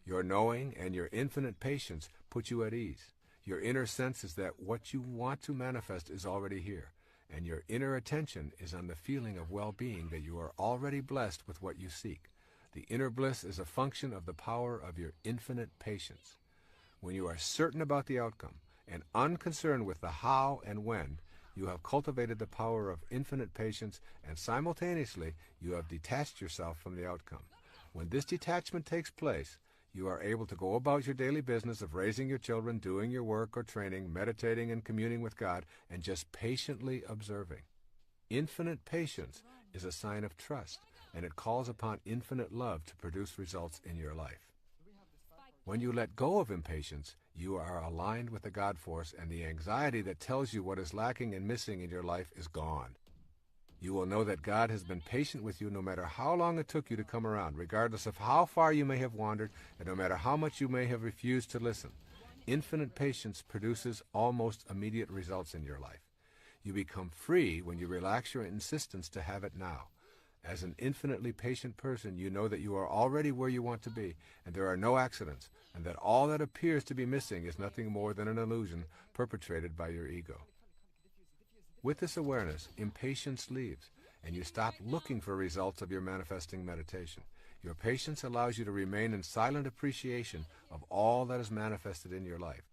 Your knowing and your infinite patience put you at ease. Your inner sense is that what you want to manifest is already here, and your inner attention is on the feeling of well-being that you are already blessed with what you seek. The inner bliss is a function of the power of your infinite patience. When you are certain about the outcome and unconcerned with the how and when, you have cultivated the power of infinite patience, and simultaneously you have detached yourself from the outcome. When this detachment takes place, you are able to go about your daily business of raising your children, doing your work or training, meditating and communing with God, and just patiently observing. Infinite patience is a sign of trust, and it calls upon infinite love to produce results in your life. When you let go of impatience, you are aligned with the God force, and the anxiety that tells you what is lacking and missing in your life is gone. You will know that God has been patient with you no matter how long it took you to come around, regardless of how far you may have wandered, and no matter how much you may have refused to listen. Infinite patience produces almost immediate results in your life. You become free when you relax your insistence to have it now. As an infinitely patient person, you know that you are already where you want to be, and there are no accidents, and that all that appears to be missing is nothing more than an illusion perpetrated by your ego. With this awareness, impatience leaves, and you stop looking for results of your manifesting meditation. Your patience allows you to remain in silent appreciation of all that is manifested in your life.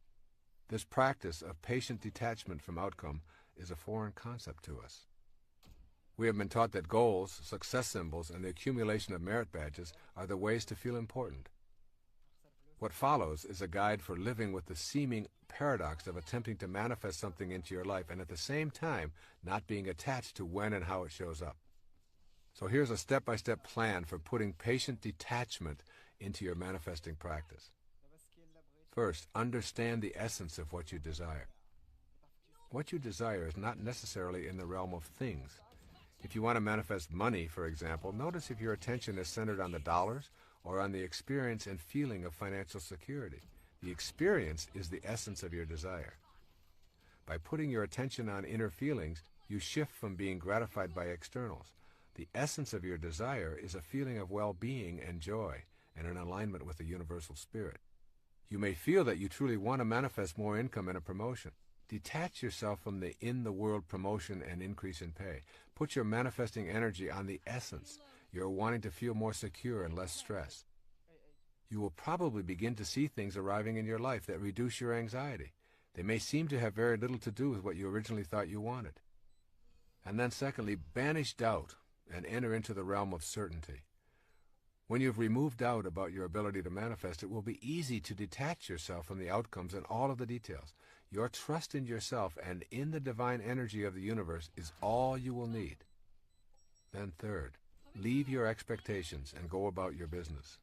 This practice of patient detachment from outcome is a foreign concept to us. We have been taught that goals, success symbols, and the accumulation of merit badges are the ways to feel important. What follows is a guide for living with the seeming paradox of attempting to manifest something into your life and at the same time not being attached to when and how it shows up. So here's a step-by-step plan for putting patient detachment into your manifesting practice. First, understand the essence of what you desire. What you desire is not necessarily in the realm of things. If you want to manifest money, for example, notice if your attention is centered on the dollars or on the experience and feeling of financial security. The experience is the essence of your desire. By putting your attention on inner feelings, you shift from being gratified by externals. The essence of your desire is a feeling of well-being and joy and an alignment with the universal spirit. You may feel that you truly want to manifest more income and a promotion. Detach yourself from the in-the-world promotion and increase in pay. Put your manifesting energy on the essence. You're wanting to feel more secure and less stress. You will probably begin to see things arriving in your life that reduce your anxiety. They may seem to have very little to do with what you originally thought you wanted. And then secondly, banish doubt and enter into the realm of certainty. When you've removed doubt about your ability to manifest, it will be easy to detach yourself from the outcomes and all of the details. Your trust in yourself and in the divine energy of the universe is all you will need. Then third, leave your expectations and go about your business.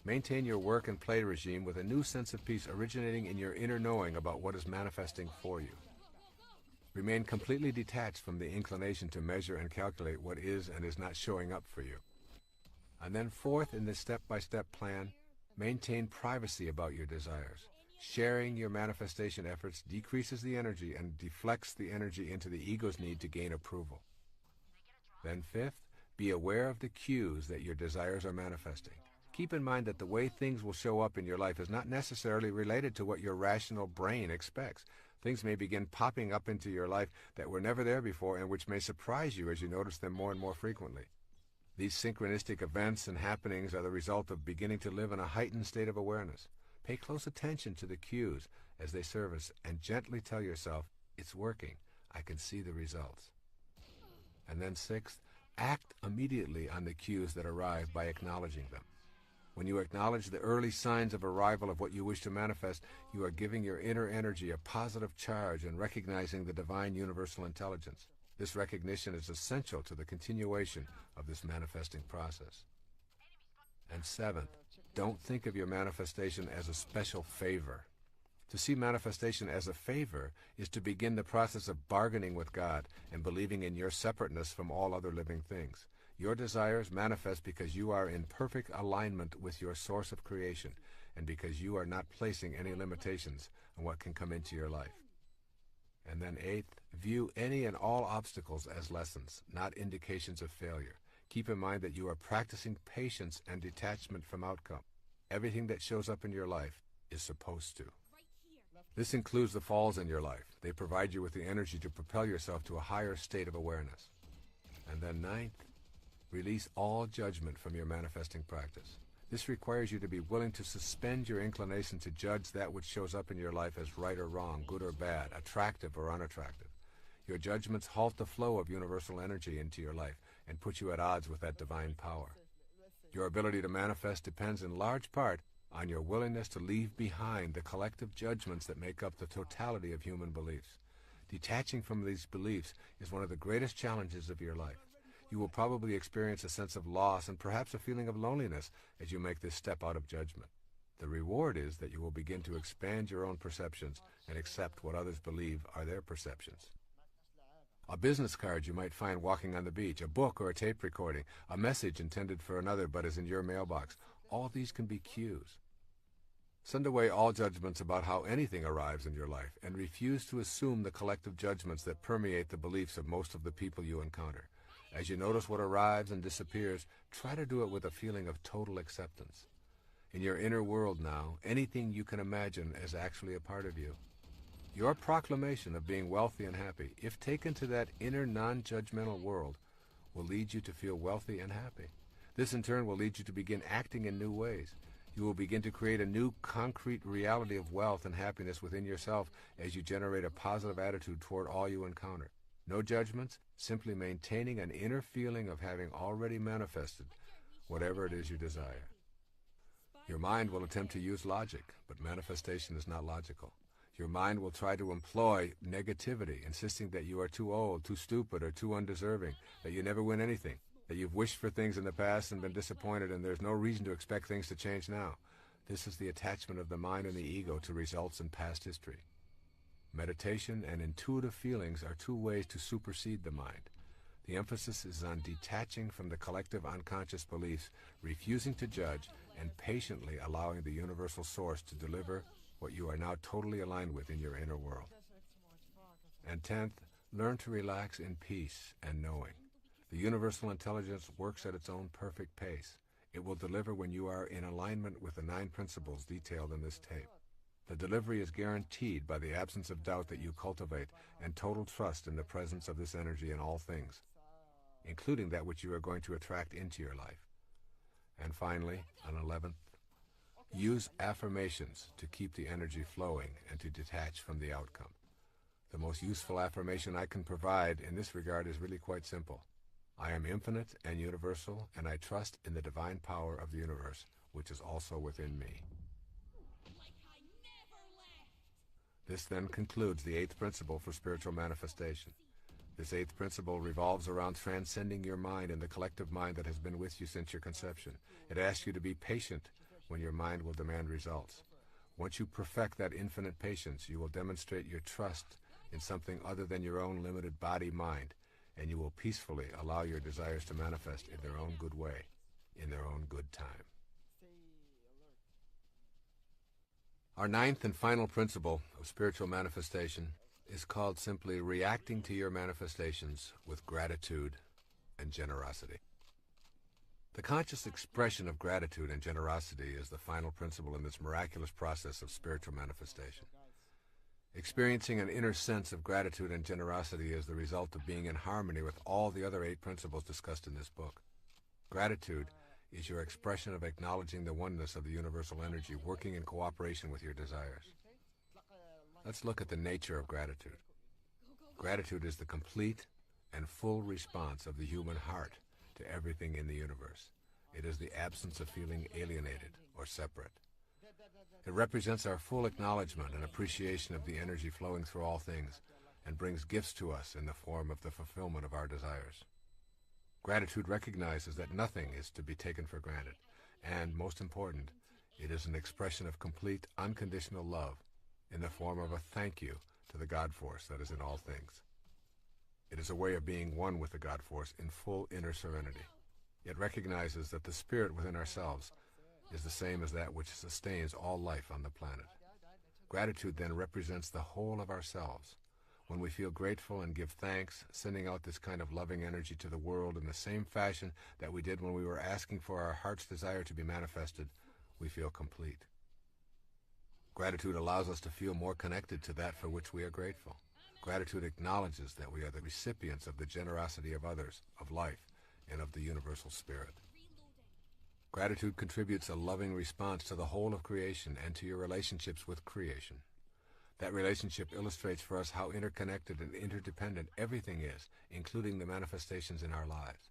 Maintain your work and play regime with a new sense of peace originating in your inner knowing about what is manifesting for you. Remain completely detached from the inclination to measure and calculate what is and is not showing up for you. And then fourth, in this step-by-step plan, maintain privacy about your desires. Sharing your manifestation efforts decreases the energy and deflects the energy into the ego's need to gain approval. Then fifth, be aware of the cues that your desires are manifesting. Keep in mind that the way things will show up in your life is not necessarily related to what your rational brain expects. Things may begin popping up into your life that were never there before and which may surprise you as you notice them more and more frequently. These synchronistic events and happenings are the result of beginning to live in a heightened state of awareness. Pay close attention to the cues as they surface and gently tell yourself, it's working, I can see the results. And then sixth, act immediately on the cues that arrive by acknowledging them. When you acknowledge the early signs of arrival of what you wish to manifest, you are giving your inner energy a positive charge and recognizing the divine universal intelligence. This recognition is essential to the continuation of this manifesting process. And seventh, don't think of your manifestation as a special favor. To see manifestation as a favor is to begin the process of bargaining with God and believing in your separateness from all other living things. Your desires manifest because you are in perfect alignment with your source of creation and because you are not placing any limitations on what can come into your life. And then eighth, view any and all obstacles as lessons, not indications of failure. Keep in mind that you are practicing patience and detachment from outcome. Everything that shows up in your life is supposed to. This includes the falls in your life. They provide you with the energy to propel yourself to a higher state of awareness. And then ninth, release all judgment from your manifesting practice. This requires you to be willing to suspend your inclination to judge that which shows up in your life as right or wrong, good or bad, attractive or unattractive. Your judgments halt the flow of universal energy into your life and put you at odds with that divine power. Your ability to manifest depends in large part on your willingness to leave behind the collective judgments that make up the totality of human beliefs. Detaching from these beliefs is one of the greatest challenges of your life. You will probably experience a sense of loss and perhaps a feeling of loneliness as you make this step out of judgment. The reward is that you will begin to expand your own perceptions and accept what others believe are their perceptions. A business card you might find walking on the beach, a book or a tape recording, a message intended for another but is in your mailbox. All these can be cues. Send away all judgments about how anything arrives in your life and refuse to assume the collective judgments that permeate the beliefs of most of the people you encounter. As you notice what arrives and disappears, try to do it with a feeling of total acceptance. In your inner world now, anything you can imagine is actually a part of you. Your proclamation of being wealthy and happy, if taken to that inner non-judgmental world, will lead you to feel wealthy and happy. This in turn will lead you to begin acting in new ways. You will begin to create a new concrete reality of wealth and happiness within yourself as you generate a positive attitude toward all you encounter. No judgments, simply maintaining an inner feeling of having already manifested whatever it is you desire. Your mind will attempt to use logic, but manifestation is not logical. Your mind will try to employ negativity, insisting that you are too old, too stupid, or too undeserving, that you never win anything, that you've wished for things in the past and been disappointed, and there's no reason to expect things to change now. This is the attachment of the mind and the ego to results in past history. Meditation and intuitive feelings are two ways to supersede the mind. The emphasis is on detaching from the collective unconscious beliefs, refusing to judge, and patiently allowing the universal source to deliver what you are now totally aligned with in your inner world. And 10th, learn to relax in peace and knowing. The universal intelligence works at its own perfect pace. It will deliver when you are in alignment with the 9 principles detailed in this tape. The delivery is guaranteed by the absence of doubt that you cultivate and total trust in the presence of this energy in all things, including that which you are going to attract into your life. And finally, on 11th, use affirmations to keep the energy flowing and to detach from the outcome. The most useful affirmation I can provide in this regard is really quite simple. I am infinite and universal, and I trust in the divine power of the universe, which is also within me. This then concludes the 8th principle for spiritual manifestation. This 8th principle revolves around transcending your mind and the collective mind that has been with you since your conception. It asks you to be patient when your mind will demand results. Once you perfect that infinite patience, you will demonstrate your trust in something other than your own limited body-mind, and you will peacefully allow your desires to manifest in their own good way, in their own good time. Our 9th and final principle of spiritual manifestation is called simply reacting to your manifestations with gratitude and generosity. The conscious expression of gratitude and generosity is the final principle in this miraculous process of spiritual manifestation. Experiencing an inner sense of gratitude and generosity is the result of being in harmony with all the other 8 principles discussed in this book. Gratitude is your expression of acknowledging the oneness of the universal energy working in cooperation with your desires. Let's look at the nature of gratitude. Gratitude is the complete and full response of the human heart to everything in the universe. It is the absence of feeling alienated or separate. It represents our full acknowledgement and appreciation of the energy flowing through all things and brings gifts to us in the form of the fulfillment of our desires. Gratitude recognizes that nothing is to be taken for granted, and, most important, it is an expression of complete, unconditional love in the form of a thank you to the God Force that is in all things. It is a way of being one with the God Force in full inner serenity. It recognizes that the spirit within ourselves is the same as that which sustains all life on the planet. Gratitude then represents the whole of ourselves. When we feel grateful and give thanks, sending out this kind of loving energy to the world in the same fashion that we did when we were asking for our heart's desire to be manifested, we feel complete. Gratitude allows us to feel more connected to that for which we are grateful. Gratitude acknowledges that we are the recipients of the generosity of others, of life, and of the universal spirit. Gratitude contributes a loving response to the whole of creation and to your relationships with creation. That relationship illustrates for us how interconnected and interdependent everything is, including the manifestations in our lives.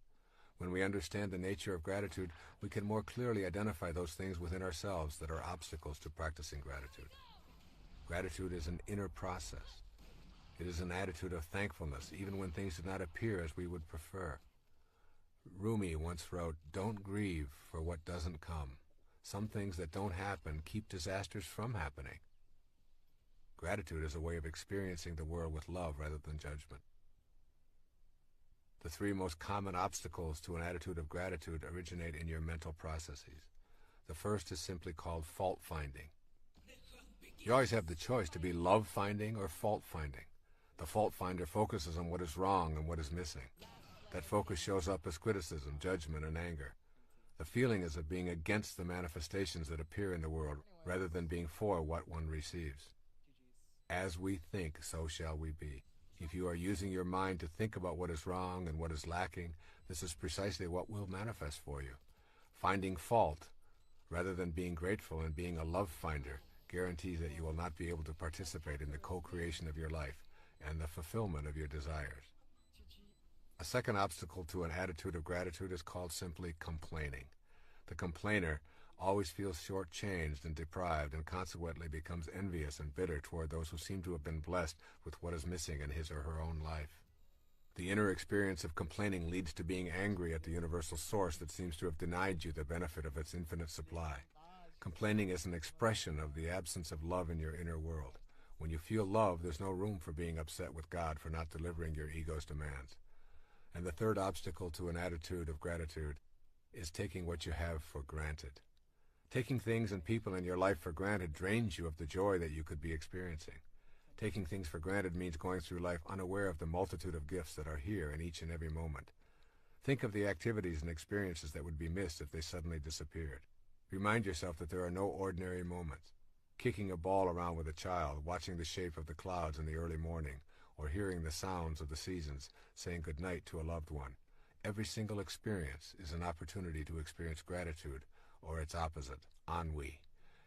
When we understand the nature of gratitude, we can more clearly identify those things within ourselves that are obstacles to practicing gratitude. Gratitude is an inner process. It is an attitude of thankfulness, even when things do not appear as we would prefer. Rumi once wrote, "Don't grieve for what doesn't come. Some things that don't happen keep disasters from happening." Gratitude is a way of experiencing the world with love rather than judgment. The three most common obstacles to an attitude of gratitude originate in your mental processes. The first is simply called fault-finding. You always have the choice to be love-finding or fault-finding. The fault-finder focuses on what is wrong and what is missing. That focus shows up as criticism, judgment, and anger. The feeling is of being against the manifestations that appear in the world, rather than being for what one receives. As we think, so shall we be. If you are using your mind to think about what is wrong and what is lacking, this is precisely what will manifest for you. Finding fault, rather than being grateful and being a love finder, guarantees that you will not be able to participate in the co-creation of your life and the fulfillment of your desires. A second obstacle to an attitude of gratitude is called simply complaining. The complainer always feels shortchanged and deprived, and consequently becomes envious and bitter toward those who seem to have been blessed with what is missing in his or her own life. The inner experience of complaining leads to being angry at the universal source that seems to have denied you the benefit of its infinite supply. Complaining is an expression of the absence of love in your inner world. When you feel love, there's no room for being upset with God for not delivering your ego's demands. And the third obstacle to an attitude of gratitude is taking what you have for granted. Taking things and people in your life for granted drains you of the joy that you could be experiencing. Taking things for granted means going through life unaware of the multitude of gifts that are here in each and every moment. Think of the activities and experiences that would be missed if they suddenly disappeared. Remind yourself that there are no ordinary moments. Kicking a ball around with a child, watching the shape of the clouds in the early morning, or hearing the sounds of the seasons, saying goodnight to a loved one. Every single experience is an opportunity to experience gratitude, or its opposite, ennui.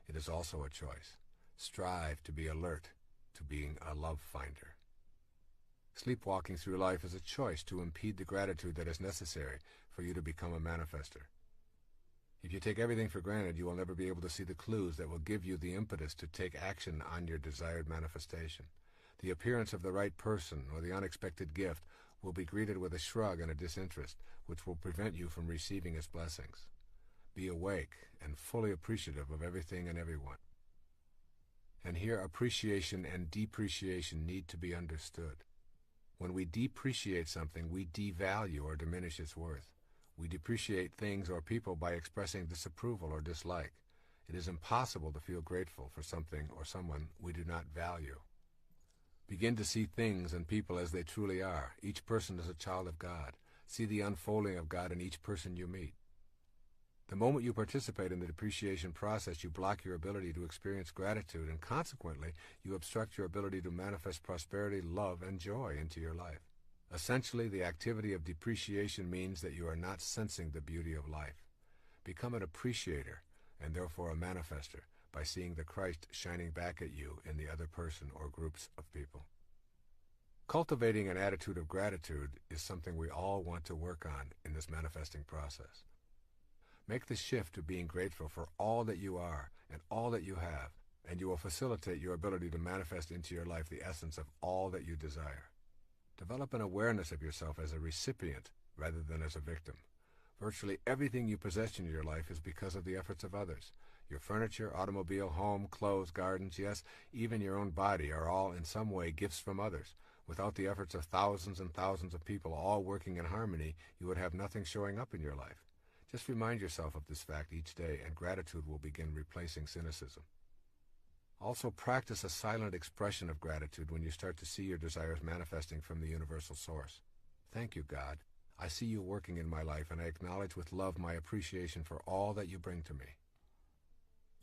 It is also a choice. Strive to be alert to being a love finder. Sleepwalking through life is a choice to impede the gratitude that is necessary for you to become a manifester. If you take everything for granted, you will never be able to see the clues that will give you the impetus to take action on your desired manifestation. The appearance of the right person or the unexpected gift will be greeted with a shrug and a disinterest, which will prevent you from receiving its blessings. Be awake and fully appreciative of everything and everyone. And here appreciation and depreciation need to be understood. When we depreciate something, we devalue or diminish its worth. We depreciate things or people by expressing disapproval or dislike. It is impossible to feel grateful for something or someone we do not value. Begin to see things and people as they truly are. Each person is a child of God. See the unfolding of God in each person you meet. The moment you participate in the depreciation process, you block your ability to experience gratitude, and consequently, you obstruct your ability to manifest prosperity, love, and joy into your life. Essentially, the activity of depreciation means that you are not sensing the beauty of life. Become an appreciator, and therefore a manifester, by seeing the Christ shining back at you in the other person or groups of people. Cultivating an attitude of gratitude is something we all want to work on in this manifesting process. Make the shift to being grateful for all that you are and all that you have, and you will facilitate your ability to manifest into your life the essence of all that you desire. Develop an awareness of yourself as a recipient rather than as a victim. Virtually everything you possess in your life is because of the efforts of others. Your furniture, automobile, home, clothes, gardens, yes, even your own body are all in some way gifts from others. Without the efforts of thousands and thousands of people all working in harmony, you would have nothing showing up in your life. Just remind yourself of this fact each day, and gratitude will begin replacing cynicism. Also, practice a silent expression of gratitude when you start to see your desires manifesting from the universal source. Thank you, God. I see you working in my life, and I acknowledge with love my appreciation for all that you bring to me.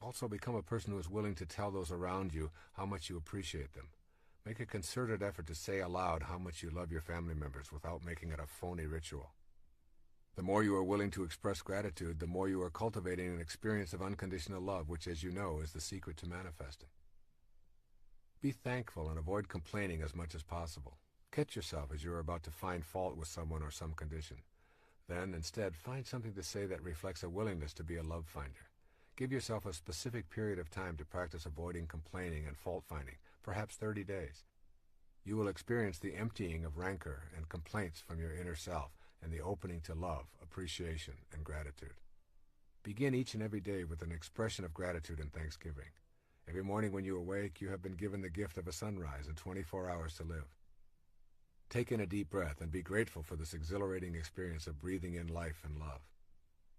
Also, become a person who is willing to tell those around you how much you appreciate them. Make a concerted effort to say aloud how much you love your family members without making it a phony ritual. The more you are willing to express gratitude, the more you are cultivating an experience of unconditional love, which, as you know, is the secret to manifesting. Be thankful and avoid complaining as much as possible. Catch yourself as you are about to find fault with someone or some condition. Then, instead, find something to say that reflects a willingness to be a love finder. Give yourself a specific period of time to practice avoiding complaining and fault-finding, perhaps 30 days. You will experience the emptying of rancor and complaints from your inner self, and the opening to love, appreciation, and gratitude. Begin each and every day with an expression of gratitude and thanksgiving. Every morning when you awake, you have been given the gift of a sunrise and 24 hours to live. Take in a deep breath and be grateful for this exhilarating experience of breathing in life and love.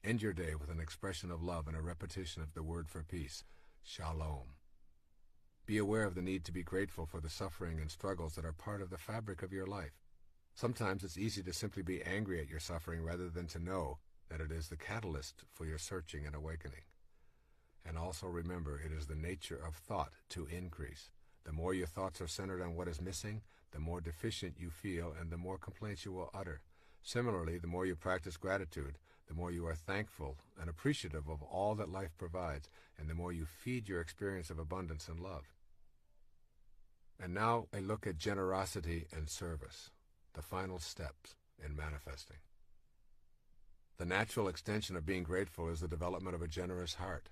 End your day with an expression of love and a repetition of the word for peace, Shalom. Be aware of the need to be grateful for the suffering and struggles that are part of the fabric of your life. Sometimes it's easy to simply be angry at your suffering rather than to know that it is the catalyst for your searching and awakening. And also remember, it is the nature of thought to increase. The more your thoughts are centered on what is missing, the more deficient you feel and the more complaints you will utter. Similarly, the more you practice gratitude, the more you are thankful and appreciative of all that life provides, and the more you feed your experience of abundance and love. And now a look at generosity and service, the final steps in manifesting. The natural extension of being grateful is the development of a generous heart.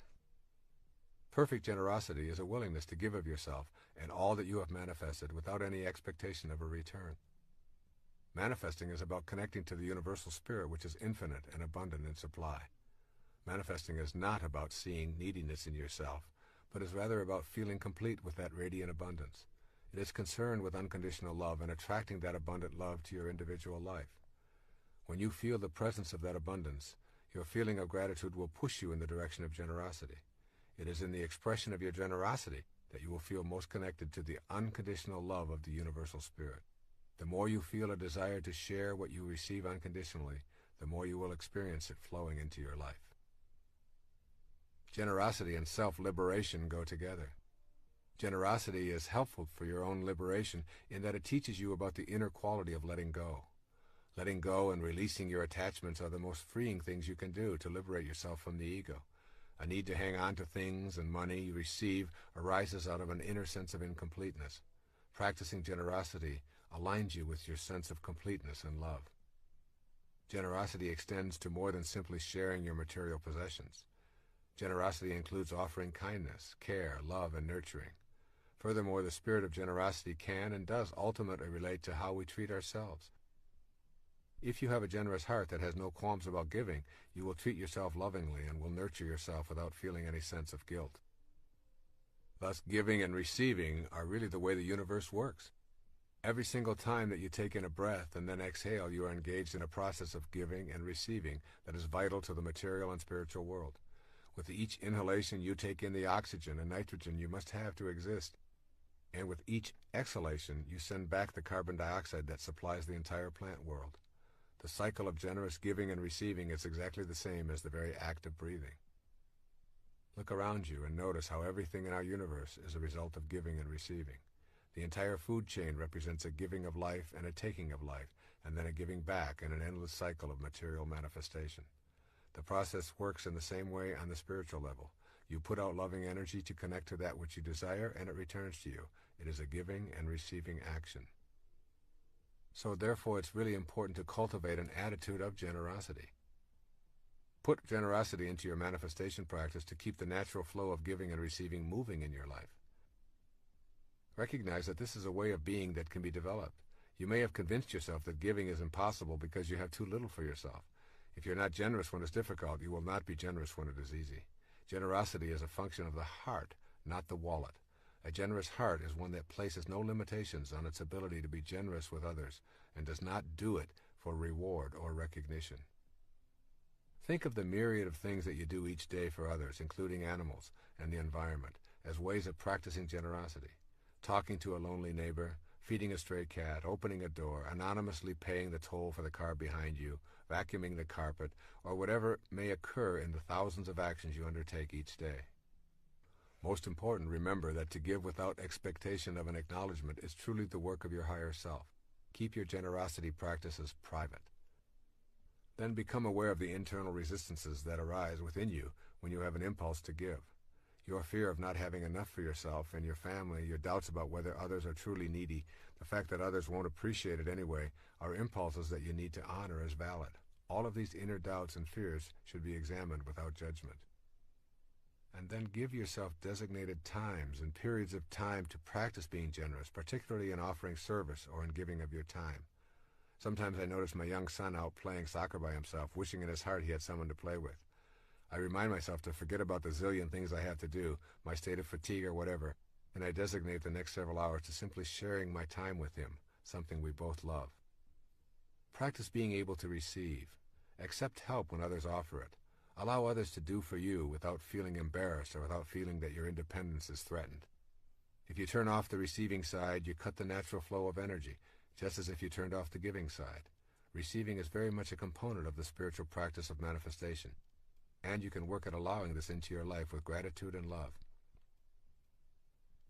Perfect generosity is a willingness to give of yourself and all that you have manifested without any expectation of a return. Manifesting is about connecting to the universal spirit, which is infinite and abundant in supply. Manifesting is not about seeing neediness in yourself, but is rather about feeling complete with that radiant abundance. It is concerned with unconditional love and attracting that abundant love to your individual life. When you feel the presence of that abundance, your feeling of gratitude will push you in the direction of generosity. It is in the expression of your generosity that you will feel most connected to the unconditional love of the universal spirit. The more you feel a desire to share what you receive unconditionally, the more you will experience it flowing into your life. Generosity and self-liberation go together. Generosity is helpful for your own liberation in that it teaches you about the inner quality of letting go. Letting go and releasing your attachments are the most freeing things you can do to liberate yourself from the ego. A need to hang on to things and money you receive arises out of an inner sense of incompleteness. Practicing generosity aligns you with your sense of completeness and love. Generosity extends to more than simply sharing your material possessions. Generosity includes offering kindness, care, love, and nurturing. Furthermore, the spirit of generosity can and does ultimately relate to how we treat ourselves. If you have a generous heart that has no qualms about giving, you will treat yourself lovingly and will nurture yourself without feeling any sense of guilt. Thus, giving and receiving are really the way the universe works. Every single time that you take in a breath and then exhale, you are engaged in a process of giving and receiving that is vital to the material and spiritual world. With each inhalation, you take in the oxygen and nitrogen you must have to exist. And with each exhalation, you send back the carbon dioxide that supplies the entire plant world. The cycle of generous giving and receiving is exactly the same as the very act of breathing. Look around you and notice how everything in our universe is a result of giving and receiving. The entire food chain represents a giving of life and a taking of life, and then a giving back in an endless cycle of material manifestation. The process works in the same way on the spiritual level. You put out loving energy to connect to that which you desire, and it returns to you. It is a giving and receiving action. So therefore, it's really important to cultivate an attitude of generosity. Put generosity into your manifestation practice to keep the natural flow of giving and receiving moving in your life. Recognize that this is a way of being that can be developed. You may have convinced yourself that giving is impossible because you have too little for yourself. If you're not generous when it's difficult, you will not be generous when it is easy. Generosity is a function of the heart, not the wallet. A generous heart is one that places no limitations on its ability to be generous with others and does not do it for reward or recognition. Think of the myriad of things that you do each day for others, including animals and the environment, as ways of practicing generosity. Talking to a lonely neighbor, feeding a stray cat, opening a door, anonymously paying the toll for the car behind you, vacuuming the carpet, or whatever may occur in the thousands of actions you undertake each day. Most important, remember that to give without expectation of an acknowledgement is truly the work of your higher self. Keep your generosity practices private. Then become aware of the internal resistances that arise within you when you have an impulse to give. Your fear of not having enough for yourself and your family, your doubts about whether others are truly needy, the fact that others won't appreciate it anyway, are impulses that you need to honor as valid. All of these inner doubts and fears should be examined without judgment. And then give yourself designated times and periods of time to practice being generous, particularly in offering service or in giving of your time. Sometimes I notice my young son out playing soccer by himself, wishing in his heart he had someone to play with. I remind myself to forget about the zillion things I have to do, my state of fatigue or whatever, and I designate the next several hours to simply sharing my time with him, something we both love. Practice being able to receive. Accept help when others offer it. Allow others to do for you without feeling embarrassed or without feeling that your independence is threatened. If you turn off the receiving side, you cut the natural flow of energy, just as if you turned off the giving side. Receiving is very much a component of the spiritual practice of manifestation, and you can work at allowing this into your life with gratitude and love.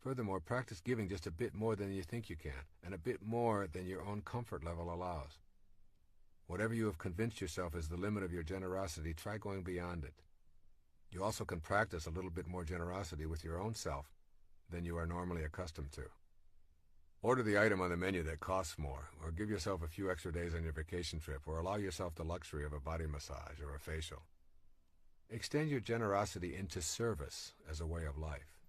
Furthermore, practice giving just a bit more than you think you can, and a bit more than your own comfort level allows. Whatever you have convinced yourself is the limit of your generosity, try going beyond it. You also can practice a little bit more generosity with your own self than you are normally accustomed to. Order the item on the menu that costs more, or give yourself a few extra days on your vacation trip, or allow yourself the luxury of a body massage or a facial. Extend your generosity into service as a way of life.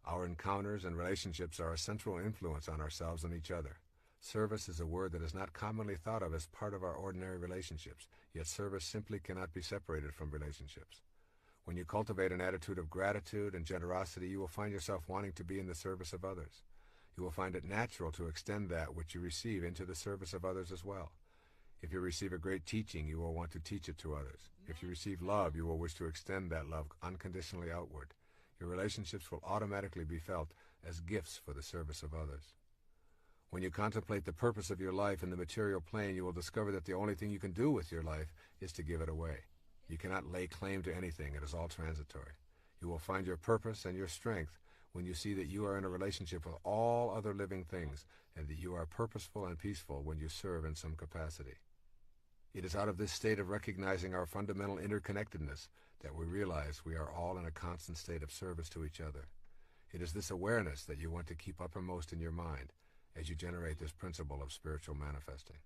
Our encounters and relationships are a central influence on ourselves and each other. Service is a word that is not commonly thought of as part of our ordinary relationships, yet service simply cannot be separated from relationships. When you cultivate an attitude of gratitude and generosity, you will find yourself wanting to be in the service of others. You will find it natural to extend that which you receive into the service of others as well. If you receive a great teaching, you will want to teach it to others. If you receive love, you will wish to extend that love unconditionally outward. Your relationships will automatically be felt as gifts for the service of others. When you contemplate the purpose of your life in the material plane, you will discover that the only thing you can do with your life is to give it away. You cannot lay claim to anything. It is all transitory. You will find your purpose and your strength when you see that you are in a relationship with all other living things, and that you are purposeful and peaceful when you serve in some capacity. It is out of this state of recognizing our fundamental interconnectedness that we realize we are all in a constant state of service to each other. It is this awareness that you want to keep uppermost in your mind as you generate this principle of spiritual manifesting.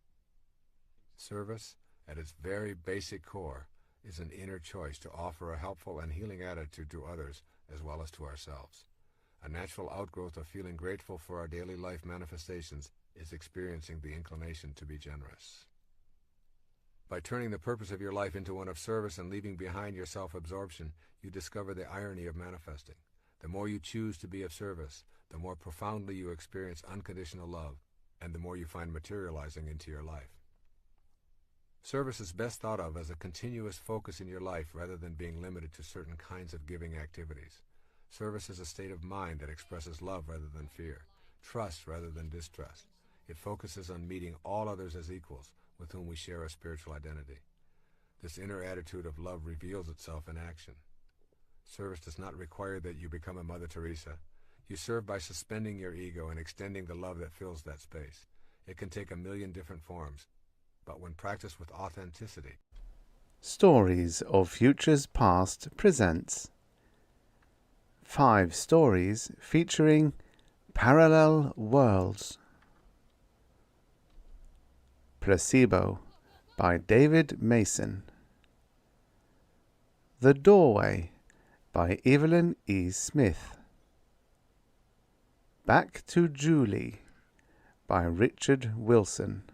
Service, at its very basic core, is an inner choice to offer a helpful and healing attitude to others as well as to ourselves. A natural outgrowth of feeling grateful for our daily life manifestations is experiencing the inclination to be generous. By turning the purpose of your life into one of service and leaving behind your self-absorption, you discover the irony of manifesting. The more you choose to be of service, the more profoundly you experience unconditional love, and the more you find materializing into your life. Service is best thought of as a continuous focus in your life rather than being limited to certain kinds of giving activities. Service is a state of mind that expresses love rather than fear, trust rather than distrust. It focuses on meeting all others as equals with whom we share a spiritual identity. This inner attitude of love reveals itself in action. Service does not require that you become a Mother Teresa. You serve by suspending your ego and extending the love that fills that space. It can take a million different forms, but when practiced with authenticity. Stories of Futures Past presents 5 stories featuring parallel worlds. Placebo by David Mason. The Doorway by Evelyn E. Smith. Back to Julie by Richard Wilson.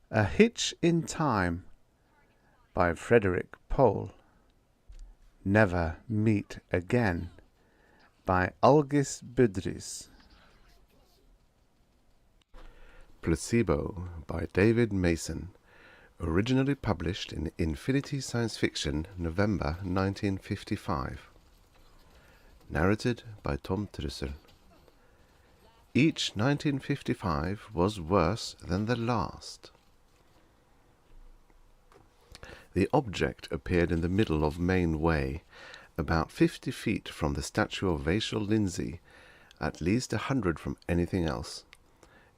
A Hitch in Time by Frederick Pohl. Never Meet Again by Algis Budrys. Placebo by David Mason, originally published in Infinity Science Fiction, November 1955. Narrated by Tom Trussell. Each 1955 was worse than the last. The object appeared in the middle of Main Way, about 50 feet from the statue of Vachel Lindsay, at least 100 from anything else.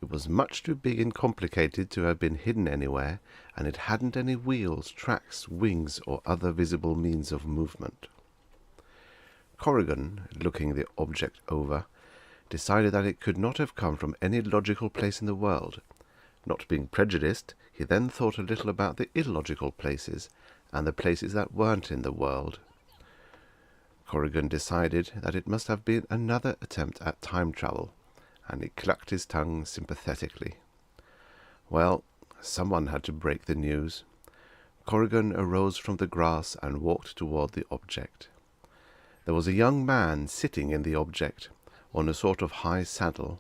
It was much too big and complicated to have been hidden anywhere, and it hadn't any wheels, tracks, wings, or other visible means of movement. Corrigan, looking the object over, decided that it could not have come from any logical place in the world. Not being prejudiced, he then thought a little about the illogical places, and the places that weren't in the world. Corrigan decided that it must have been another attempt at time travel, and he clucked his tongue sympathetically. Well, someone had to break the news. Corrigan arose from the grass and walked toward the object. There was a young man sitting in the object, on a sort of high saddle.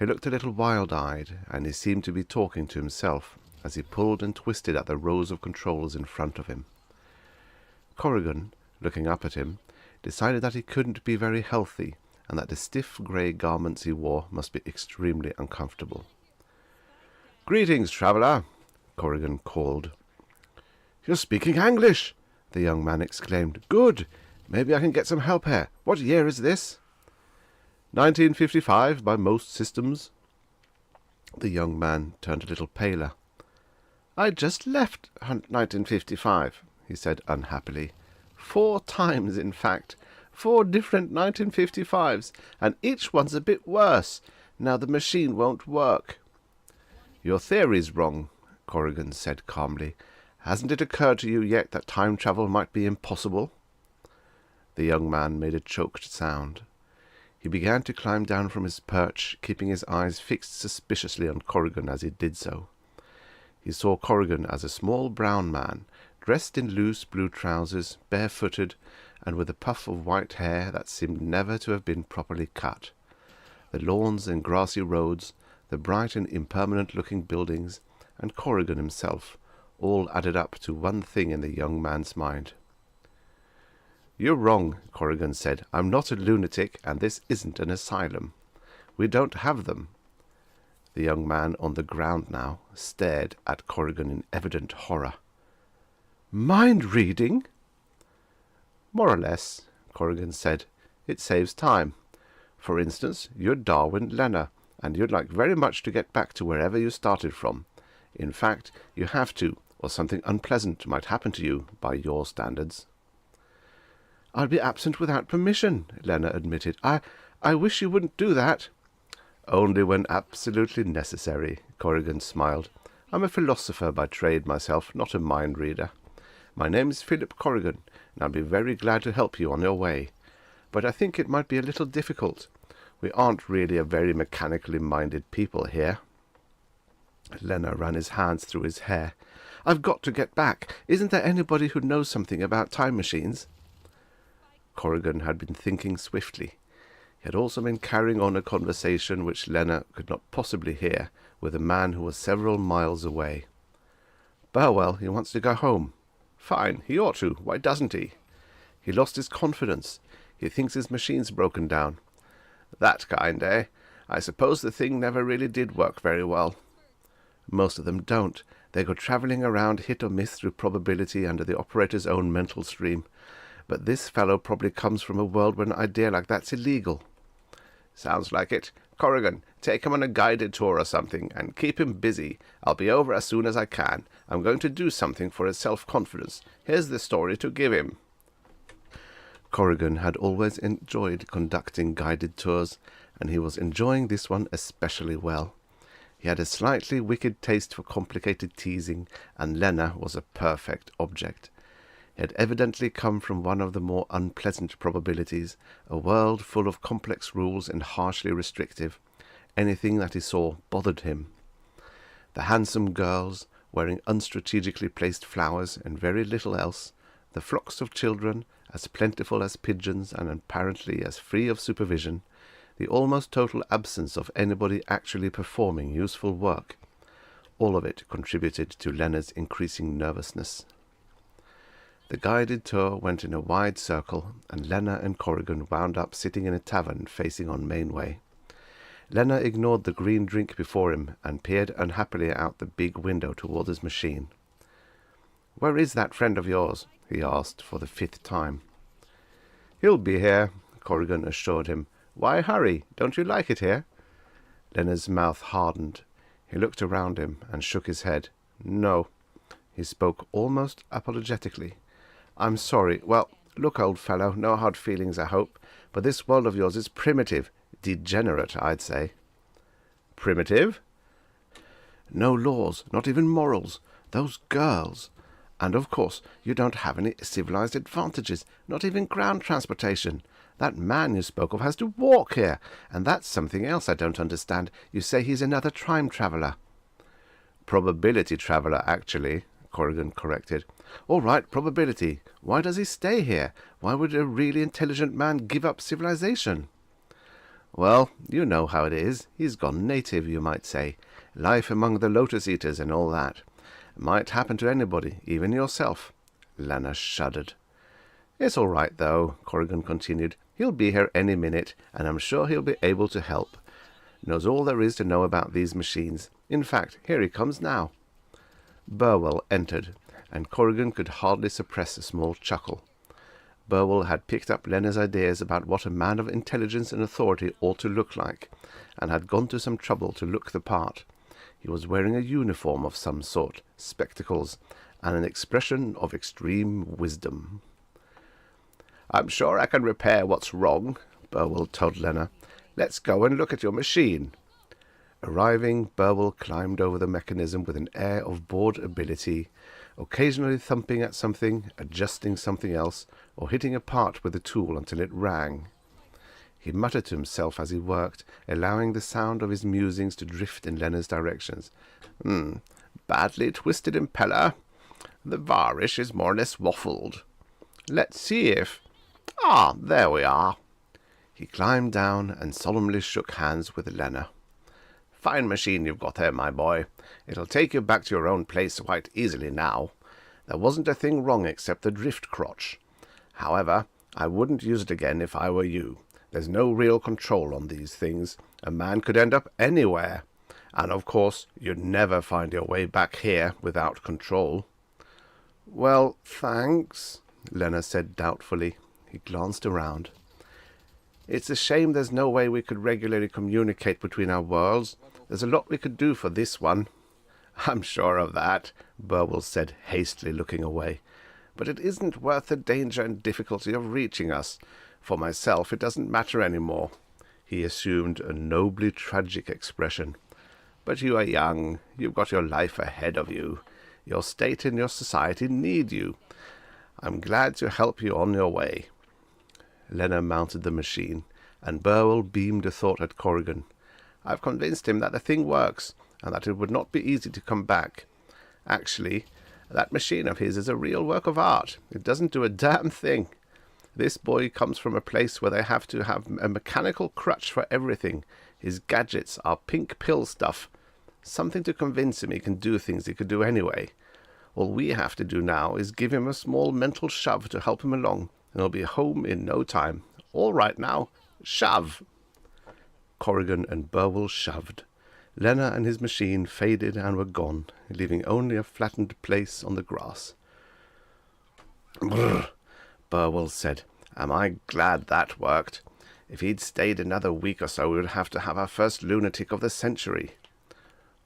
He looked a little wild-eyed, and he seemed to be talking to himself as he pulled and twisted at the rows of controls in front of him. Corrigan, looking up at him, decided that he couldn't be very healthy, and that the stiff grey garments he wore must be extremely uncomfortable. "Greetings, traveller," Corrigan called. "You're speaking English!" the young man exclaimed. "Good! Maybe I can get some help here. What year is this?" 1955 by most systems." The young man turned a little paler. "I just left 1955, he said unhappily. 4 times, in fact. 4 different 1955s, and each one's a bit worse. Now the machine won't work." "Your theory's wrong," Corrigan said calmly. "Hasn't it occurred to you yet that time travel might be impossible?" The young man made a choked sound. He began to climb down from his perch, keeping his eyes fixed suspiciously on Corrigan as he did so. He saw Corrigan as a small brown man, dressed in loose blue trousers, barefooted, and with a puff of white hair that seemed never to have been properly cut. The lawns and grassy roads, the bright and impermanent-looking buildings, and Corrigan himself, all added up to one thing in the young man's mind. "You're wrong," Corrigan said. "I'm not a lunatic, and this isn't an asylum. We don't have them." The young man on the ground now stared at Corrigan in evident horror. "Mind-reading?" "More or less," Corrigan said. "It saves time. For instance, you're Darwin Lenner, and you'd like very much to get back to wherever you started from. In fact, you have to, or something unpleasant might happen to you by your standards." "I'll be absent without permission," Lenner admitted. I wish you wouldn't do that." "Only when absolutely necessary," Corrigan smiled. "I'm a philosopher by trade myself, not a mind-reader. My name's Philip Corrigan, and I'll be very glad to help you on your way. But I think it might be a little difficult. We aren't really a very mechanically minded people here." Lenner ran his hands through his hair. "I've got to get back. Isn't there anybody who knows something about time machines?" Corrigan had been thinking swiftly. He had also been carrying on a conversation which Lenner could not possibly hear with a man who was several miles away. "Burwell, he wants to go home." "Fine, he ought to. Why doesn't he?" "He lost his confidence. He thinks his machine's broken down." "That kind, eh? I suppose the thing never really did work very well." "Most of them don't. They go travelling around hit or miss through probability under the operator's own mental stream. But this fellow probably comes from a world where an idea like that's illegal." "Sounds like it. Corrigan, take him on a guided tour or something, and keep him busy. I'll be over as soon as I can. I'm going to do something for his self-confidence. Here's the story to give him." Corrigan had always enjoyed conducting guided tours, and he was enjoying this one especially well. He had a slightly wicked taste for complicated teasing, and Lenner was a perfect object. He had evidently come from one of the more unpleasant probabilities, a world full of complex rules and harshly restrictive. Anything that he saw bothered him. The handsome girls, wearing unstrategically placed flowers and very little else, the flocks of children, as plentiful as pigeons and apparently as free of supervision, the almost total absence of anybody actually performing useful work. All of it contributed to Lenner's increasing nervousness. The guided tour went in a wide circle, and Lenner and Corrigan wound up sitting in a tavern facing on Mainway. Lenner ignored the green drink before him and peered unhappily out the big window toward his machine. "Where is that friend of yours?" he asked for the 5th time. "He'll be here," Corrigan assured him. "Why hurry? Don't you like it here?" Lenner's mouth hardened. He looked around him and shook his head. "No." He spoke almost apologetically. "I'm sorry. Well, look, old fellow, no hard feelings, I hope, but this world of yours is primitive. Degenerate, I'd say." "Primitive?" "No laws, not even morals. Those girls. And, of course, you don't have any civilized advantages, not even ground transportation. That man you spoke of has to walk here, and that's something else I don't understand. You say he's another time traveller." "Probability traveller, actually," Corrigan corrected. "All right, probability. Why does he stay here? Why would a really intelligent man give up civilization?" Well, you know how it is. He's gone native, you might say. Life among the lotus eaters and all that. Might happen to anybody, even yourself. Lena shuddered. It's all right, though, Corrigan continued. He'll be here any minute, and I'm sure he'll be able to help. Knows all there is to know about these machines. In fact, here he comes now. Burwell entered, and Corrigan could hardly suppress a small chuckle. Burwell had picked up Lena's ideas about what a man of intelligence and authority ought to look like, and had gone to some trouble to look the part. He was wearing a uniform of some sort, spectacles, and an expression of extreme wisdom. "I'm sure I can repair what's wrong," Burwell told Lena. "Let's go and look at your machine." Arriving, Burwell climbed over the mechanism with an air of bored ability, occasionally thumping at something, adjusting something else, or hitting a part with the tool until it rang. He muttered to himself as he worked, allowing the sound of his musings to drift in Lena's directions. Badly twisted impeller. The varish is more or less waffled. Let's see if... there we are." He climbed down and solemnly shook hands with Lena. "Fine machine you've got there, my boy. It'll take you back to your own place quite easily now. There wasn't a thing wrong except the drift crotch. However, I wouldn't use it again if I were you. There's no real control on these things. A man could end up anywhere. And of course, you'd never find your way back here without control." "Well, thanks," Lena said doubtfully. He glanced around. "It's a shame there's no way we could regularly communicate between our worlds. There's a lot we could do for this one." "I'm sure of that," Burwell said, hastily looking away. "But it isn't worth the danger and difficulty of reaching us. For myself, it doesn't matter any more." He assumed a nobly tragic expression. "But you are young. You've got your life ahead of you. Your state and your society need you. I'm glad to help you on your way." Lena mounted the machine, and Burwell beamed a thought at Corrigan. "I've convinced him that the thing works, and that it would not be easy to come back. Actually, that machine of his is a real work of art. It doesn't do a damn thing. This boy comes from a place where they have to have a mechanical crutch for everything. His gadgets are pink pill stuff. Something to convince him he can do things he could do anyway. All we have to do now is give him a small mental shove to help him along, and he'll be home in no time. All right now, shove." Corrigan and Burwell shoved. Lena and his machine faded and were gone, leaving only a flattened place on the grass. "Brr," Burwell said. "Am I glad that worked? If he'd stayed another week or so, we would have to have our first lunatic of the century."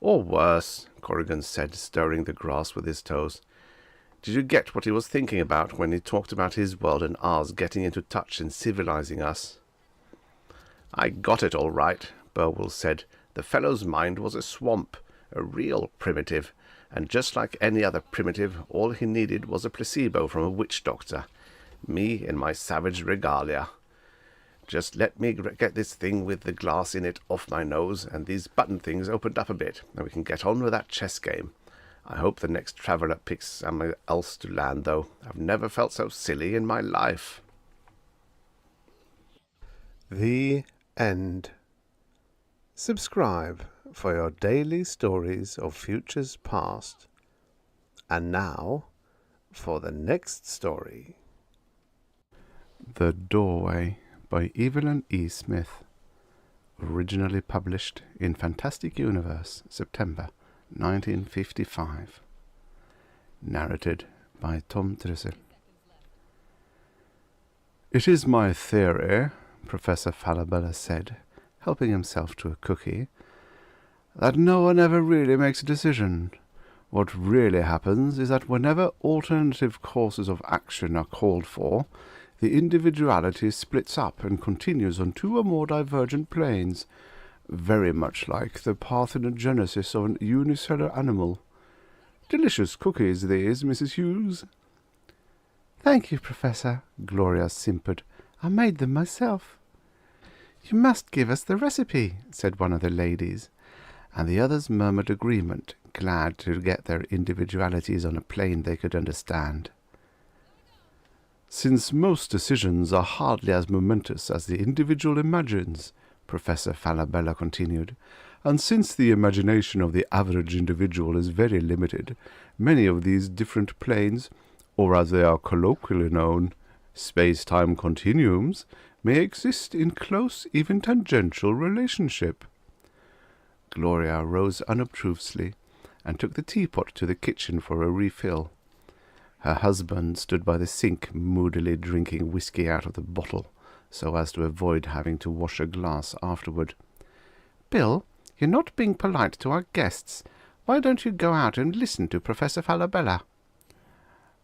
"Or worse," Corrigan said, stirring the grass with his toes. "Did you get what he was thinking about when he talked about his world and ours getting into touch and civilizing us?" "I got it all right," Burwell said. "The fellow's mind was a swamp, a real primitive, and just like any other primitive, all he needed was a placebo from a witch doctor. Me in my savage regalia. Just let me get this thing with the glass in it off my nose, and these button things opened up a bit, and we can get on with that chess game. I hope the next traveller picks somewhere else to land, though. I've never felt so silly in my life." The end. Subscribe for your daily stories of futures past. And now, for the next story. The Doorway by Evelyn E. Smith. Originally published in Fantastic Universe, September 1955. Narrated by Tom Dressel. "It is my theory," Professor Falabella said, helping himself to a cookie, "that no one ever really makes a decision. What really happens is that whenever alternative courses of action are called for, the individuality splits up and continues on two or more divergent planes, very much like the parthenogenesis of an unicellular animal. Delicious cookies, these, Mrs. Hughes." "Thank you, Professor," Gloria simpered. "I made them myself." "You must give us the recipe," said one of the ladies, and the others murmured agreement, glad to get their individualities on a plane they could understand. "Since most decisions are hardly as momentous as the individual imagines," Professor Falabella continued, and since the imagination of the average individual is very limited, many of these different planes, or as they are colloquially known, space-time continuums, may exist in close, even tangential relationship. Gloria rose unobtrusively and took the teapot to the kitchen for a refill. Her husband stood by the sink, moodily drinking whiskey out of the bottle, so as to avoid having to wash a glass afterward. "Bill, you're not being polite to our guests. Why don't you go out and listen to Professor Falabella?"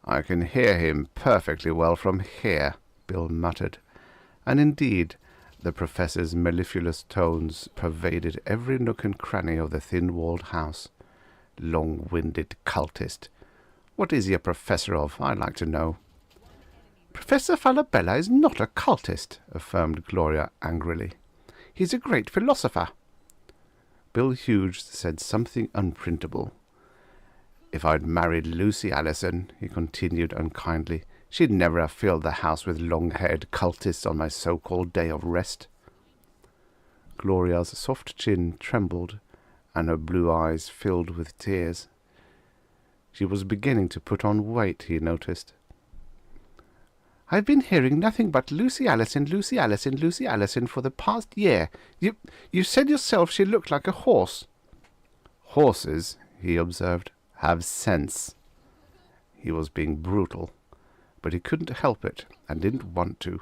"I can hear him perfectly well from here," Bill muttered. And indeed, the professor's mellifluous tones pervaded every nook and cranny of the thin-walled house. Long-winded cultist. What is he a professor of, I'd like to know? "Professor Falabella is not a cultist," affirmed Gloria angrily. "He's a great philosopher." Bill Hughes said something unprintable. "If I'd married Lucy Allison," he continued unkindly, "she'd never have filled the house with long-haired cultists on my so-called day of rest." Gloria's soft chin trembled, and her blue eyes filled with tears. She was beginning to put on weight, he noticed. "I've been hearing nothing but Lucy Allison, Lucy Allison, Lucy Allison for the past year. You said yourself she looked like a horse." "Horses," he observed, "have sense." He was being brutal, but he couldn't help it, and didn't want to.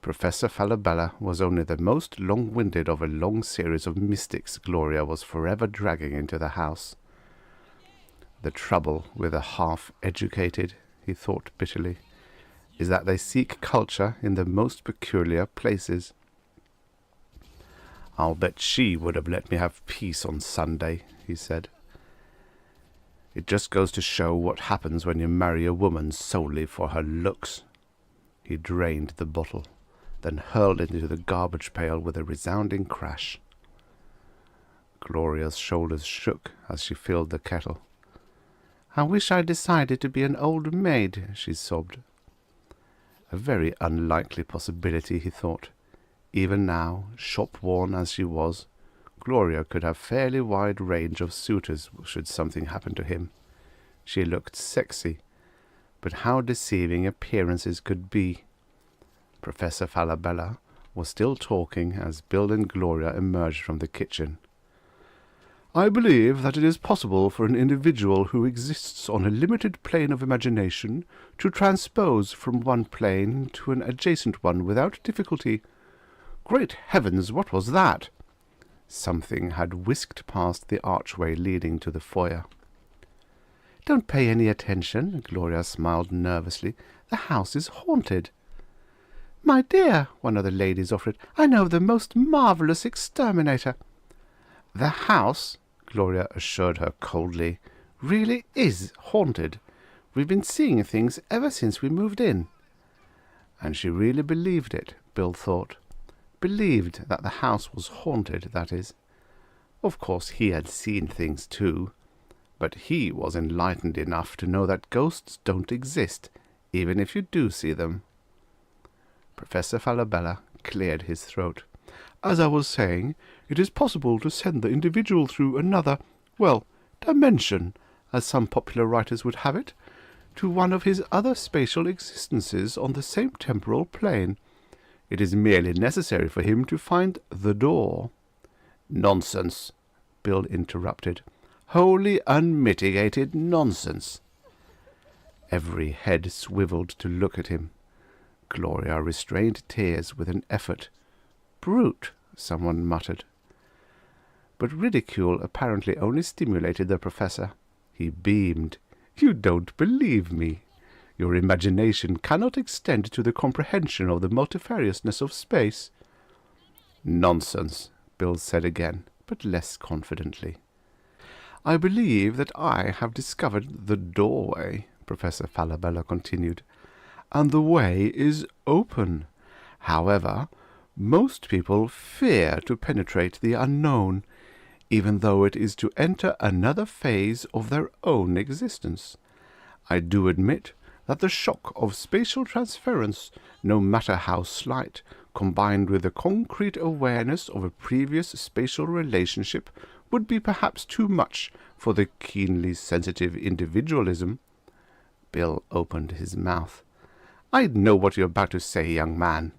Professor Falabella was only the most long-winded of a long series of mystics Gloria was forever dragging into the house. The trouble with the half-educated, he thought bitterly, is that they seek culture in the most peculiar places. "I'll bet she would have let me have peace on Sunday," he said. "It just goes to show what happens when you marry a woman solely for her looks." He drained the bottle, then hurled it into the garbage pail with a resounding crash. Gloria's shoulders shook as she filled the kettle. "I wish I decided to be an old maid," she sobbed. A very unlikely possibility, he thought. Even now, shop-worn as she was, Gloria could have fairly wide range of suitors should something happen to him. She looked sexy, but how deceiving appearances could be. Professor Falabella was still talking as Bill and Gloria emerged from the kitchen. "I believe that it is possible for an individual who exists on a limited plane of imagination to transpose from one plane to an adjacent one without difficulty. Great heavens, what was that?" Something had whisked past the archway leading to the foyer. "Don't pay any attention," Gloria smiled nervously. "The house is haunted." "My dear," one of the ladies offered, "I know the most marvellous exterminator." "The house," Gloria assured her coldly, "really is haunted. We've been seeing things ever since we moved in." And she really believed it, Bill thought. Believed that the house was haunted, that is. Of course he had seen things too, but he was enlightened enough to know that ghosts don't exist, even if you do see them. Professor Falabella cleared his throat. "As I was saying, it is possible to send the individual through another, dimension, as some popular writers would have it, to one of his other spatial existences on the same temporal plane. It is merely necessary for him to find the door." "Nonsense," Bill interrupted. "Wholly unmitigated nonsense." Every head swiveled to look at him. Gloria restrained tears with an effort. "Brute," someone muttered. But ridicule apparently only stimulated the professor. He beamed. "You don't believe me. Your imagination cannot extend to the comprehension of the multifariousness of space." "Nonsense," Bill said again, but less confidently. "I believe that I have discovered the doorway," Professor Falabella continued, "and the way is open. However, most people fear to penetrate the unknown, even though it is to enter another phase of their own existence. I do admit that the shock of spatial transference, no matter how slight, combined with the concrete awareness of a previous spatial relationship, would be perhaps too much for the keenly sensitive individualism. Bill opened his mouth. "I know what you're about to say, young man."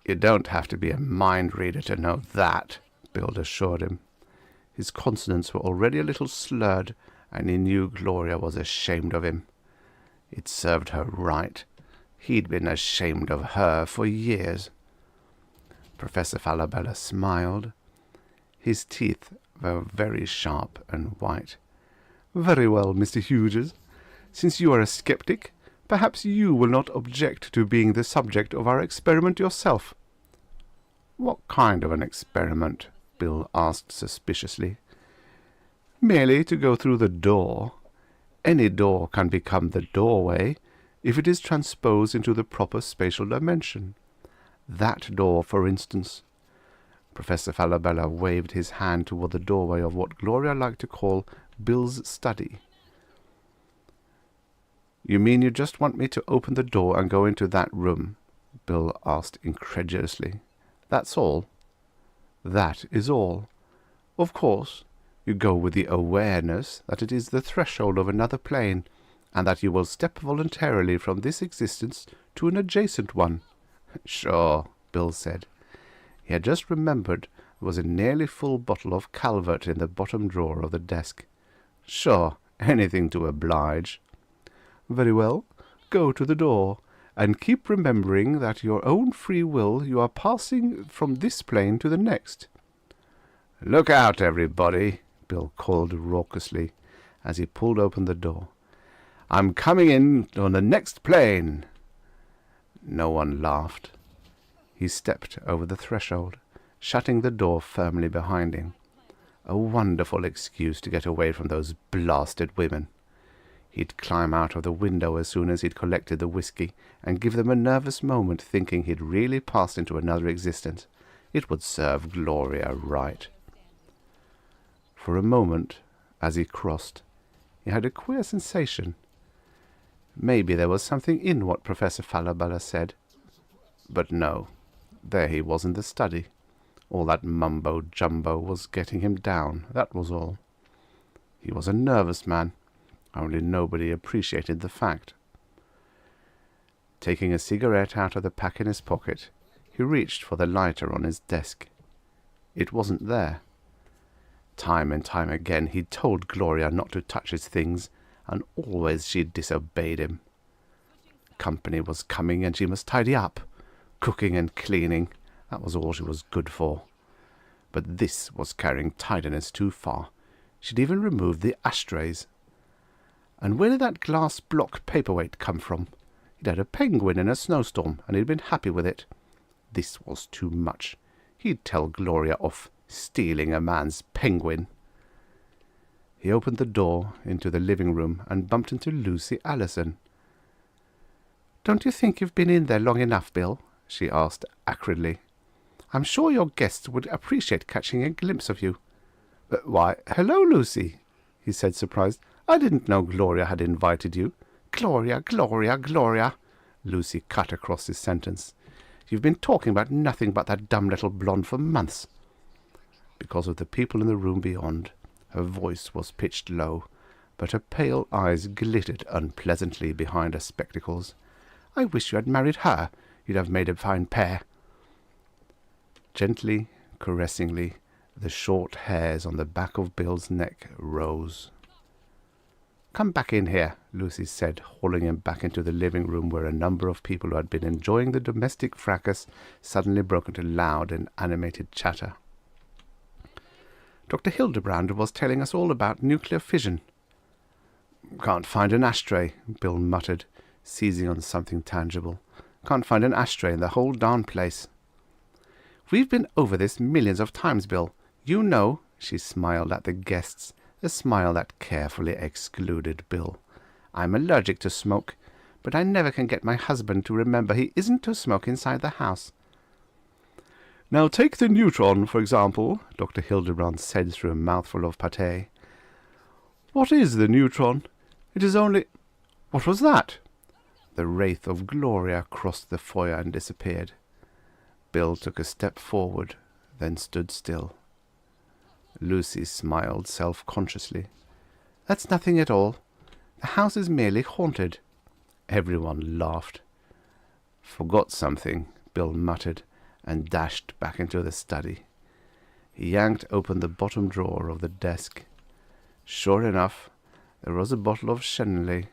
"You don't have to be a mind reader to know that," Bill assured him. His consonants were already a little slurred, and he knew Gloria was ashamed of him. It served her right. He'd been ashamed of her for years. Professor Falabella smiled. His teeth were very sharp and white. "Very well, Mr. Hughes. Since you are a skeptic, perhaps you will not object to being the subject of our experiment yourself." "What kind of an experiment?" Bill asked suspiciously. "Merely to go through the door. Any door can become the doorway if it is transposed into the proper spatial dimension. That door, for instance." Professor Falabella waved his hand toward the doorway of what Gloria liked to call Bill's study. "You mean you just want me to open the door and go into that room?" Bill asked incredulously. "That's all?" "That is all. Of course, you go with the awareness that it is the threshold of another plane, and that you will step voluntarily from this existence to an adjacent one." "Sure," Bill said. He had just remembered there was a nearly full bottle of Calvert in the bottom drawer of the desk. "Sure, anything to oblige." "Very well. Go to the door, and keep remembering that your own free will you are passing from this plane to the next." "Look out, everybody," Bill called raucously as he pulled open the door. "I'm coming in on the next plane." No one laughed. He stepped over the threshold, shutting the door firmly behind him. A wonderful excuse to get away from those blasted women. He'd climb out of the window as soon as he'd collected the whiskey, and give them a nervous moment, thinking he'd really passed into another existence. It would serve Gloria right. For a moment, as he crossed, he had a queer sensation. Maybe there was something in what Professor Falabella said. But no, there he was in the study. All that mumbo-jumbo was getting him down, that was all. He was a nervous man, only nobody appreciated the fact. Taking a cigarette out of the pack in his pocket, he reached for the lighter on his desk. It wasn't there. Time and time again he'd told Gloria not to touch his things, and always she'd disobeyed him. Company was coming, and she must tidy up. Cooking and cleaning, that was all she was good for. But this was carrying tidiness too far. She'd even removed the ashtrays. And where did that glass block paperweight come from? He'd had a penguin in a snowstorm, and he'd been happy with it. This was too much. He'd tell Gloria off, stealing a man's penguin. He opened the door into the living room and bumped into Lucy Allison. "Don't you think you've been in there long enough, Bill?" she asked acridly. "I'm sure your guests would appreciate catching a glimpse of you." "Why, hello, Lucy," he said, surprised. "I didn't know Gloria had invited you." "Gloria, Gloria, Gloria," Lucy cut across his sentence. "You've been talking about nothing but that dumb little blonde for months." Because of the people in the room beyond, her voice was pitched low, but her pale eyes glittered unpleasantly behind her spectacles. "I wish you had married her. You'd have made a fine pair." Gently, caressingly, the short hairs on the back of Bill's neck rose. "Come back in here," Lucy said, hauling him back into the living room where a number of people who had been enjoying the domestic fracas suddenly broke into loud and animated chatter. "Dr. Hildebrand was telling us all about nuclear fission." "Can't find an ashtray," Bill muttered, seizing on something tangible. "Can't find an ashtray in the whole darn place." "We've been over this millions of times, Bill. You know," she smiled at the guests, a smile that carefully excluded Bill. "I'm allergic to smoke, but I never can get my husband to remember he isn't to smoke inside the house." "Now take the neutron, for example," Dr. Hildebrand said through a mouthful of pâté. "What is the neutron? It is only—" What was that? The wraith of Gloria crossed the foyer and disappeared. Bill took a step forward, then stood still. Lucy smiled self-consciously. That's nothing at all. The house is merely haunted. Everyone laughed. Forgot something, Bill muttered, and dashed back into the study. He yanked open the bottom drawer of the desk. Sure enough, there was a bottle of Chenelet,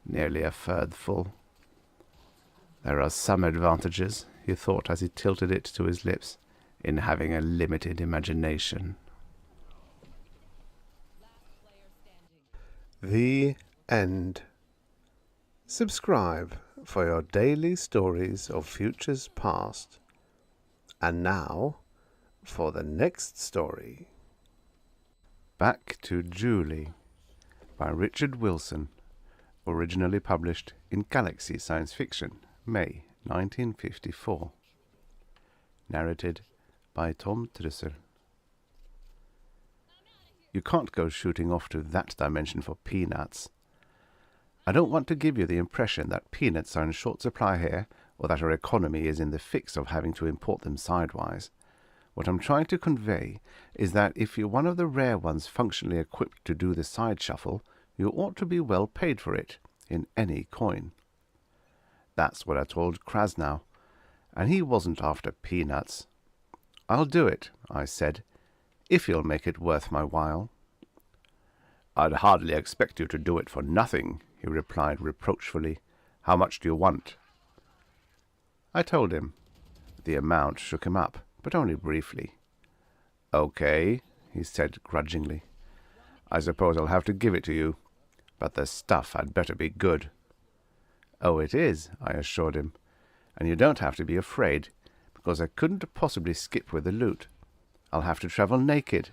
nearly a third full. There are some advantages, he thought as he tilted it to his lips, in having a limited imagination. The end. Subscribe for your daily stories of futures past. And now, for the next story. Back to Julie by Richard Wilson, originally published in Galaxy Science Fiction, May 1954. Narrated by Tom Trusser. You can't go shooting off to that dimension for peanuts. I don't want to give you the impression that peanuts are in short supply here, or that our economy is in the fix of having to import them sidewise. What I'm trying to convey is that if you're one of the rare ones functionally equipped to do the side shuffle, you ought to be well paid for it, in any coin. That's what I told Krasnow, and he wasn't after peanuts. I'll do it, I said, if you'll make it worth my while. I'd hardly expect you to do it for nothing, he replied reproachfully. How much do you want? I told him. The amount shook him up, but only briefly. Okay, he said grudgingly. I suppose I'll have to give it to you, but the stuff had better be good. Oh, it is, I assured him, and you don't have to be afraid, because I couldn't possibly skip with the loot. I'll have to travel naked.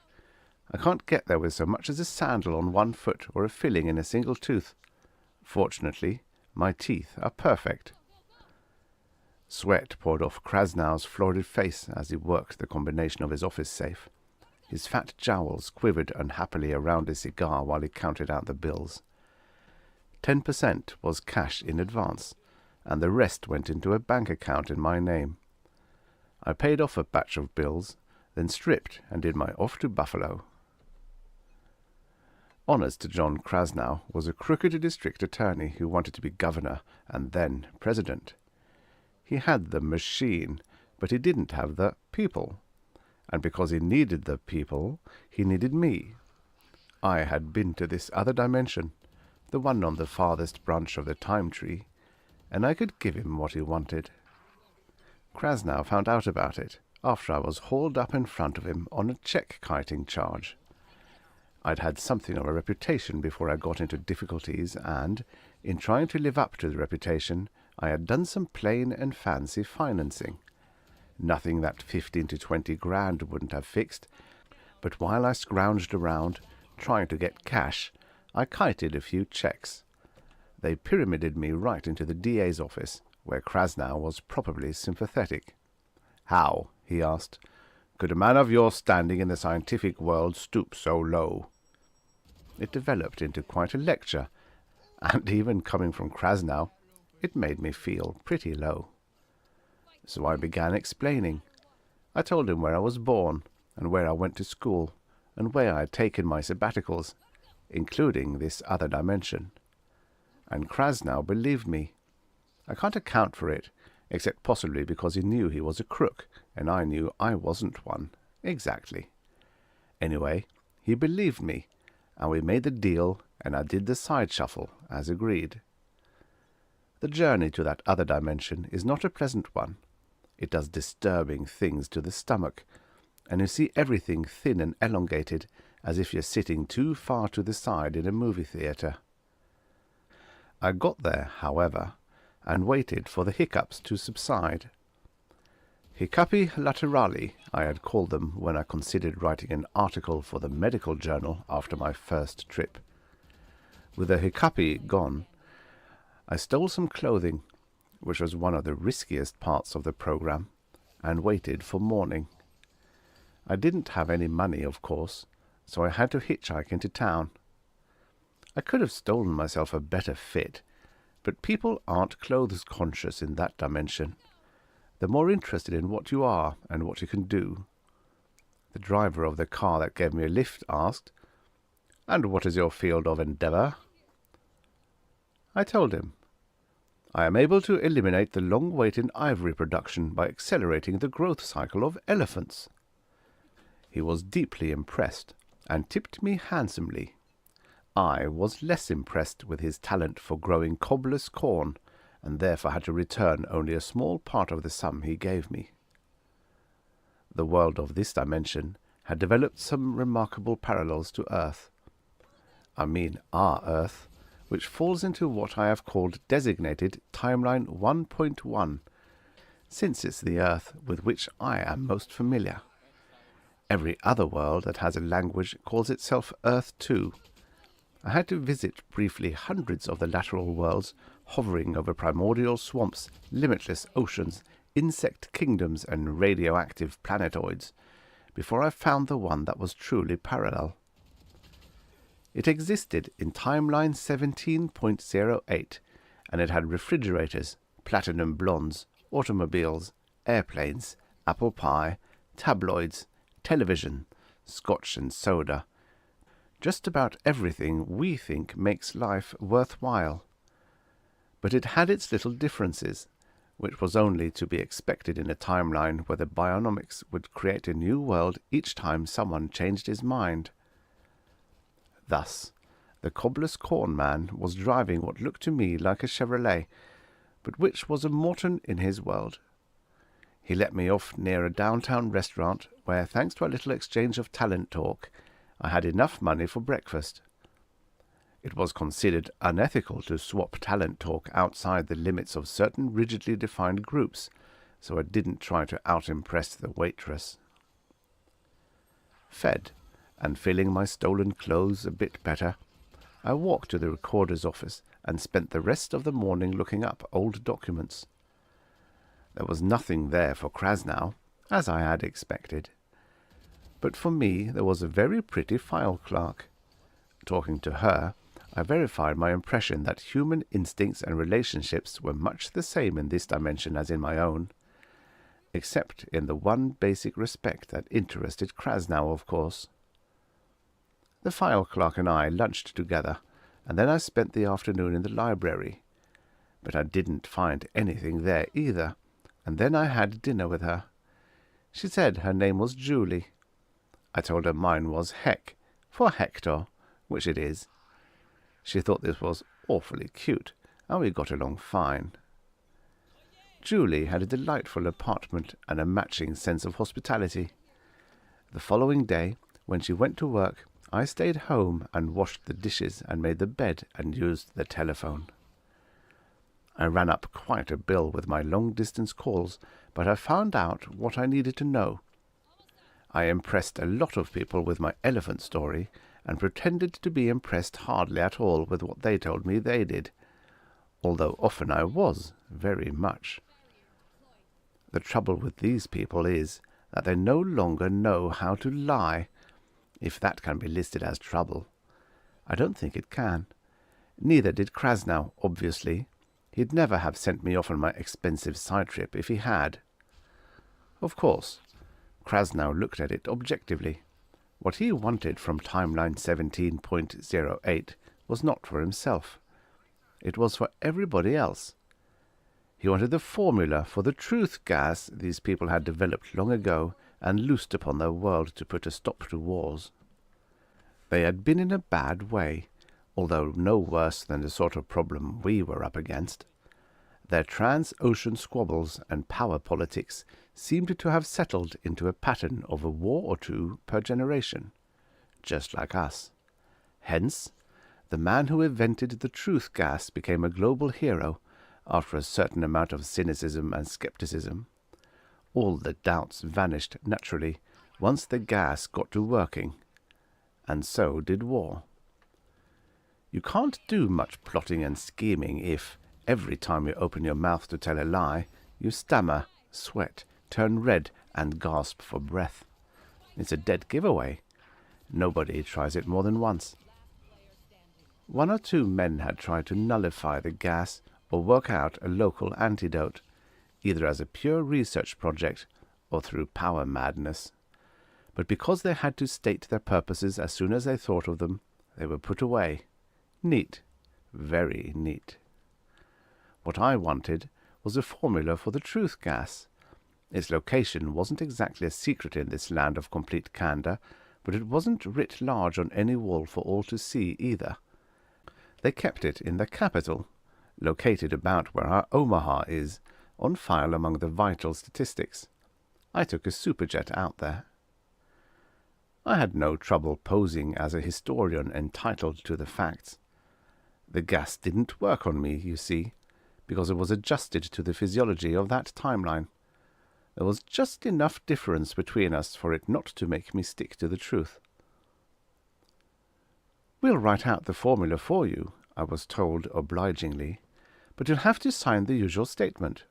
I can't get there with so much as a sandal on one foot or a filling in a single tooth. Fortunately, my teeth are perfect. Sweat poured off Krasnow's florid face as he worked the combination of his office safe. His fat jowls quivered unhappily around his cigar while he counted out the bills. 10% was cash in advance, and the rest went into a bank account in my name. I paid off a batch of bills, then stripped and did my off to Buffalo. Honest John Krasnow was a crooked district attorney who wanted to be governor and then president. He had the machine, but he didn't have the people. And because he needed the people, he needed me. I had been to this other dimension, the one on the farthest branch of the time tree, and I could give him what he wanted. Krasnow found out about it after I was hauled up in front of him on a check-kiting charge. I'd had something of a reputation before I got into difficulties, and, in trying to live up to the reputation, I had done some plain and fancy financing. Nothing that 15 to 20 grand wouldn't have fixed, but while I scrounged around, trying to get cash, I kited a few checks. They pyramided me right into the DA's office, where Krasnow was probably sympathetic. How, he asked, could a man of your standing in the scientific world stoop so low? It developed into quite a lecture, and even coming from Krasnow, it made me feel pretty low. So I began explaining. I told him where I was born, and where I went to school, and where I had taken my sabbaticals, including this other dimension. And Krasnow believed me. I can't account for it, except possibly because he knew he was a crook, and I knew I wasn't one, exactly. Anyway, he believed me, and we made the deal, and I did the side shuffle, as agreed. The journey to that other dimension is not a pleasant one. It does disturbing things to the stomach, and you see everything thin and elongated, as if you're sitting too far to the side in a movie theatre. I got there, however, and waited for the hiccups to subside. Hiccupi laterali, I had called them when I considered writing an article for the medical journal after my first trip. With the hiccupi gone, I stole some clothing, which was one of the riskiest parts of the program, and waited for morning. I didn't have any money, of course, so I had to hitchhike into town. I could have stolen myself a better fit, But people aren't clothes conscious in that dimension. They're more interested in what you are and what you can do. The driver of the car that gave me a lift asked, "And what is your field of endeavour?" I told him, "I am able to eliminate the long wait in ivory production by accelerating the growth cycle of elephants." He was deeply impressed and tipped me handsomely. I was less impressed with his talent for growing cobbler's corn, and therefore had to return only a small part of the sum he gave me. The world of this dimension had developed some remarkable parallels to Earth. I mean our Earth, which falls into what I have called designated Timeline 1.1, since it's the Earth with which I am most familiar. Every other world that has a language calls itself Earth 2. I had to visit briefly hundreds of the lateral worlds, hovering over primordial swamps, limitless oceans, insect kingdoms, and radioactive planetoids, before I found the one that was truly parallel. It existed in Timeline 17.08, and it had refrigerators, platinum blondes, automobiles, airplanes, apple pie, tabloids, television, scotch and soda. Just about everything we think makes life worthwhile. But it had its little differences, which was only to be expected in a timeline where the bionomics would create a new world each time someone changed his mind. Thus, the cobbler's corn man was driving what looked to me like a Chevrolet, but which was a Morton in his world. He let me off near a downtown restaurant where, thanks to a little exchange of talent talk, I had enough money for breakfast. It was considered unethical to swap talent talk outside the limits of certain rigidly defined groups, so I didn't try to out-impress the waitress. Fed, and feeling my stolen clothes a bit better, I walked to the recorder's office and spent the rest of the morning looking up old documents. There was nothing there for Krasnow, as I had expected. But for me there was a very pretty file clerk. Talking to her, I verified my impression that human instincts and relationships were much the same in this dimension as in my own, except in the one basic respect that interested Krasnow, of course. The file clerk and I lunched together, and then I spent the afternoon in the library. But I didn't find anything there either, and then I had dinner with her. She said her name was Julie. I told her mine was Heck, for Hector, which it is. She thought this was awfully cute, and we got along fine. Julie had a delightful apartment and a matching sense of hospitality. The following day, when she went to work, I stayed home and washed the dishes and made the bed and used the telephone. I ran up quite a bill with my long-distance calls, but I found out what I needed to know. I impressed a lot of people with my elephant story, and pretended to be impressed hardly at all with what they told me they did, although often I was, very much. The trouble with these people is that they no longer know how to lie, if that can be listed as trouble. I don't think it can. Neither did Krasnow, obviously. He'd never have sent me off on my expensive side trip if he had. Of course, Krasnow looked at it objectively. What he wanted from Timeline 17.08 was not for himself. It was for everybody else. He wanted the formula for the truth gas these people had developed long ago and loosed upon their world to put a stop to wars. They had been in a bad way, although no worse than the sort of problem we were up against. Their trans-ocean squabbles and power politics seemed to have settled into a pattern of a war or two per generation, just like us. Hence, the man who invented the truth gas became a global hero after a certain amount of cynicism and skepticism. All the doubts vanished naturally once the gas got to working, and so did war. You can't do much plotting and scheming if, every time you open your mouth to tell a lie, you stammer, sweat, turn red, and gasp for breath. It's a dead giveaway. Nobody tries it more than once. One or two men had tried to nullify the gas, or work out a local antidote, either as a pure research project or through power madness. But because they had to state their purposes as soon as they thought of them, they were put away. Neat. Very neat. What I wanted was a formula for the truth gas. Its location wasn't exactly a secret in this land of complete candour, but it wasn't writ large on any wall for all to see either. They kept it in the capital, located about where our Omaha is, on file among the vital statistics. I took a superjet out there. I had no trouble posing as a historian entitled to the facts. The gas didn't work on me, you see, because it was adjusted to the physiology of that timeline. There was just enough difference between us for it not to make me stick to the truth. "We'll write out the formula for you," I was told obligingly, "but you'll have to sign the usual statement."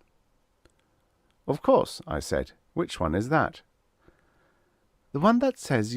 "Of course," I said. "Which one is that?" "The one that says you